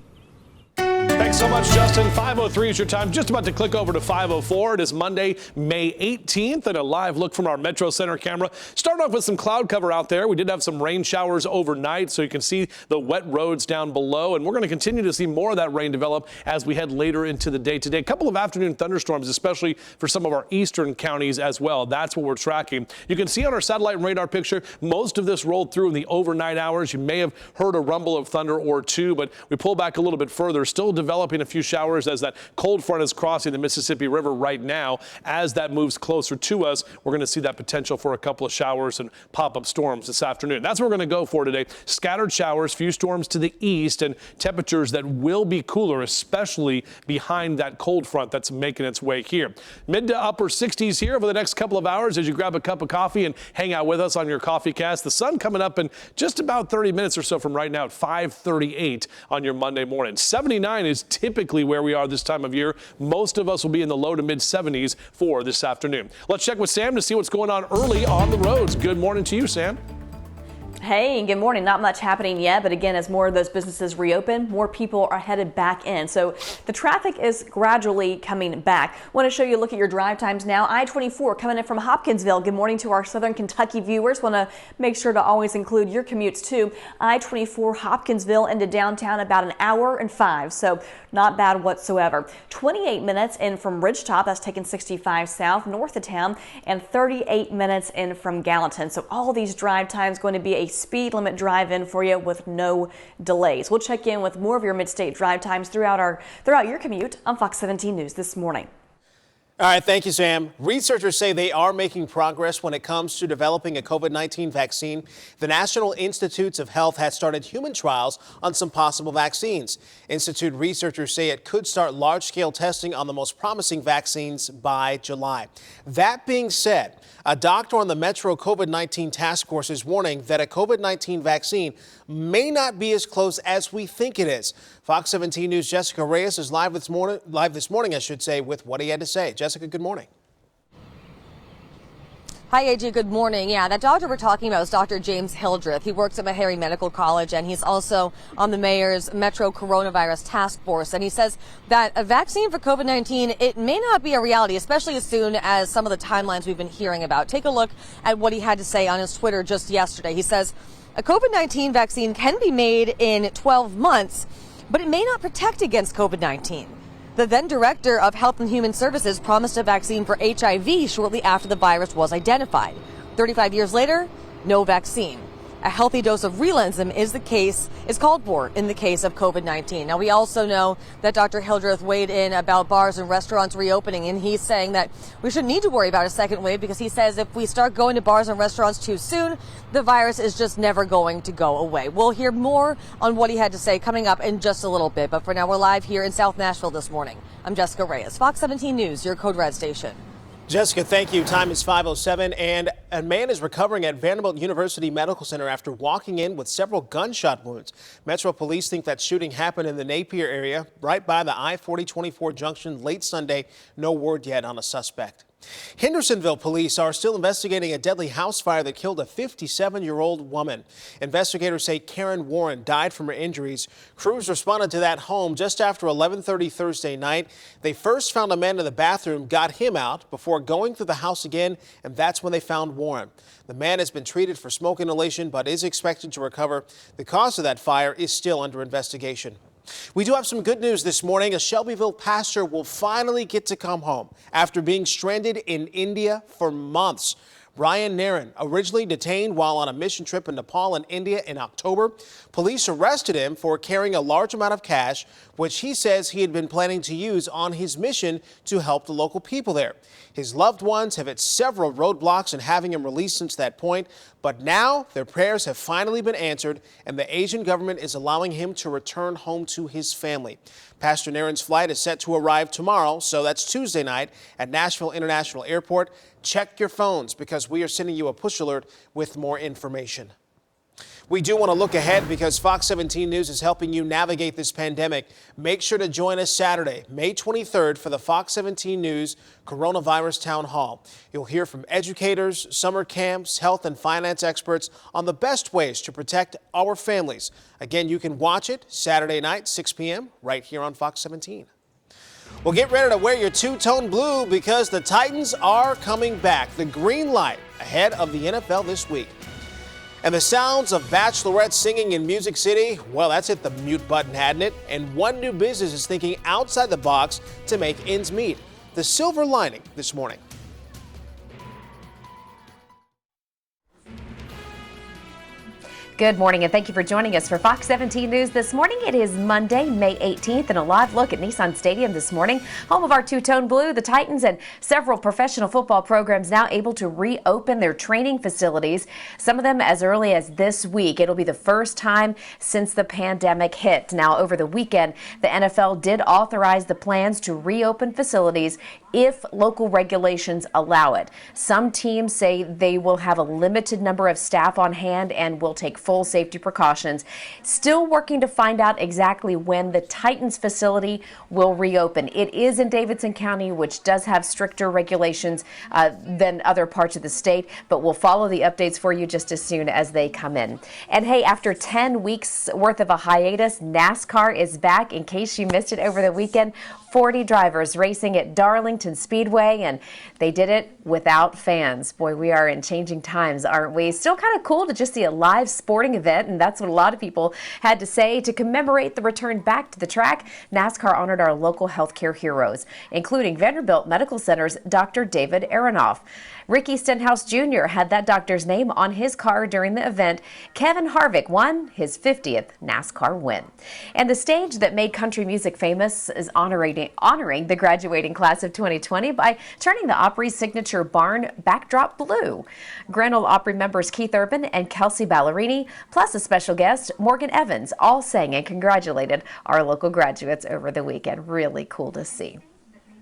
Thanks so much, Justin. 5:03 is your time. Just about to click over to 5:04. It is Monday, May 18th, and a live look from our Metro Center camera. Start off with some cloud cover out there. We did have some rain showers overnight, so you can see the wet roads down below, and we're going to continue to see more of that rain develop as we head later into the day today. A couple of afternoon thunderstorms, especially for some of our eastern counties as well. That's what we're tracking. You can see on our satellite and radar picture, most of this rolled through in the overnight hours. You may have heard a rumble of thunder or two, but we pull back a little bit further. Still developing a few showers as that cold front is crossing the Mississippi River right now. As that moves closer to us, we're going to see that potential for a couple of showers and pop-up storms this afternoon. That's what we're going to go for today. Scattered showers, few storms to the east, and temperatures that will be cooler, especially behind that cold front that's making its way here. Mid to upper 60s here over the next couple of hours as you grab a cup of coffee and hang out with us on your Coffee Cast. The sun coming up in just about 30 minutes or so from right now at 5:38 on your Monday morning. 79 is typically where we are this time of year. Most of us will be in the low to mid 70s for this afternoon. Let's check with Sam to see what's going on early on the roads. Good morning to you, Sam. Hey, good morning. Not much happening yet, but again, as more of those businesses reopen, more people are headed back in. So the traffic is gradually coming back. Want to show you a look at your drive times now. I-24 coming in from Hopkinsville. Good morning to our Southern Kentucky viewers. Want to make sure to always include your commutes too. I-24 Hopkinsville into downtown about 1 hour and 5. So not bad whatsoever. 28 minutes in from Ridgetop. That's taking 65 south north of town, and 38 minutes in from Gallatin. So all these drive times going to be a speed limit drive-in for you with no delays. We'll check in with more of your mid-state drive times throughout your commute on Fox 17 News this morning. All right, thank you, Sam. Researchers say they are making progress when it comes to developing a COVID-19 vaccine. The National Institutes of Health has started human trials on some possible vaccines. Institute researchers say it could start large-scale testing on the most promising vaccines by July. That being said, a doctor on the Metro COVID-19 task force is warning that a COVID-19 vaccine may not be as close as we think it is. Fox 17 News' Jessica Reyes is live this morning, with what he had to say. Jessica, good morning. Hi, AJ. Good morning. Yeah, that doctor we're talking about is Dr. James Hildreth. He works at Meharry Medical College, and he's also on the mayor's Metro Coronavirus Task Force. And he says that a vaccine for COVID-19, it may not be a reality, especially as soon as some of the timelines we've been hearing about. Take a look at what he had to say on his Twitter just yesterday. He says, a COVID-19 vaccine can be made in 12 months, but it may not protect against COVID-19. The then director of Health and Human Services promised a vaccine for HIV shortly after the virus was identified. 35 years later, no vaccine. A healthy dose of realism is called for in the case of COVID-19. Now, we also know that Dr. Hildreth weighed in about bars and restaurants reopening, and he's saying that we shouldn't need to worry about a second wave because he says if we start going to bars and restaurants too soon, the virus is just never going to go away. We'll hear more on what he had to say coming up in just a little bit, but for now, we're live here in South Nashville this morning. I'm Jessica Reyes, Fox 17 News, your Code Red station. Jessica, thank you. Time is 5:07, and a man is recovering at Vanderbilt University Medical Center after walking in with several gunshot wounds. Metro police think that shooting happened in the Napier area, right by the I-40-24 junction late Sunday. No word yet on a suspect. Hendersonville police are still investigating a deadly house fire that killed a 57-year-old woman. Investigators say Karen Warren died from her injuries. Crews responded to that home just after 11:30 Thursday night. They first found a man in the bathroom, got him out before going through the house again, and that's when they found Warren. The man has been treated for smoke inhalation but is expected to recover. The cause of that fire is still under investigation. We do have some good news this morning. A Shelbyville pastor will finally get to come home after being stranded in India for months. Ryan Nairn, originally detained while on a mission trip in Nepal and India in October. Police arrested him for carrying a large amount of cash, which he says he had been planning to use on his mission to help the local people there. His loved ones have hit several roadblocks in having him released since that point, but now their prayers have finally been answered, and the Asian government is allowing him to return home to his family. Pastor Nairn's flight is set to arrive tomorrow, so that's Tuesday night at Nashville International Airport. Check your phones because we are sending you a push alert with more information. We do want to look ahead because Fox 17 News is helping you navigate this pandemic. Make sure to join us Saturday, May 23rd for the Fox 17 News Coronavirus Town Hall. You'll hear from educators, summer camps, health and finance experts on the best ways to protect our families. Again, you can watch it Saturday night, 6 p.m. right here on Fox 17. Well, get ready to wear your two-tone blue because the Titans are coming back. The green light ahead of the NFL this week. And the sounds of bachelorettes singing in Music City, well, that's hit the mute button, hadn't it? And one new business is thinking outside the box to make ends meet. The silver lining this morning. Good morning, and thank you for joining us for Fox 17 News this morning. It is Monday, May 18th, and a live look at Nissan Stadium this morning, home of our two-tone blue, the Titans, and several professional football programs now able to reopen their training facilities, some of them as early as this week. It'll be the first time since the pandemic hit. Now, over the weekend, the NFL did authorize the plans to reopen facilities if local regulations allow it. Some teams say they will have a limited number of staff on hand and will take full safety precautions. Still working to find out exactly when the Titans facility will reopen. It is in Davidson County, which does have stricter regulations than other parts of the state, but we'll follow the updates for you just as soon as they come in. And hey, after 10 weeks worth of a hiatus, NASCAR is back. In case you missed it over the weekend, 40 drivers racing at Darlington Speedway, and they did it without fans. Boy, we are in changing times, aren't we? Still kind of cool to just see a live sporting event, and that's what a lot of people had to say. To commemorate the return back to the track, NASCAR honored our local healthcare heroes, including Vanderbilt Medical Center's Dr. David Aronoff. Ricky Stenhouse Jr. had that doctor's name on his car during the event. Kevin Harvick won his 50th NASCAR win. And the stage that made country music famous is honoring the graduating class of 2020 by turning the Opry's signature barn backdrop blue. Grand Ole Opry members Keith Urban and Kelsey Ballerini, plus a special guest, Morgan Evans, all sang and congratulated our local graduates over the weekend. Really cool to see.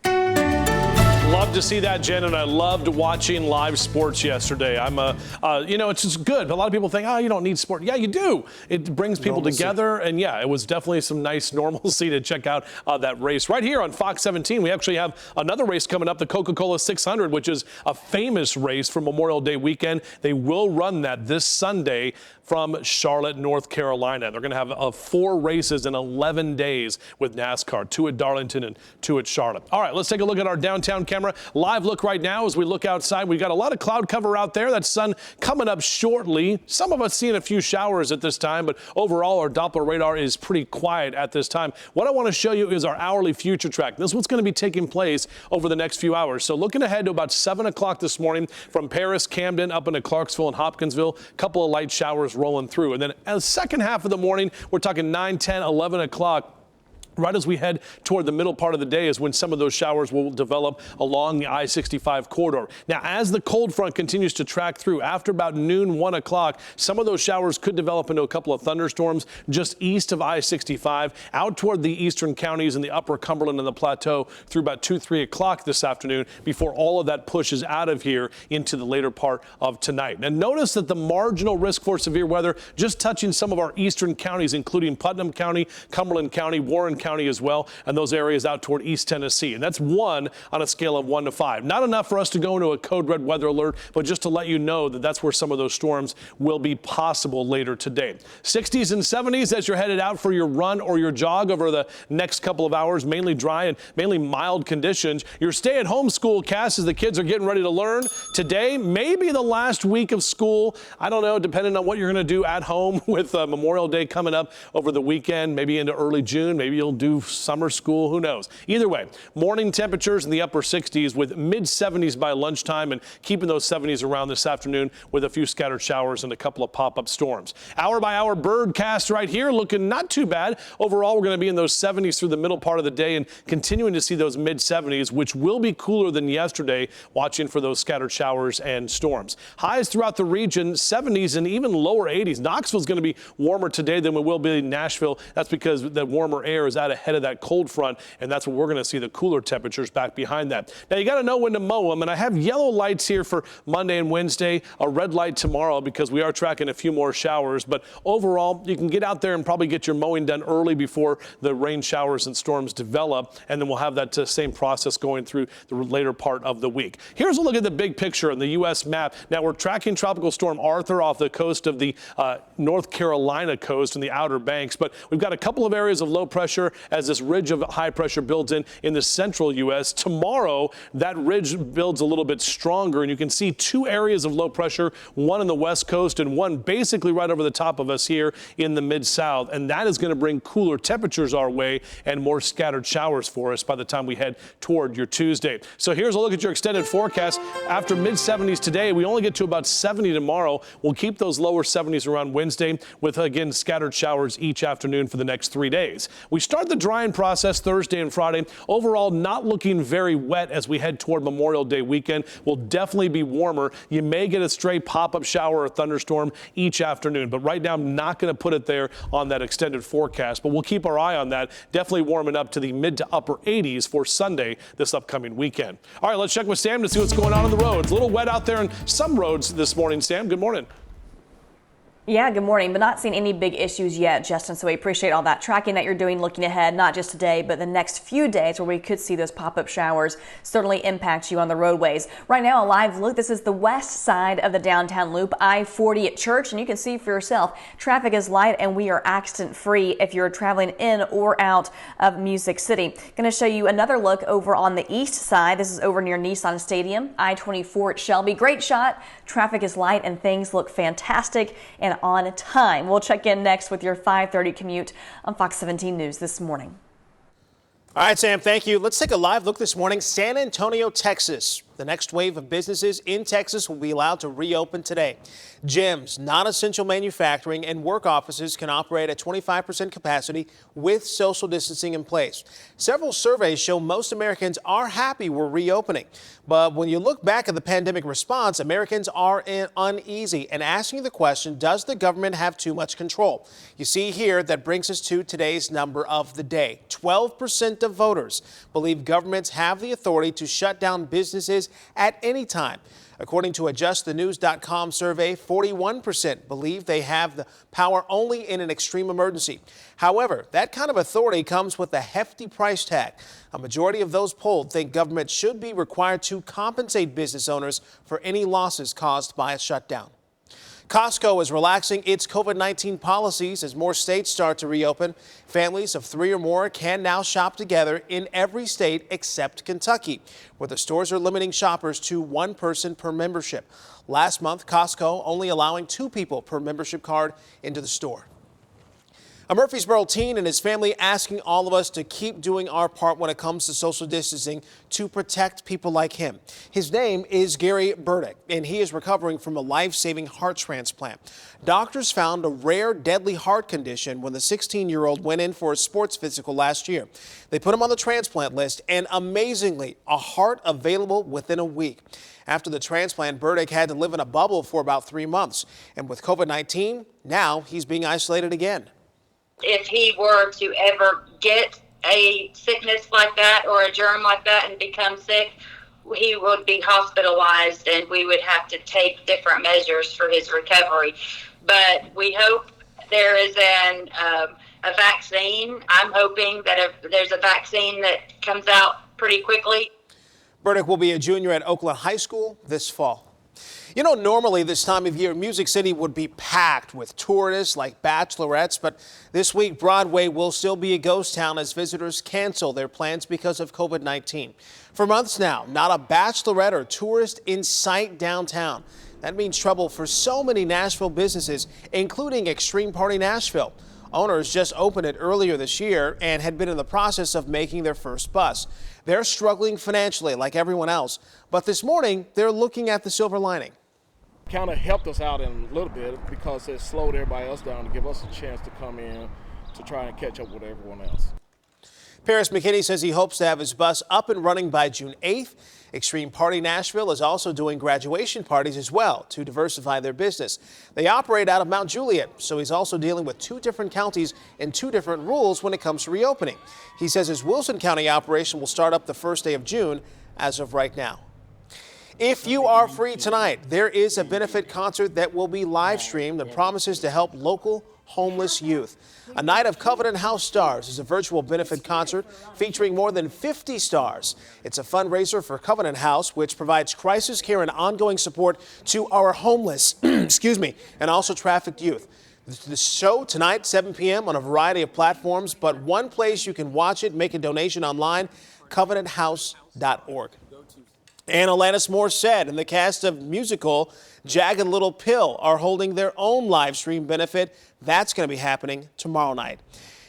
Love love to see that, Jen, and I loved watching live sports yesterday. It's just good. A lot of people think, you don't need sport. Yeah, you do. It brings people together, and yeah, it was definitely some nice normalcy to check out that race. Right here on Fox 17, we actually have another race coming up, the Coca-Cola 600, which is a famous race for Memorial Day weekend. They will run that this Sunday from Charlotte, North Carolina. They're going to have 4 races in 11 days with NASCAR, 2 at Darlington and 2 at Charlotte. All right, let's take a look at our downtown camera. Live look right now as we look outside. We've got a lot of cloud cover out there. That sun coming up shortly. Some of us seeing a few showers at this time, but overall our Doppler radar is pretty quiet at this time. What I want to show you is our hourly future track. This is what's going to be taking place over the next few hours. So looking ahead to about 7 o'clock this morning from Paris, Camden, up into Clarksville and Hopkinsville, a couple of light showers rolling through. And then the second half of the morning, we're talking 9, 10, 11 o'clock. Right as we head toward the middle part of the day is when some of those showers will develop along the I-65 corridor. Now, as the cold front continues to track through, after about noon, 1 o'clock, some of those showers could develop into a couple of thunderstorms just east of I-65, out toward the eastern counties and the upper Cumberland and the Plateau through about 2, 3 o'clock this afternoon before all of that pushes out of here into the later part of tonight. Now, notice that the marginal risk for severe weather just touching some of our eastern counties, including Putnam County, Cumberland County, Warren County as well, and those areas out toward East Tennessee. And that's 1 on a scale of 1 to 5. Not enough for us to go into a code red weather alert, but just to let you know that that's where some of those storms will be possible later today. 60s and 70s as you're headed out for your run or your jog over the next couple of hours, mainly dry and mainly mild conditions. Your stay-at-home school cast as the kids are getting ready to learn. Today, maybe the last week of school. I don't know, depending on what you're going to do at home with Memorial Day coming up over the weekend, maybe into early June. Maybe you'll do summer school, who knows. Either way, morning temperatures in the upper 60s with mid 70s by lunchtime and keeping those 70s around this afternoon with a few scattered showers and a couple of pop-up storms. Hour by hour bird cast right here looking not too bad. Overall, we're going to be in those 70s through the middle part of the day and continuing to see those mid 70s, which will be cooler than yesterday, watching for those scattered showers and storms. Highs throughout the region, 70s and even lower 80s. Knoxville's going to be warmer today than it will be in Nashville. That's because the warmer air is out ahead of that cold front, and that's what we're going to see, the cooler temperatures back behind that. Now, you got to know when to mow them, and I have yellow lights here for Monday and Wednesday, a red light tomorrow because we are tracking a few more showers, but overall, you can get out there and probably get your mowing done early before the rain showers and storms develop, and then we'll have that same process going through the later part of the week. Here's a look at the big picture on the U.S. map. Now, we're tracking Tropical Storm Arthur off the coast of the North Carolina coast and the Outer Banks, but we've got a couple of areas of low pressure as this ridge of high pressure builds in the central U.S. Tomorrow, that ridge builds a little bit stronger, and you can see 2 areas of low pressure, one on the west coast and one basically right over the top of us here in the mid-south, and that is going to bring cooler temperatures our way and more scattered showers for us by the time we head toward your Tuesday. So here's a look at your extended forecast. After mid-70s today, we only get to about 70 tomorrow. We'll keep those lower 70s around Wednesday with, again, scattered showers each afternoon for the next 3 days. We start the drying process Thursday and Friday. Overall, not looking very wet as we head toward Memorial Day weekend. Will definitely be warmer. You may get a stray pop-up shower or thunderstorm each afternoon, but right now I'm not going to put it there on that extended forecast, but we'll keep our eye on that. Definitely warming up to the mid to upper 80s for Sunday this upcoming weekend. All right, let's check with Sam to see what's going on the roads. A little wet out there on some roads this morning. Sam, good morning. Yeah, good morning, but not seeing any big issues yet, Justin, so we appreciate all that tracking that you're doing looking ahead, not just today, but the next few days where we could see those pop-up showers certainly impact you on the roadways. Right now, a live look. This is the west side of the downtown loop, I-40 at Church, and you can see for yourself, traffic is light and we are accident-free if you're traveling in or out of Music City. Going to show you another look over on the east side. This is over near Nissan Stadium, I-24 at Shelby. Great shot. Traffic is light and things look fantastic and on time. We'll check in next with your 5:30 commute on Fox 17 News this morning. All right, Sam, thank you. Let's take a live look this morning. San Antonio, Texas. The next wave of businesses in Texas will be allowed to reopen today. Gyms, non-essential manufacturing, and work offices can operate at 25% capacity with social distancing in place. Several surveys show most Americans are happy we're reopening. But when you look back at the pandemic response, Americans are uneasy and asking the question, does the government have too much control? You see here, that brings us to today's number of the day. 12% of voters believe governments have the authority to shut down businesses at any time. According to a JustTheNews.com survey, 41% believe they have the power only in an extreme emergency. However, that kind of authority comes with a hefty price tag. A majority of those polled think government should be required to compensate business owners for any losses caused by a shutdown. Costco is relaxing its COVID-19 policies as more states start to reopen. Families of 3 or more can now shop together in every state except Kentucky, where the stores are limiting shoppers to 1 person per membership. Last month, Costco only allowing 2 people per membership card into the store. A Murfreesboro teen and his family asking all of us to keep doing our part when it comes to social distancing to protect people like him. His name is Gary Burdick, and he is recovering from a life-saving heart transplant. Doctors found a rare, deadly heart condition when the 16-year-old went in for a sports physical last year. They put him on the transplant list, and amazingly, a heart available within a week. After the transplant, Burdick had to live in a bubble for about 3 months. And with COVID-19, now he's being isolated again. If he were to ever get a sickness like that or a germ like that and become sick, he would be hospitalized and we would have to take different measures for his recovery. But we hope there is a vaccine. I'm hoping that if there's a vaccine that comes out pretty quickly. Burdick will be a junior at Oakland High School this fall. You know, normally this time of year, Music City would be packed with tourists like bachelorettes, but this week Broadway will still be a ghost town as visitors cancel their plans because of COVID-19. For months now, not a bachelorette or tourist in sight downtown. That means trouble for so many Nashville businesses, including Extreme Party Nashville. Owners just opened it earlier this year and had been in the process of making their first bus. They're struggling financially like everyone else, but this morning they're looking at the silver lining. Kind of helped us out in a little bit because it slowed everybody else down to give us a chance to come in to try and catch up with everyone else. Paris McKinney says he hopes to have his bus up and running by June 8th. Extreme Party Nashville is also doing graduation parties as well to diversify their business. They operate out of Mount Juliet, so he's also dealing with 2 different counties and 2 different rules when it comes to reopening. He says his Wilson County operation will start up the first day of June as of right now. If you are free tonight, there is a benefit concert that will be live streamed and promises to help local homeless youth. A Night of Covenant House Stars is a virtual benefit concert featuring more than 50 stars. It's a fundraiser for Covenant House, which provides crisis care and ongoing support to our homeless, and also trafficked youth. The show tonight, 7 p.m. on a variety of platforms, but one place you can watch it, make a donation online, covenanthouse.org. And Alanis Morissette and the cast of musical Jagged Little Pill are holding their own live stream benefit. That's going to be happening tomorrow night.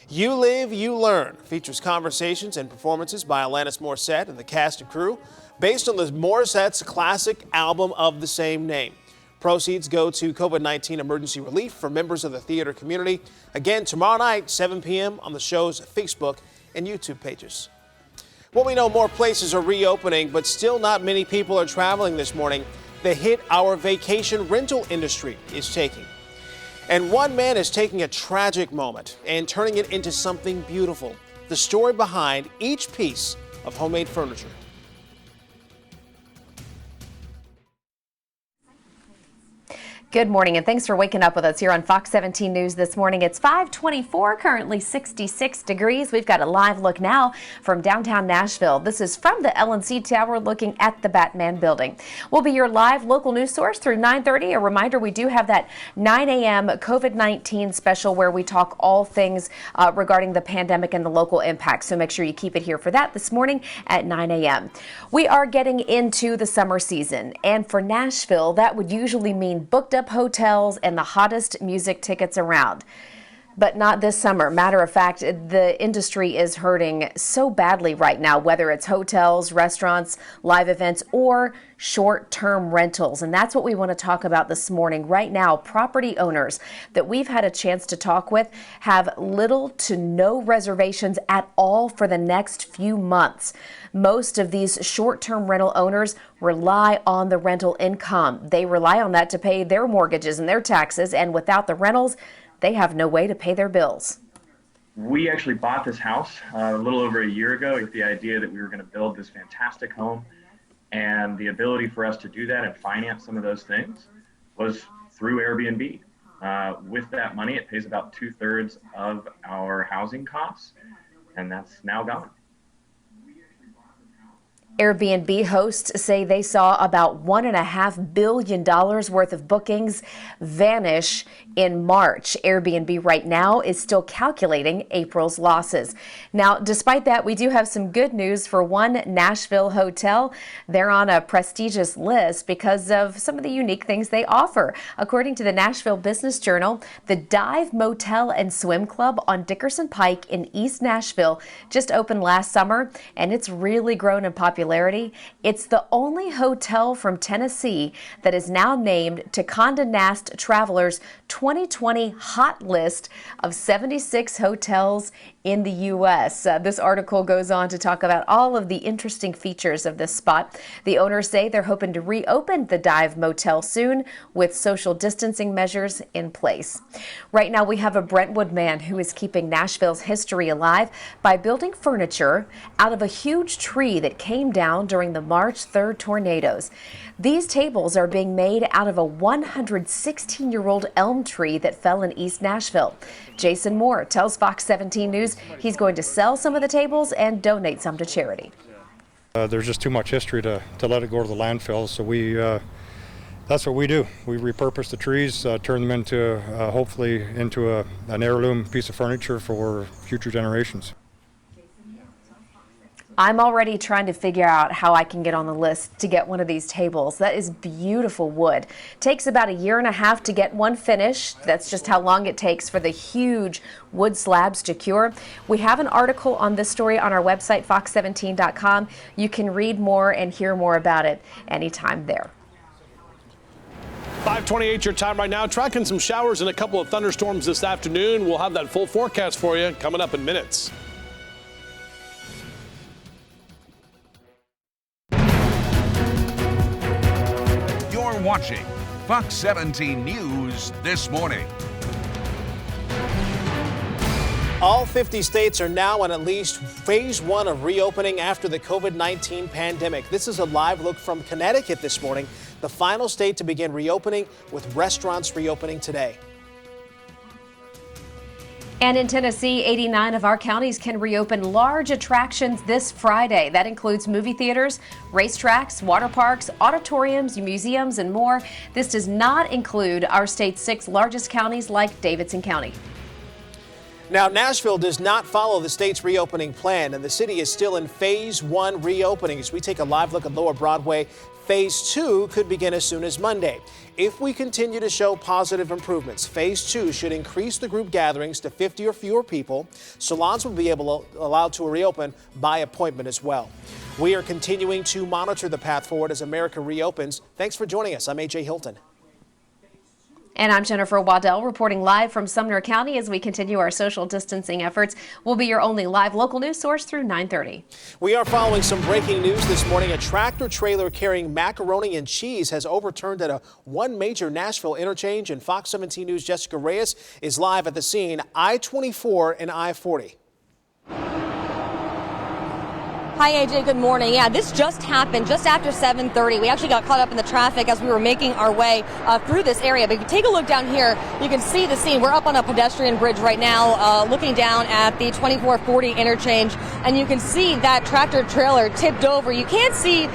You Live, You Learn features conversations and performances by Alanis Morissette and the cast and crew based on the Morissette's classic album of the same name. Proceeds go to COVID-19 emergency relief for members of the theater community. Again, tomorrow night, 7 p.m. on the show's Facebook and YouTube pages. Well, we know more places are reopening, but still not many people are traveling this morning. The hit our vacation rental industry is taking. And one man is taking a tragic moment and turning it into something beautiful. The story behind each piece of homemade furniture. Good morning, and thanks for waking up with us here on Fox 17 News this morning. It's 5:24, currently 66 degrees. We've got a live look now from downtown Nashville. This is from the LNC Tower looking at the Batman Building. We'll be your live local news source through 9:30. A reminder, we do have that 9 a.m. COVID-19 special where we talk all things regarding the pandemic and the local impact. So make sure you keep it here for that this morning at 9 a.m. We are getting into the summer season, and for Nashville, that would usually mean booked up hotels and the hottest music tickets around. But not this summer. Matter of fact, the industry is hurting so badly right now, whether it's hotels, restaurants, live events, or short-term rentals. And that's what we want to talk about this morning. Right now, property owners that we've had a chance to talk with have little to no reservations at all for the next few months. Most of these short-term rental owners rely on the rental income. They rely on that to pay their mortgages and their taxes, and without the rentals, they have no way to pay their bills. We actually bought this house a little over a year ago with the idea that we were going to build this fantastic home, and the ability for us to do that and finance some of those things was through Airbnb. With that money, it pays about 2/3 of our housing costs, and that's now gone. Airbnb hosts say they saw about $1.5 billion worth of bookings vanish in March. Airbnb right now is still calculating April's losses. Now, despite that, we do have some good news for one Nashville hotel. They're on a prestigious list because of some of the unique things they offer. According to the Nashville Business Journal, the Dive Motel and Swim Club on Dickerson Pike in East Nashville just opened last summer, and it's really grown in popularity. It's the only hotel from Tennessee that is now named to Condé Nast Traveler's 2020 hot list of 76 hotels in the U.S. This article goes on to talk about all of the interesting features of this spot. The owners say they're hoping to reopen the Dive Motel soon with social distancing measures in place. Right now, we have a Brentwood man who is keeping Nashville's history alive by building furniture out of a huge tree that came down during the March 3rd tornadoes. These tables are being made out of a 116-year-old elm tree that fell in East Nashville. Jason Moore tells Fox 17 News he's going to sell some of the tables and donate some to charity. There's just too much history to let it go to the landfill, so that's what we do. We repurpose the trees, turn them into hopefully into an heirloom piece of furniture for future generations. I'm already trying to figure out how I can get on the list to get one of these tables. That is beautiful wood. Takes about 1.5 years to get one finished. That's just how long it takes for the huge wood slabs to cure. We have an article on this story on our website, fox17.com. You can read more and hear more about it anytime there. 5:28 your time right now. Tracking some showers and a couple of thunderstorms this afternoon. We'll have that full forecast for you coming up in minutes. You're watching Fox 17 News This Morning. All 50 states are now on at least phase 1 of reopening after the COVID-19 pandemic. This is a live look from Connecticut this morning, the final state to begin reopening, with restaurants reopening today. And in Tennessee, 89 of our counties can reopen large attractions this Friday. That includes movie theaters, racetracks, water parks, auditoriums, museums, and more. This does not include our state's 6 largest counties like Davidson County. Now, Nashville does not follow the state's reopening plan, and the city is still in phase 1 reopening. As we take a live look at Lower Broadway, phase 2 could begin as soon as Monday. If we continue to show positive improvements, phase 2 should increase the group gatherings to 50 or fewer people. Salons will be allowed to reopen by appointment as well. We are continuing to monitor the path forward as America reopens. Thanks for joining us. I'm AJ Hilton. And I'm Jennifer Waddell reporting live from Sumner County as we continue our social distancing efforts. We'll be your only live local news source through 9:30. We are following some breaking news this morning. A tractor trailer carrying macaroni and cheese has overturned at one major Nashville interchange, and Fox 17 News' Jessica Reyes is live at the scene, I-24 and I-40. Hi, AJ. Good morning. Yeah, this just happened just after 7:30. We actually got caught up in the traffic as we were making our way through this area. But if you take a look down here, you can see the scene. We're up on a pedestrian bridge right now, looking down at the 2440 interchange, and you can see that tractor trailer tipped over. You can't see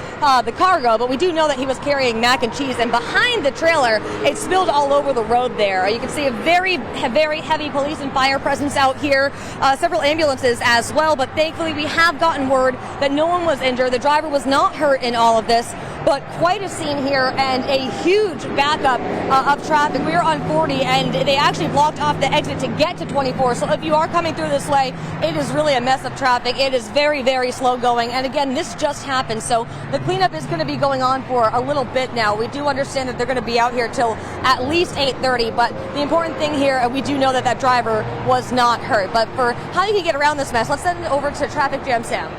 the cargo, but we do know that he was carrying mac and cheese. And behind the trailer, it spilled all over the road there. You can see a very heavy police and fire presence out here. Several ambulances as well. But thankfully, we have gotten word that no one was injured. The driver was not hurt in all of this. but quite a scene here and a huge backup of traffic. We are on 40 and they actually blocked off the exit to get to 24. So if you are coming through this way, it is really a mess of traffic. It is very, very slow going. And again, this just happened. So the cleanup is going to be going on for a little bit now. We do understand that they're going to be out here till at least 8:30. But the important thing here, we do know that that driver was not hurt. But for how you can get around this mess, let's send it over to Traffic Jam Sam.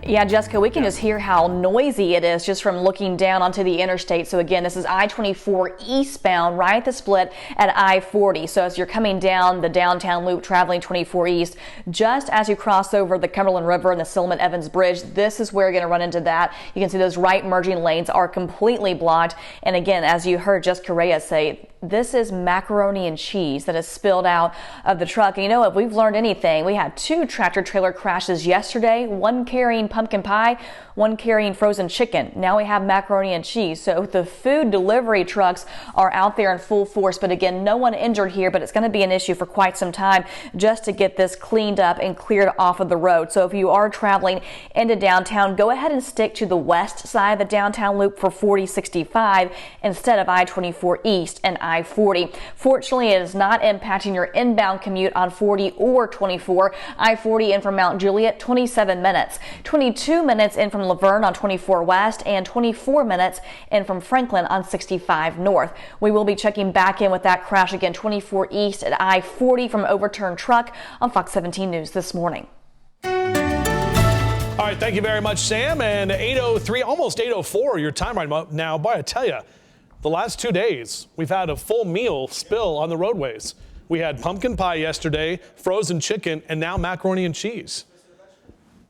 Yeah, Jessica, we can just hear how noisy it is just from looking down onto the interstate. So again, this is I-24 eastbound, right at the split at I-40. So as you're coming down the downtown loop, traveling 24 east, just as you cross over the Cumberland River and the Silliman Evans Bridge, this is where you're going to run into that. You can see those right merging lanes are completely blocked. And again, as you heard Jessica Reyes say, this is macaroni and cheese that has spilled out of the truck. And you know, if we've learned anything, we had 2 tractor trailer crashes yesterday, one carrying pumpkin pie, one carrying frozen chicken. Now we have macaroni and cheese. So the food delivery trucks are out there in full force. But again, no one injured here, but it's going to be an issue for quite some time just to get this cleaned up and cleared off of the road. So if you are traveling into downtown, go ahead and stick to the west side of the downtown loop for 4065 instead of I-24 east and I-40. Fortunately, it is not impacting your inbound commute on 40 or 24. I-40 in from Mount Juliet, 27 minutes. 22 minutes in from Laverne on 24 West and 24 minutes in from Franklin on 65 North. We will be checking back in with that crash again, 24 East at I-40 from overturned truck on Fox 17 News this morning. All right, thank you very much, Sam. And 8:03, almost 8:04, your time right now. Boy, I tell you, the last 2 days, we've had a full meal spill on the roadways. We had pumpkin pie yesterday, frozen chicken, and now macaroni and cheese.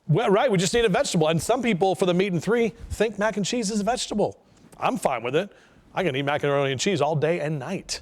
Well, right, we just need a vegetable. And some people, for the meat and 3, think mac and cheese is a vegetable. I'm fine with it. I can eat macaroni and cheese all day and night.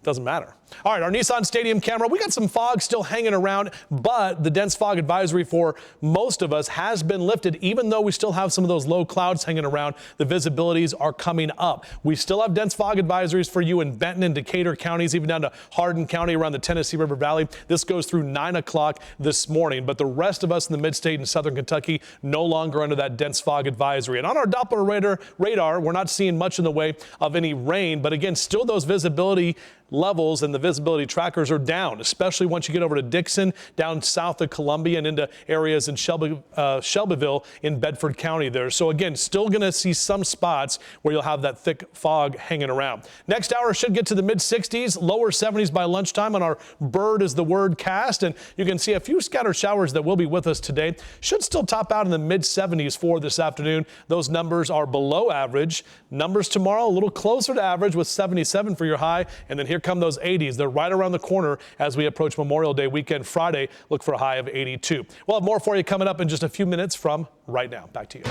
Doesn't matter. All right, our Nissan Stadium camera, we got some fog still hanging around, but the dense fog advisory for most of us has been lifted. Even though we still have some of those low clouds hanging around, the visibilities are coming up. We still have dense fog advisories for you in Benton and Decatur counties, even down to Hardin County around the Tennessee River Valley. This goes through 9 o'clock this morning, but the rest of us in the mid-state and southern Kentucky no longer under that dense fog advisory. And on our Doppler radar, we're not seeing much in the way of any rain, but again, still those visibility levels and the visibility trackers are down, especially once you get over to Dixon, down south of Columbia and into areas in Shelbyville in Bedford County there. So again, still going to see some spots where you'll have that thick fog hanging around. Next hour should get to the mid-60s, lower 70s by lunchtime on our Bird is the Word cast. And you can see a few scattered showers that will be with us today. Should still top out in the mid-70s for this afternoon. Those numbers are below average. Numbers tomorrow a little closer to average with 77 for your high. And then here come those 80s. They're right around the corner as we approach Memorial Day weekend. Friday, look for a high of 82. We'll have more for you coming up in just a few minutes from right now. Back to you.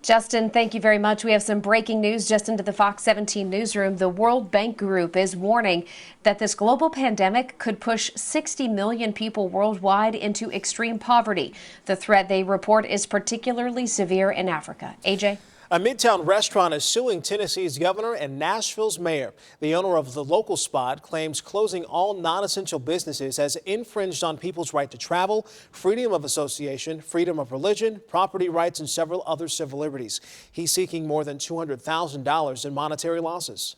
Justin, thank you very much. We have some breaking news just into the Fox 17 newsroom. The World Bank Group is warning that this global pandemic could push 60 million people worldwide into extreme poverty. The threat, they report, is particularly severe in Africa. AJ? A Midtown restaurant is suing Tennessee's governor and Nashville's mayor. The owner of the local spot claims closing all non-essential businesses has infringed on people's right to travel, freedom of association, freedom of religion, property rights, and several other civil liberties. He's seeking more than $200,000 in monetary losses.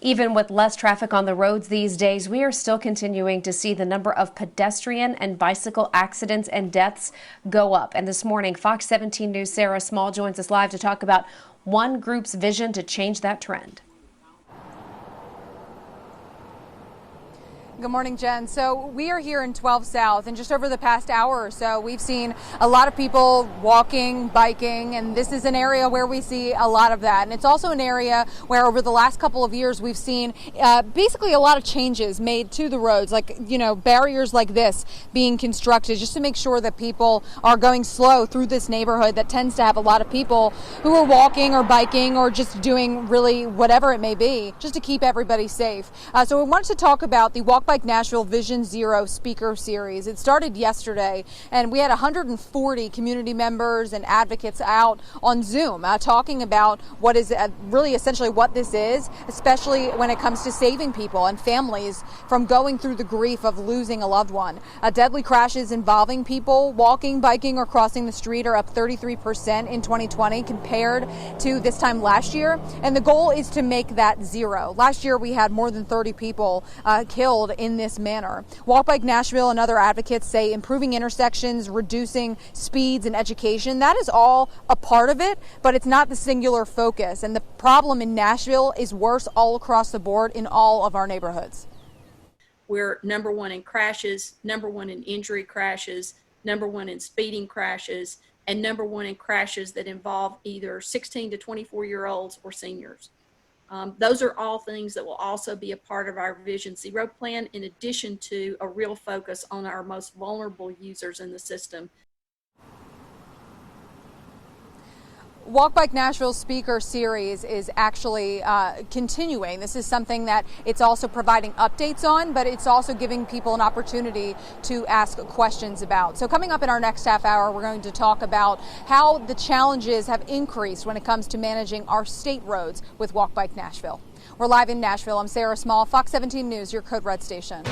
Even with less traffic on the roads these days, we are still continuing to see the number of pedestrian and bicycle accidents and deaths go up. And this morning, Fox 17 News' Sarah Small joins us live to talk about one group's vision to change that trend. Good morning, Jen. So we are here in 12 South, and just over the past hour or so, we've seen a lot of people walking, biking, and this is an area where we see a lot of that. And it's also an area where over the last couple of years, we've seen basically a lot of changes made to the roads, like, you know, barriers like this being constructed just to make sure that people are going slow through this neighborhood that tends to have a lot of people who are walking or biking or just doing really whatever it may be, just to keep everybody safe. So we wanted to talk about the Walk Walk Bike Nashville Vision Zero speaker series. It started yesterday, and we had 140 community members and advocates out on Zoom talking about what is really essentially what this is, especially when it comes to saving people and families from going through the grief of losing a loved one. Deadly crashes involving people walking, biking, or crossing the street are up 33% in 2020 compared to this time last year, and the goal is to make that zero. Last year we had more than 30 people killed in this manner. Walk Bike Nashville and other advocates say improving intersections, reducing speeds, and education, that is all a part of it, but it's not the singular focus. And the problem in Nashville is worse all across the board in all of our neighborhoods. We're number one in crashes, number one in injury crashes, number one in speeding crashes, and number one in crashes that involve either 16 to 24-year-olds or seniors. Those are all things that will also be a part of our Vision Zero plan, in addition to a real focus on our most vulnerable users in the system. Walk Bike Nashville speaker series is actually continuing. This is something that it's also providing updates on, but it's also giving people an opportunity to ask questions about. So coming up in our next half hour, we're going to talk about how the challenges have increased when it comes to managing our state roads with Walk Bike Nashville. We're live in Nashville. I'm Sarah Small, Fox 17 News, your Code Red station.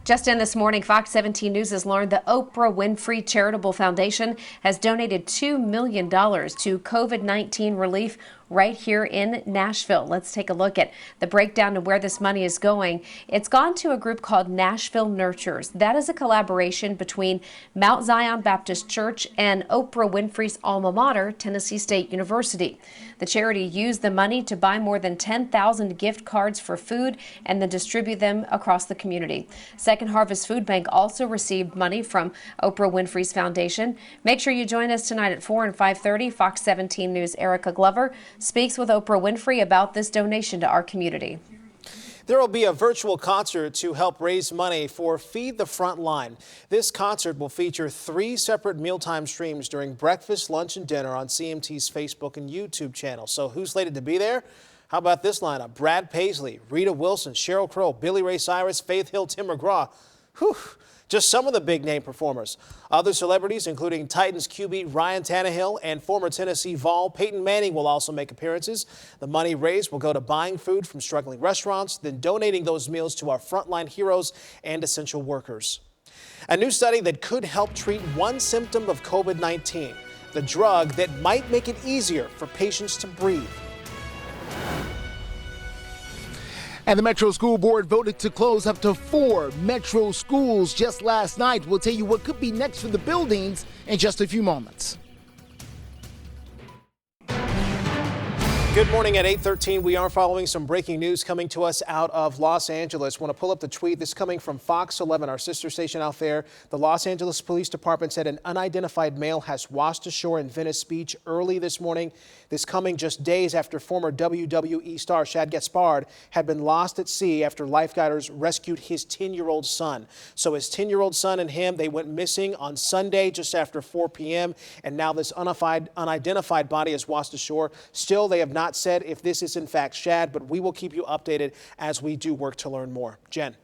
Just in this morning, Fox 17 News has learned the Oprah Winfrey Charitable Foundation has donated $2 million to COVID-19 relief right here in Nashville. Let's take a look at the breakdown of where this money is going. It's gone to a group called Nashville Nurtures. That is a collaboration between Mount Zion Baptist Church and Oprah Winfrey's alma mater, Tennessee State University. The charity used the money to buy more than 10,000 gift cards for food and then distribute them across the community. Second Harvest Food Bank also received money from Oprah Winfrey's foundation. Make sure you join us tonight at 4 and 5:30. Fox 17 News' Erica Glover speaks with Oprah Winfrey about this donation to our community. There will be a virtual concert to help raise money for Feed the Frontline. This concert will feature 3 separate mealtime streams during breakfast, lunch, and dinner on CMT's Facebook and YouTube channel. So who's slated to be there? How about this lineup? Brad Paisley, Rita Wilson, Sheryl Crow, Billy Ray Cyrus, Faith Hill, Tim McGraw. Whew. Just some of the big name performers. Other celebrities, including Titans QB Ryan Tannehill and former Tennessee Vol Peyton Manning, will also make appearances. The money raised will go to buying food from struggling restaurants, then donating those meals to our frontline heroes and essential workers. A new study that could help treat one symptom of COVID-19, the drug that might make it easier for patients to breathe. And the Metro School Board voted to close up to 4 Metro schools just last night. We'll tell you what could be next for the buildings in just a few moments. Good morning at 8:13. We are following some breaking news coming to us out of Los Angeles. Want to pull up the tweet. This is coming from Fox 11, our sister station out there. The Los Angeles Police Department said an unidentified male has washed ashore in Venice Beach early this morning. This coming just days after former WWE star Shad Gaspard had been lost at sea after lifeguarders rescued his 10-year-old son. So his 10-year-old son and him, they went missing on Sunday just after 4 p.m. And now this unidentified body is washed ashore. Still, they have not said if this is in fact Shad, but we will keep you updated as we do work to learn more. Jen.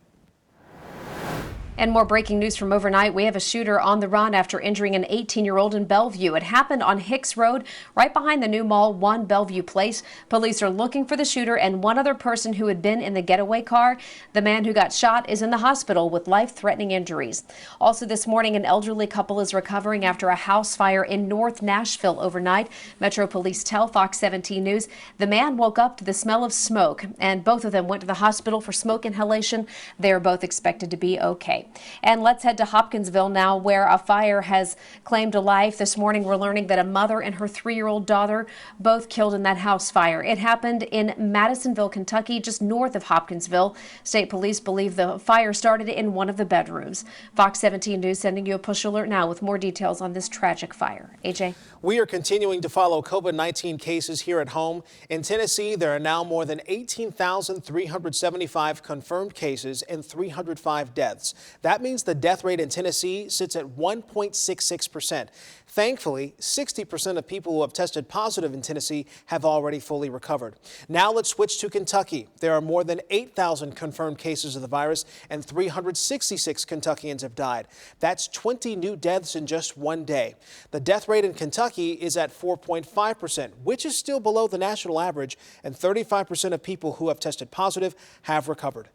And more breaking news from overnight. We have a shooter on the run after injuring an 18-year-old in Bellevue. It happened on Hicks Road, right behind the new mall, 1 Bellevue Place. Police are looking for the shooter and one other person who had been in the getaway car. The man who got shot is in the hospital with life-threatening injuries. Also this morning, an elderly couple is recovering after a house fire in North Nashville overnight. Metro Police tell Fox 17 News the man woke up to the smell of smoke, and both of them went to the hospital for smoke inhalation. They are both expected to be okay. And let's head to Hopkinsville now, where a fire has claimed a life. This morning, we're learning that a mother and her 3-year-old daughter both killed in that house fire. It happened in Madisonville, Kentucky, just north of Hopkinsville. State police believe the fire started in one of the bedrooms. Fox 17 News sending you a push alert now with more details on this tragic fire. AJ? We are continuing to follow COVID-19 cases here at home. In Tennessee, there are now more than 18,375 confirmed cases and 305 deaths. That means the death rate in Tennessee sits at 1.66%. Thankfully, 60% of people who have tested positive in Tennessee have already fully recovered. Now let's switch to Kentucky. There are more than 8,000 confirmed cases of the virus and 366 Kentuckians have died. That's 20 new deaths in just one day. The death rate in Kentucky is at 4.5%, which is still below the national average, and 35% of people who have tested positive have recovered.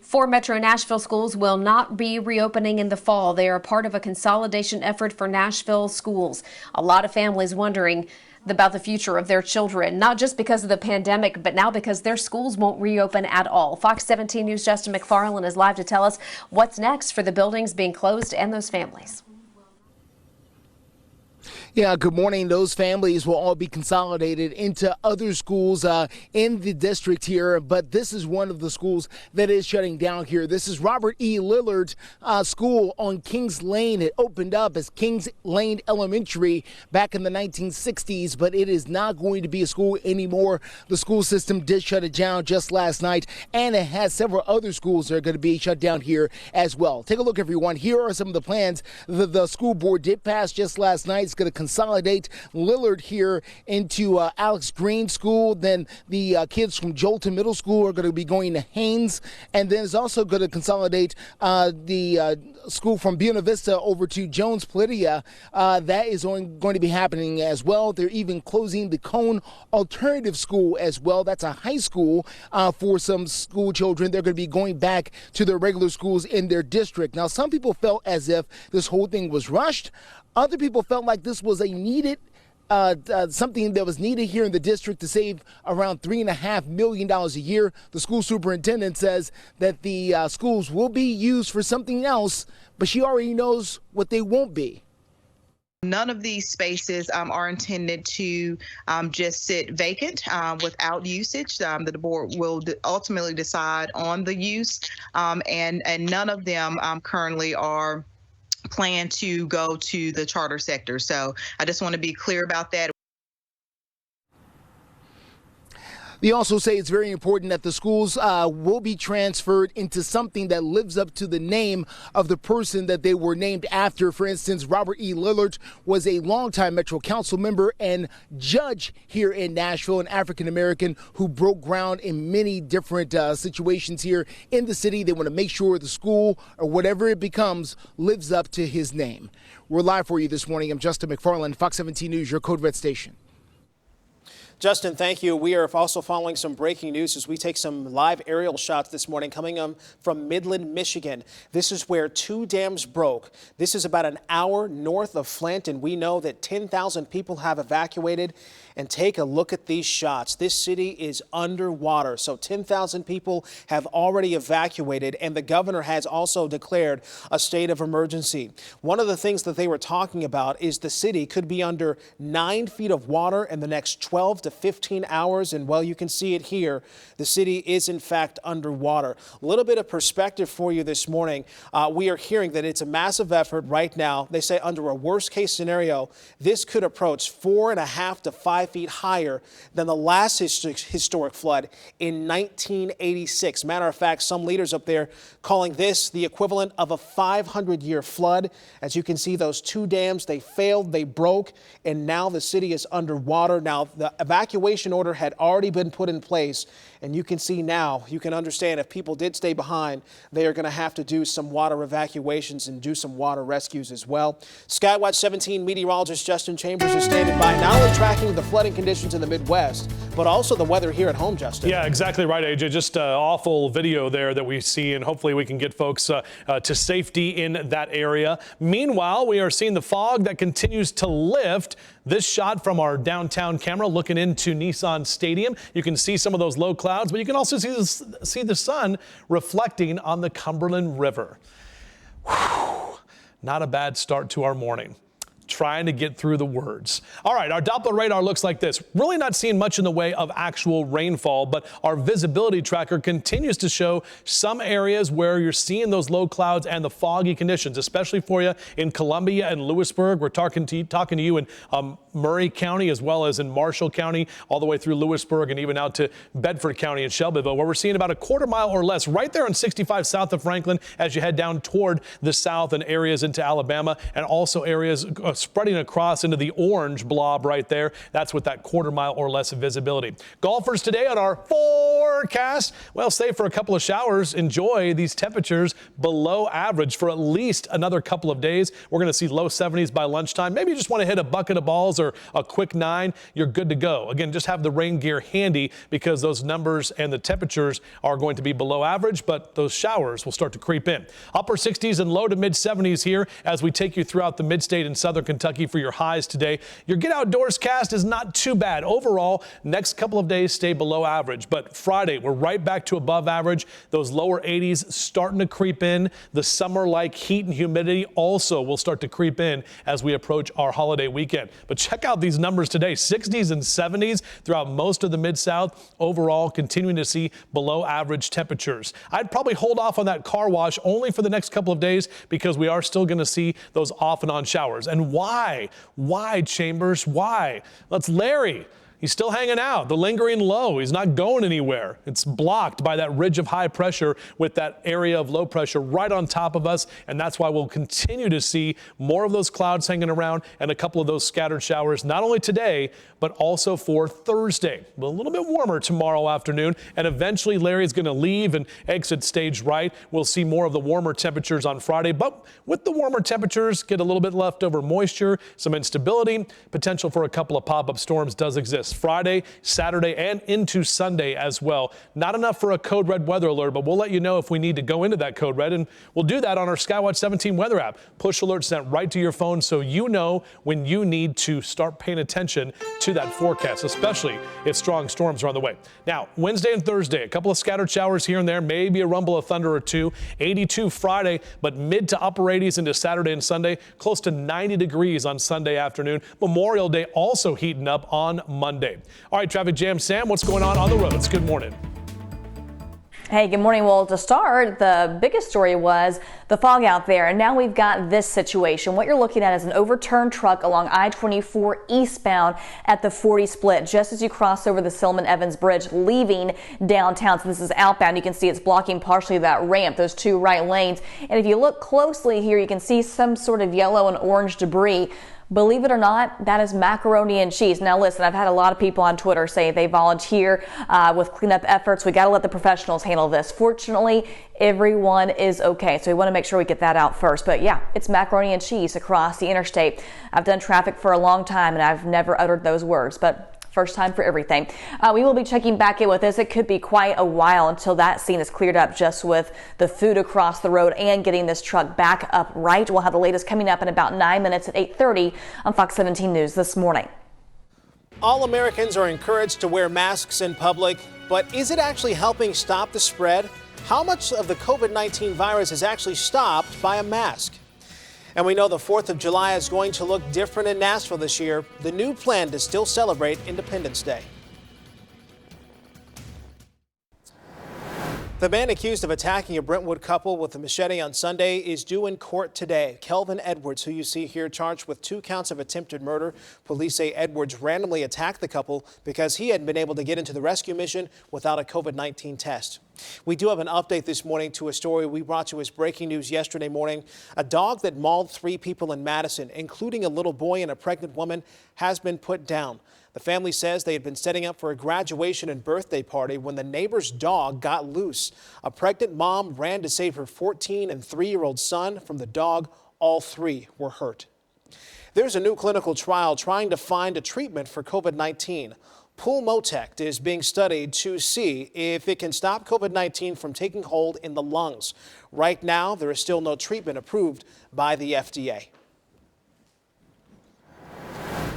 4 Metro Nashville schools will not be reopening in the fall. They are part of a consolidation effort for Nashville schools. A lot of families wondering about the future of their children, not just because of the pandemic, but now because their schools won't reopen at all. Fox 17 News' Justin McFarland is live to tell us what's next for the buildings being closed and those families. Yeah, good morning. Those families will all be consolidated into other schools in the district here, but this is one of the schools that is shutting down here. This is Robert E. Lillard School on Kings Lane. It opened up as Kings Lane Elementary back in the 1960s, but it is not going to be a school anymore. The school system did shut it down just last night, and it has several other schools that are going to be shut down here as well. Take a look, everyone. Here are some of the plans that the school board did pass just last night. It's going to consolidate Lillard here into Alex Green School. Then the kids from Jolton Middle School are going to be going to Haynes. And then it's also going to consolidate the school from Buena Vista over to Jones Palidia. That is going to be happening as well. They're even closing the Cone Alternative School as well. That's a high school for some school children. They're going to be going back to their regular schools in their district. Now, some people felt as if this whole thing was rushed. Other people felt like this was a needed something that was needed here in the district to save around $3.5 million a year. The school superintendent says that the schools will be used for something else, but she already knows what they won't be. None of these spaces are intended to just sit vacant without usage. The board will ultimately decide on the use, and none of them currently are plan to go to the charter sector. So I just want to be clear about that. They also say it's very important that the schools will be transferred into something that lives up to the name of the person that they were named after. For instance, Robert E. Lillard was a longtime Metro Council member and judge here in Nashville, an African-American who broke ground in many different situations here in the city. They want to make sure the school, or whatever it becomes, lives up to his name. We're live for you this morning. I'm Justin McFarland, Fox 17 News, your Code Red station. Justin, thank you. We are also following some breaking news as we take some live aerial shots this morning coming from Midland, Michigan. This is where 2 dams broke. This is about an hour north of Flint, and we know that 10,000 people have evacuated. And take a look at these shots. This city is underwater. So 10,000 people have already evacuated, and the governor has also declared a state of emergency. One of the things that they were talking about is the city could be under 9 feet of water in the next 12 to 15 hours. And well, you can see it here. The city is in fact underwater. A little bit of perspective for you this morning. We are hearing that it's a massive effort right now. They say under a worst case scenario, this could approach 4.5 to 5 feet higher than the last historic flood in 1986. Matter of fact, some leaders up there calling this the equivalent of a 500-year flood. As you can see, those 2 dams, they failed, they broke, and now the city is underwater. Now, the evacuation order had already been put in place, and you can see now, you can understand if people did stay behind, they are going to have to do some water evacuations and do some water rescues as well. Skywatch 17 meteorologist Justin Chambers is standing by, not only tracking the flooding conditions in the Midwest, but also the weather here at home, Justin. Yeah, exactly right, AJ. Just awful video there that we see, and hopefully we can get folks to safety in that area. Meanwhile, we are seeing the fog that continues to lift. This shot from our downtown camera looking into Nissan Stadium. You can see some of those low clouds, but you can also see the sun reflecting on the Cumberland River. Whew. Not a bad start to our morning. trying to get through the words. All right, our Doppler radar looks like this. Really not seeing much in the way of actual rainfall, but our visibility tracker continues to show some areas where you're seeing those low clouds and the foggy conditions, especially for you in Columbia and Lewisburg. We're talking to you in Murray County as well as in Marshall County, all the way through Lewisburg and even out to Bedford County and Shelbyville, where we're seeing about a quarter mile or less right there on 65 south of Franklin as you head down toward the south and areas into Alabama, and also areas spreading across into the orange blob right there. That's with that quarter mile or less of visibility. Golfers today on our forecast, well, save for a couple of showers. Enjoy these temperatures below average for at least another couple of days. We're going to see low 70s by lunchtime. Maybe you just want to hit a bucket of balls or a quick 9. You're good to go. Again, just have the rain gear handy because those numbers and the temperatures are going to be below average, but those showers will start to creep in. Upper 60s and low to mid 70s here as we take you throughout the mid-state and southern Kentucky for your highs today. Your get outdoors cast is not too bad. Overall, next couple of days stay below average, but Friday we're right back to above average. Those lower 80s starting to creep in. The summer-like heat and humidity also will start to creep in as we approach our holiday weekend. But check out these numbers today, 60s and 70s throughout most of the Mid-South. Overall, continuing to see below average temperatures. I'd probably hold off on that car wash only for the next couple of days because we are still going to see those off and on showers. And why? Why, Chambers? Why? That's Larry. He's still hanging out. The lingering low. He's not going anywhere. It's blocked by that ridge of high pressure with that area of low pressure right on top of us. And that's why we'll continue to see more of those clouds hanging around and a couple of those scattered showers, not only today, but also for Thursday. A little bit warmer tomorrow afternoon. And eventually Larry's going to leave and exit stage right. We'll see more of the warmer temperatures on Friday. But with the warmer temperatures, get a little bit leftover moisture, some instability, potential for a couple of pop-up storms does exist. Friday, Saturday, and into Sunday as well. Not enough for a code red weather alert, but we'll let you know if we need to go into that code red, and we'll do that on our Skywatch 17 weather app. Push alerts sent right to your phone so you know when you need to start paying attention to that forecast, especially if strong storms are on the way. Now, Wednesday and Thursday, a couple of scattered showers here and there, maybe a rumble of thunder or two. 82 Friday, but mid to upper 80s into Saturday and Sunday, close to 90 degrees on Sunday afternoon. Memorial Day also heating up on Monday. All right, Traffic Jam Sam, what's going on the roads? Good morning. Hey, good morning. Well, to start, the biggest story was the fog out there, and now we've got this situation. What you're looking at is an overturned truck along I-24 eastbound at the 40 split, just as you cross over the Silman Evans Bridge, leaving downtown. So this is outbound. You can see it's blocking partially that ramp, those two right lanes. And if you look closely here, you can see some sort of yellow and orange debris. Believe it or not, that is macaroni and cheese. Now listen, I've had a lot of people on Twitter say they volunteer with cleanup efforts. We got to let the professionals handle this. Fortunately, everyone is okay. So we want to make sure we get that out first. But yeah, it's macaroni and cheese across the interstate. I've done traffic for a long time and I've never uttered those words, but first time for everything. We will be checking back in with this. It could be quite a while until that scene is cleared up, just with the food across the road and getting this truck back upright. We'll have the latest coming up in about 9 minutes at 8:30 on Fox 17 News this morning. All Americans are encouraged to wear masks in public, but is it actually helping stop the spread? How much of the COVID-19 virus is actually stopped by a mask? And we know the 4th of July is going to look different in Nashville this year. The new plan to still celebrate Independence Day. The man accused of attacking a Brentwood couple with a machete on Sunday is due in court today. Kelvin Edwards, who you see here, charged with 2 counts of attempted murder. Police say Edwards randomly attacked the couple because he hadn't been able to get into the rescue mission without a COVID-19 test. We do have an update this morning to a story we brought you as breaking news yesterday morning. A dog that mauled 3 people in Madison, including a little boy and a pregnant woman, has been put down. The family says they had been setting up for a graduation and birthday party when the neighbor's dog got loose. A pregnant mom ran to save her 14 and 3-year-old son from the dog. All 3 were hurt. There's a new clinical trial trying to find a treatment for COVID-19. Pulmotect is being studied to see if it can stop COVID-19 from taking hold in the lungs. Right now, there is still no treatment approved by the FDA.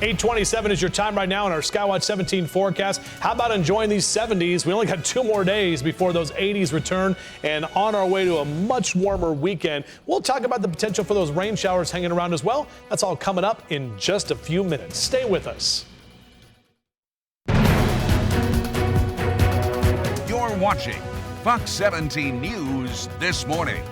8:27 is your time right now in our Skywatch 17 forecast. How about enjoying these 70s? We only got 2 more days before those 80s return, and on our way to a much warmer weekend. We'll talk about the potential for those rain showers hanging around as well. That's all coming up in just a few minutes. Stay with us. You're watching Fox 17 News this morning.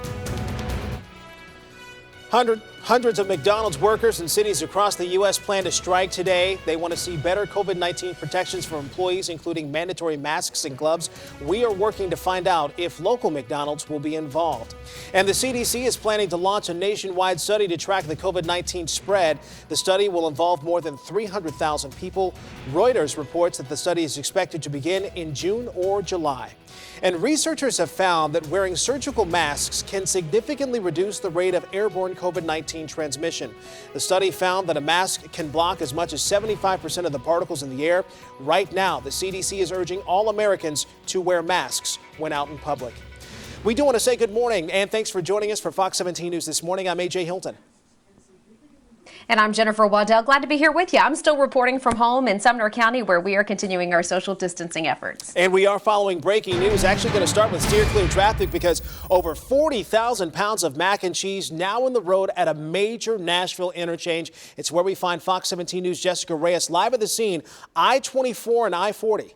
Hundreds of McDonald's workers in cities across the U.S. plan to strike today. They want to see better COVID-19 protections for employees, including mandatory masks and gloves. We are working to find out if local McDonald's will be involved. And the CDC is planning to launch a nationwide study to track the COVID-19 spread. The study will involve more than 300,000 people. Reuters reports that the study is expected to begin in June or July. And researchers have found that wearing surgical masks can significantly reduce the rate of airborne COVID-19 transmission. The study found that a mask can block as much as 75% of the particles in the air. Right now, the CDC is urging all Americans to wear masks when out in public. We do want to say good morning and thanks for joining us for Fox 17 News this morning. I'm AJ Hilton. And I'm Jennifer Waddell. Glad to be here with you. I'm still reporting from home in Sumner County, where we are continuing our social distancing efforts. And we are following breaking news. Actually going to start with steer clear traffic because over 40,000 pounds of mac and cheese now in the road at a major Nashville interchange. It's where we find Fox 17 News' Jessica Reyes live at the scene, I-24 and I-40.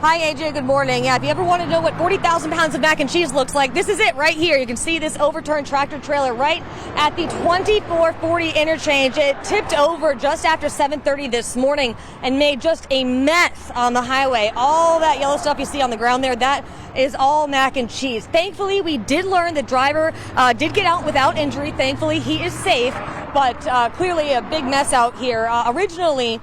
Hi, AJ. Good morning. Yeah, if you ever want to know what 40,000 pounds of mac and cheese looks like, this is it right here. You can see this overturned tractor trailer right at the 2440 interchange. It tipped over just after 7:30 this morning and made just a mess on the highway. All that yellow stuff you see on the ground there, that is all mac and cheese. Thankfully, we did learn the driver did get out without injury. Thankfully, he is safe, but clearly a big mess out here. Originally,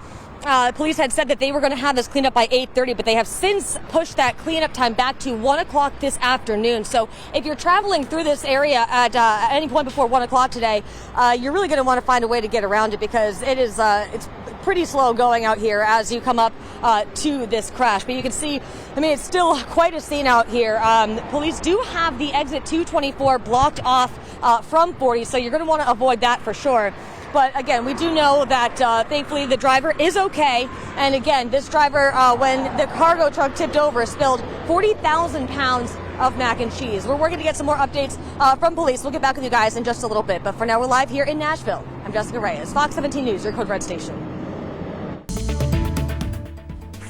police had said that they were going to have this cleaned up by 8:30, but they have since pushed that cleanup time back to 1 o'clock this afternoon. So if you're traveling through this area at any point before 1 o'clock today, you're really going to want to find a way to get around it because it is it's pretty slow going out here as you come up to this crash. But you can see, I mean, it's still quite a scene out here. Police do have the exit 224 blocked off from 40, so you're going to want to avoid that for sure. But again, we do know that thankfully the driver is okay. And again, this driver, when the cargo truck tipped over, spilled 40,000 pounds of mac and cheese. We're working to get some more updates from police. We'll get back with you guys in just a little bit. But for now, we're live here in Nashville. I'm Jessica Reyes, Fox 17 News, your Code Red station.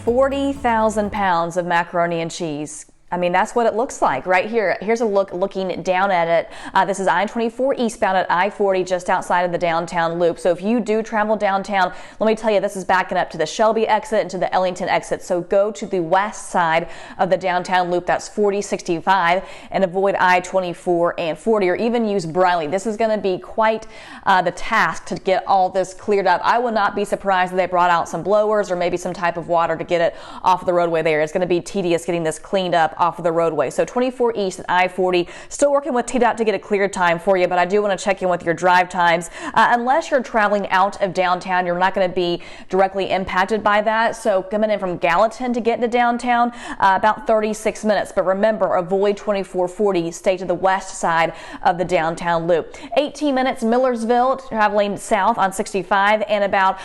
40,000 pounds of macaroni and cheese. I mean, that's what it looks like right here. Here's a look looking down at it. This is I-24 eastbound at I-40 just outside of the downtown loop. So if you do travel downtown, let me tell you, this is backing up to the Shelby exit and to the Ellington exit. So go to the west side of the downtown loop. That's 4065 and avoid I-24 and 40 or even use Briley. This is going to be quite the task to get all this cleared up. I will not be surprised if they brought out some blowers or maybe some type of water to get it off the roadway there. It's going to be tedious getting this cleaned up off of the roadway. So 24 east at I-40, still working with TDOT to get a cleared time for you, but I do want to check in with your drive times. Unless you're traveling out of downtown, you're not going to be directly impacted by that. So coming in from Gallatin to get into downtown, about 36 minutes. But remember, avoid 2440, stay to the west side of the downtown loop. 18 minutes Millersville, traveling south on 65, and about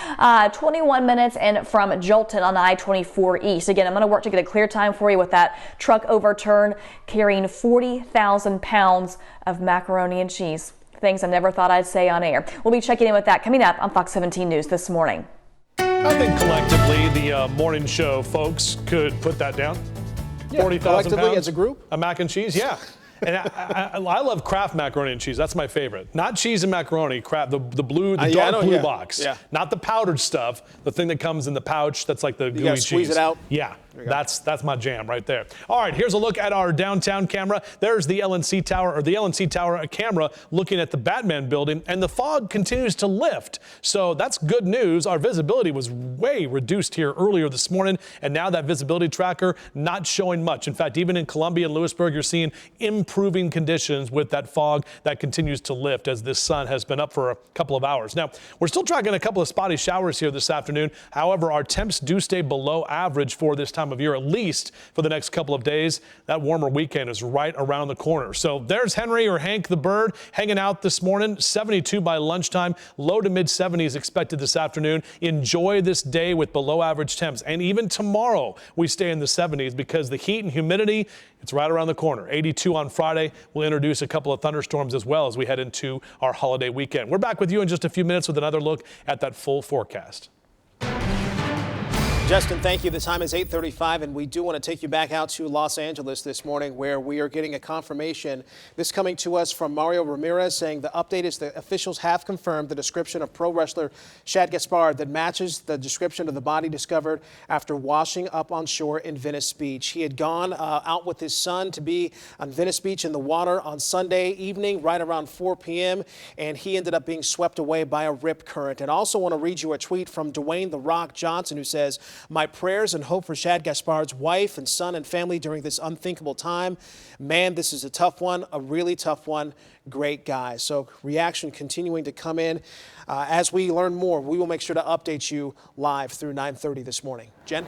21 minutes in from Jolton on I-24 east. Again, I'm going to work to get a clear time for you with that truck overturned carrying 40,000 pounds of macaroni and cheese. Things I never thought I'd say on air. We'll be checking in with that coming up on Fox 17 News this morning. I think collectively the morning show folks could put that down. Yeah, 40,000 pounds as a group? of mac and cheese, yeah. And I love Kraft macaroni and cheese. That's my favorite. Not cheese and macaroni, Kraft, the blue, the dark blue box. Yeah. Not the powdered stuff, the thing that comes in the pouch that's like the gooey cheese. Squeeze it out. Yeah, that's my jam right there. All right, here's a look at our downtown camera. There's the LNC Tower, or the LNC Tower camera looking at the Batman building, and the fog continues to lift. So that's good news. Our visibility was way reduced here earlier this morning, and now that visibility tracker not showing much. In fact, even in Columbia and Lewisburg, you're seeing improving conditions with that fog that continues to lift as this sun has been up for a couple of hours. Now, we're still tracking a couple of spotty showers here this afternoon. However, our temps do stay below average for this time time of year, at least for the next couple of days. That warmer weekend is right around the corner. So there's Henry or Hank the bird hanging out this morning. 72 by lunchtime, low to mid 70s expected this afternoon. Enjoy this day with below average temps. And even tomorrow we stay in the 70s because the heat and humidity, it's right around the corner. 82 on Friday. We'll introduce a couple of thunderstorms as well as we head into our holiday weekend. We're back with you in just a few minutes with another look at that full forecast. Justin, thank you. The time is 8:35, and we do want to take you back out to Los Angeles this morning, where we are getting a confirmation. This coming to us from Mario Ramirez, saying the update is the officials have confirmed the description of pro wrestler Shad Gaspard that matches the description of the body discovered after washing up on shore in Venice Beach. He had gone out with his son to be on Venice Beach in the water on Sunday evening, right around 4 p.m., and he ended up being swept away by a rip current. And I also want to read you a tweet from Dwayne "The Rock" Johnson, who says, "My prayers and hope for Shad Gaspard's wife and son and family during this unthinkable time. Man, this is a tough one, a really tough one. Great guy." So reaction continuing to come in. As we learn more, we will make sure to update you live through 9:30 this morning. Jen?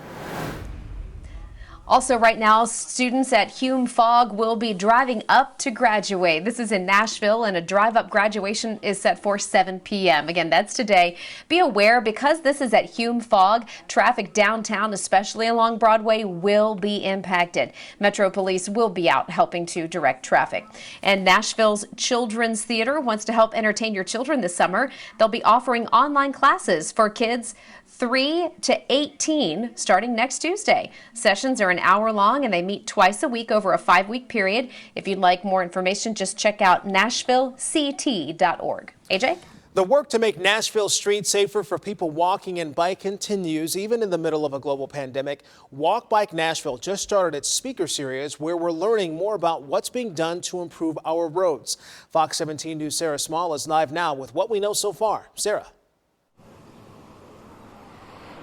Also right now, students at Hume Fogg will be driving up to graduate. This is in Nashville, and a drive-up graduation is set for 7 p.m. Again, that's today. Be aware, because this is at Hume Fogg, traffic downtown, especially along Broadway, will be impacted. Metro Police will be out helping to direct traffic. And Nashville's Children's Theater wants to help entertain your children this summer. They'll be offering online classes for kids 3 to 18 starting next Tuesday. Sessions are an hour long and they meet twice a week over a 5-week period. If you'd like more information, just check out nashvillect.org. AJ? The work to make Nashville streets safer for people walking and bike continues even in the middle of a global pandemic. Walk Bike Nashville just started its speaker series where we're learning more about what's being done to improve our roads. Fox 17 News' Sarah Small is live now with what we know so far. Sarah.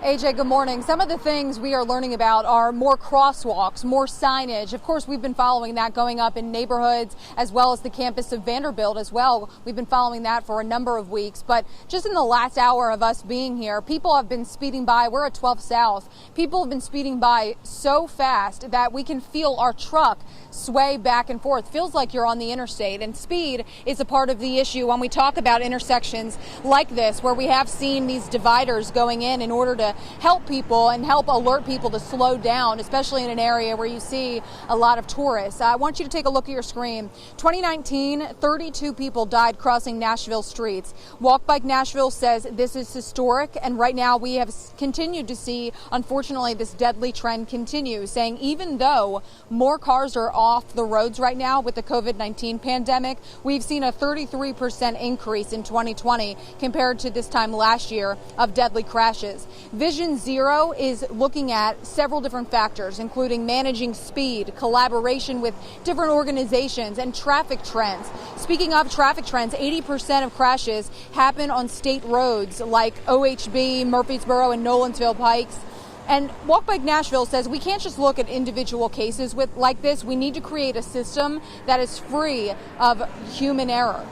AJ, good morning. Some of the things we are learning about are more crosswalks, more signage. Of course, we've been following that going up in neighborhoods as well as the campus of Vanderbilt as well. We've been following that for a number of weeks. But just in the last hour of us being here, people have been speeding by. We're at 12th South. People have been speeding by so fast that we can feel our truck sway back and forth. Feels like you're on the interstate, and speed is a part of the issue when we talk about intersections like this, where we have seen these dividers going in order to help people and help alert people to slow down, especially in an area where you see a lot of tourists. I want you to take a look at your screen. 2019, 32 people died crossing Nashville streets. Walk Bike Nashville says this is historic, and right now we have continued to see, unfortunately, this deadly trend continue, saying even though more cars are off the roads right now with the COVID-19 pandemic, we've seen a 33% increase in 2020 compared to this time last year of deadly crashes. Vision Zero is looking at several different factors, including managing speed, collaboration with different organizations, and traffic trends. Speaking of traffic trends, 80% of crashes happen on state roads like OHB, Murfreesboro, and Nolensville Pikes. And Walk Bike Nashville says we can't just look at individual cases like this. We need to create a system that is free of human error.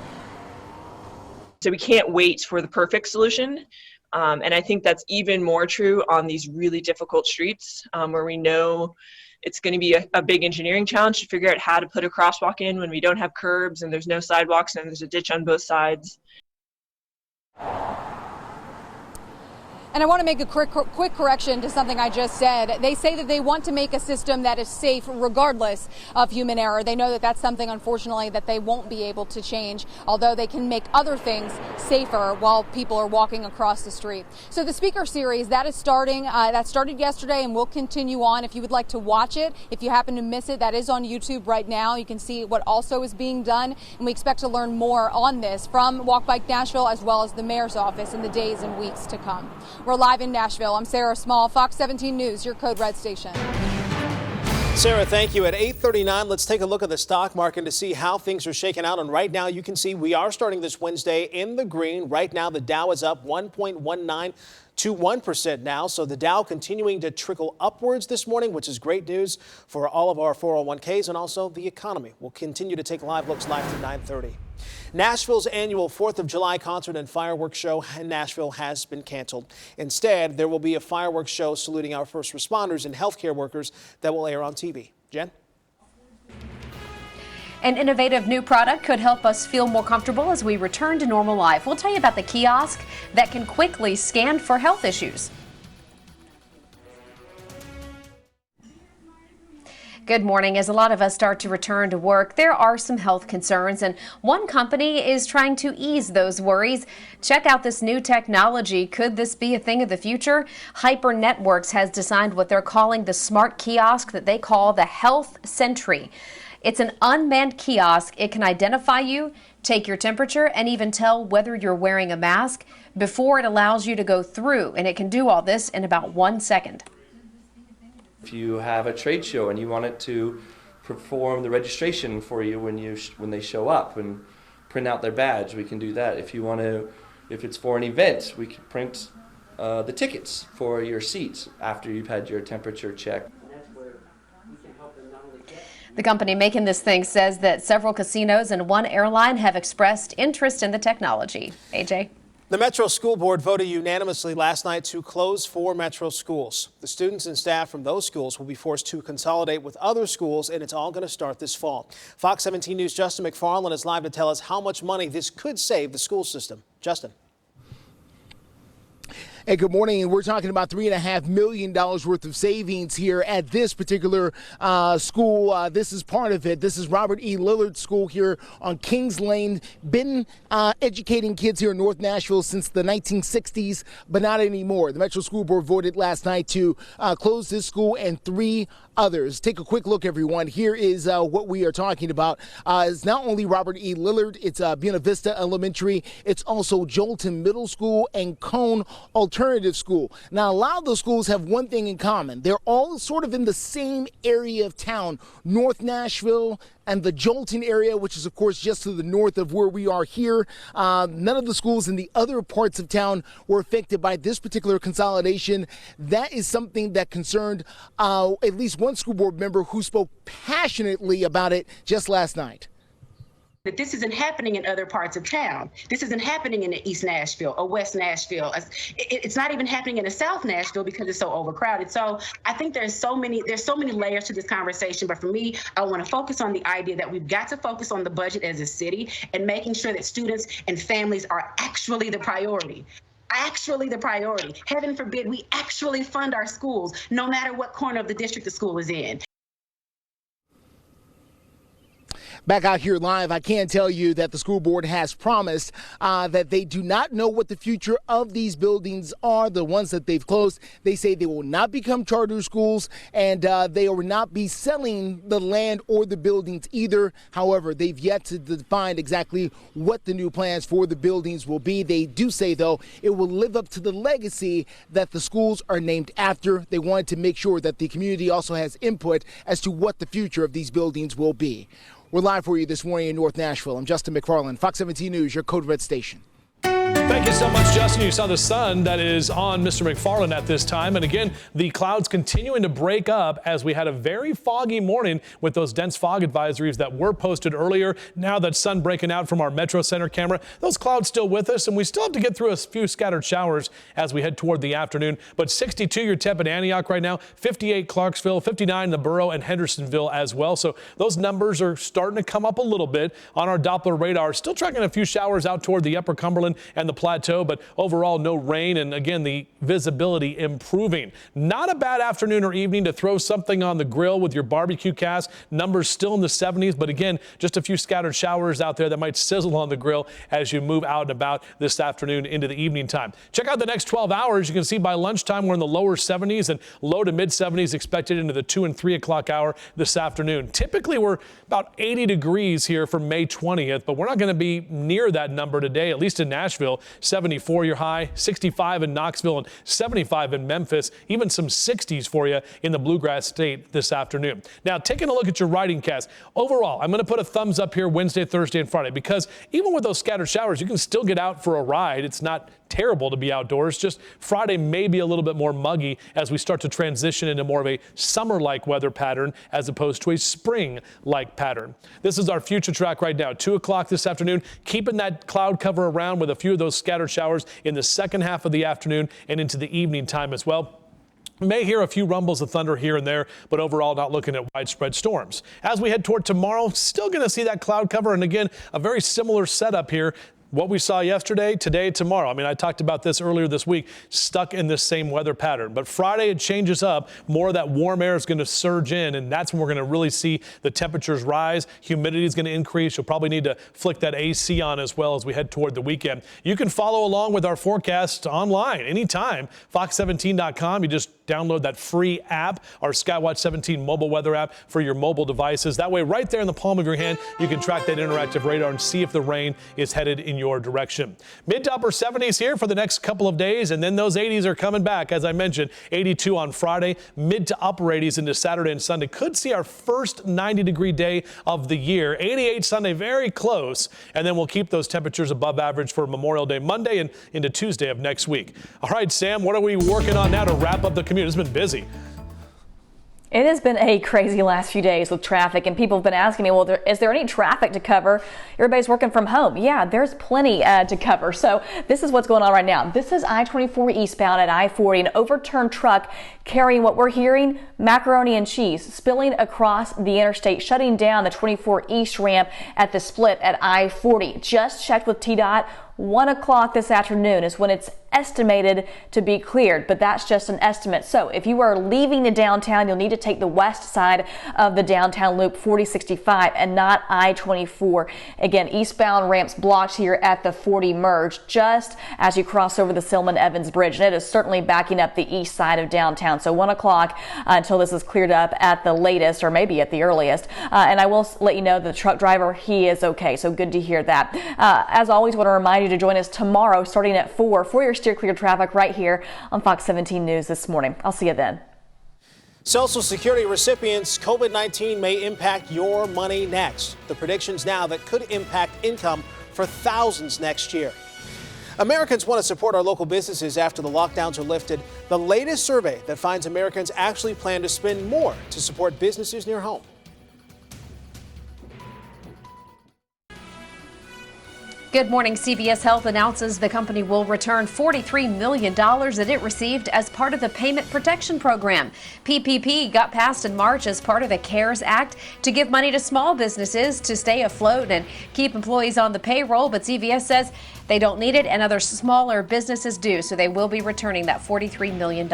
So we can't wait for the perfect solution. And I think that's even more true on these really difficult streets where we know it's going to be a big engineering challenge to figure out how to put a crosswalk in when we don't have curbs and there's no sidewalks and there's a ditch on both sides. And I want to make a quick correction to something I just said. They say that they want to make a system that is safe regardless of human error. They know that that's something, unfortunately, that they won't be able to change, although they can make other things safer while people are walking across the street. So the speaker series, that is starting. That started yesterday and will continue on. If you would like to watch it, if you happen to miss it, that is on YouTube right now. You can see what also is being done. And we expect to learn more on this from Walk Bike Nashville as well as the mayor's office in the days and weeks to come. We're live in Nashville. I'm Sarah Small, Fox 17 News, your Code Red station. Sarah, thank you. At 8:39, let's take a look at the stock market to see how things are shaking out. And right now, you can see we are starting this Wednesday in the green. Right now, the Dow is up 1.19. to 1% now. So the Dow continuing to trickle upwards this morning, which is great news for all of our 401ks and also the economy. We'll continue to take live looks live to 9:30. Nashville's annual 4th of July concert and fireworks show in Nashville has been canceled. Instead, there will be a fireworks show saluting our first responders and healthcare workers that will air on TV. Jen? An innovative new product could help us feel more comfortable as we return to normal life. We'll tell you about the kiosk that can quickly scan for health issues. Good morning. As a lot of us start to return to work, there are some health concerns, and one company is trying to ease those worries. Check out this new technology. Could this be a thing of the future? Hyper Networks has designed what they're calling the smart kiosk that they call the Health Sentry. It's an unmanned kiosk. It can identify you, take your temperature, and even tell whether you're wearing a mask before it allows you to go through, and it can do all this in about 1 second. If you have a trade show and you want it to perform the registration for you when they show up and print out their badge, we can do that. If it's for an event, we can print the tickets for your seats after you've had your temperature checked. The company making this thing says that several casinos and one airline have expressed interest in the technology. AJ? The Metro School Board voted unanimously last night to close 4 Metro schools. The students and staff from those schools will be forced to consolidate with other schools, and it's all going to start this fall. Fox 17 News' Justin McFarland is live to tell us how much money this could save the school system. Justin. Hey, good morning. And we're talking about $3.5 million worth of savings here at this particular school. This is part of it. This is Robert E. Lillard School here on Kings Lane. Been educating kids here in North Nashville since the 1960s, but not anymore. The Metro School Board voted last night to close this school and 3 others. Take a quick look, everyone. Here is what we are talking about. It's not only Robert E. Lillard, it's Buena Vista Elementary. It's also Jolton Middle School and Cone Alternative School. Now, a lot of those schools have one thing in common. They're all sort of in the same area of town, North Nashville and the Jolton area, which is, of course, just to the north of where we are here. None of the schools in the other parts of town were affected by this particular consolidation. That is something that concerned at least one school board member who spoke passionately about it just last night. That this isn't happening in other parts of town. This isn't happening in East Nashville or West Nashville. It's not even happening in the South Nashville because it's so overcrowded. So I think there's so many layers to this conversation. But for me, I want to focus on the idea that we've got to focus on the budget as a city and making sure that students and families are actually the priority. Actually the priority. Heaven forbid we actually fund our schools, no matter what corner of the district the school is in. Back out here live, I can tell you that the school board has promised that they do not know what the future of these buildings are, the ones that they've closed. They say they will not become charter schools, and they will not be selling the land or the buildings either. However, they've yet to define exactly what the new plans for the buildings will be. They do say, though, it will live up to the legacy that the schools are named after. They wanted to make sure that the community also has input as to what the future of these buildings will be. We're live for you this morning in North Nashville. I'm Justin McFarland, Fox 17 News, your Code Red station. Thank you so much, Justin. You saw the sun that is on Mr. McFarland at this time. And again, the clouds continuing to break up as we had a very foggy morning with those dense fog advisories that were posted earlier. Now that sun breaking out from our Metro Center camera, those clouds still with us, and we still have to get through a few scattered showers as we head toward the afternoon. But 62 your temp in Antioch right now, 58 Clarksville, 59 in the Borough and Hendersonville as well. So those numbers are starting to come up a little bit on our Doppler radar. Still tracking a few showers out toward the Upper Cumberland and the Plateau, but overall no rain, and again the visibility improving. Not a bad afternoon or evening to throw something on the grill with your barbecue cast. Numbers still in the 70s, but again just a few scattered showers out there that might sizzle on the grill as you move out and about this afternoon into the evening time. Check out the next 12 hours. You can see by lunchtime we're in the lower 70s and low to mid 70s expected into the 2 and 3 o'clock hour this afternoon. Typically we're about 80 degrees here for May 20th, but we're not going to be near that number today, at least in Nashville. 74 your high, 65 in Knoxville, and 75 in Memphis, even some 60s for you in the Bluegrass State this afternoon. Now, taking a look at your riding cast, overall, I'm going to put a thumbs up here Wednesday, Thursday, and Friday, because even with those scattered showers, you can still get out for a ride. It's not terrible to be outdoors. Just Friday may be a little bit more muggy as we start to transition into more of a summer-like weather pattern as opposed to a spring-like pattern. This is our future track right now. 2 o'clock this afternoon, keeping that cloud cover around with a few of those scattered showers in the second half of the afternoon and into the evening time as well. May hear a few rumbles of thunder here and there, but overall not looking at widespread storms. As we head toward tomorrow, still going to see that cloud cover, and again, a very similar setup here. What we saw yesterday, today, tomorrow. I mean, I talked about this earlier this week, stuck in this same weather pattern. But Friday, it changes up. More of that warm air is going to surge in, and that's when we're going to really see the temperatures rise. Humidity is going to increase. You'll probably need to flick that AC on as well as we head toward the weekend. You can follow along with our forecast online anytime, fox17.com. You just download that free app, our Skywatch 17 mobile weather app for your mobile devices. That way, right there in the palm of your hand, you can track that interactive radar and see if the rain is headed in your direction. Mid to upper 70s here for the next couple of days, and then those 80s are coming back. As I mentioned, 82 on Friday, mid to upper 80s into Saturday and Sunday. Could see our first 90-degree day of the year. 88 Sunday, very close, and then we'll keep those temperatures above average for Memorial Day Monday and into Tuesday of next week. All right, Sam, what are we working on now to wrap up the commute? It's been busy. It has been a crazy last few days with traffic, and people have been asking me, well, is there any traffic to cover? Everybody's working from home. Yeah, there's plenty to cover. So this is what's going on right now. This is I-24 eastbound at I-40, an overturned truck carrying what we're hearing, macaroni and cheese, spilling across the interstate, shutting down the 24 east ramp at the split at I-40. Just checked with TDOT. 1 o'clock this afternoon is when it's estimated to be cleared, but that's just an estimate. So if you are leaving the downtown, you'll need to take the west side of the downtown loop 4065 and not I-24. Again, eastbound ramps blocked here at the 40 merge just as you cross over the Silman Evans Bridge, and it is certainly backing up the east side of downtown. So 1 o'clock until this is cleared up at the latest, or maybe at the earliest. And I will let you know that the truck driver, he is okay. So good to hear that. As always, want to remind you to join us tomorrow starting at 4 for your Steer Clear traffic right here on Fox 17 News this morning. I'll see you then. Social Security recipients, COVID-19 may impact your money next. The predictions now that could impact income for thousands next year. Americans want to support our local businesses after the lockdowns are lifted. The latest survey that finds Americans actually plan to spend more to support businesses near home. Good morning. CVS Health announces the company will return $43 million that it received as part of the Payment Protection Program. PPP got passed in March as part of the CARES Act to give money to small businesses to stay afloat and keep employees on the payroll. But CVS says they don't need it and other smaller businesses do, so they will be returning that $43 million.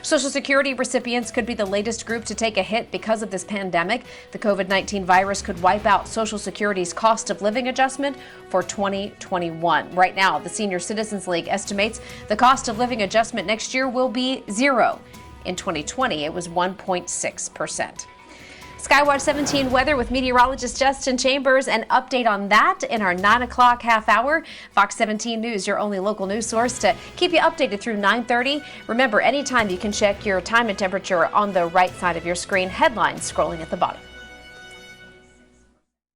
Social Security recipients could be the latest group to take a hit because of this pandemic. The COVID-19 virus could wipe out Social Security's cost of living adjustment for 2021. Right now, the Senior Citizens League estimates the cost of living adjustment next year will be 0. In 2020, it was 1.6%. Skywatch 17 weather with meteorologist Justin Chambers. An update on that in our 9 o'clock half hour. Fox 17 News, your only local news source to keep you updated through 9:30. Remember, anytime you can check your time and temperature on the right side of your screen. Headlines scrolling at the bottom.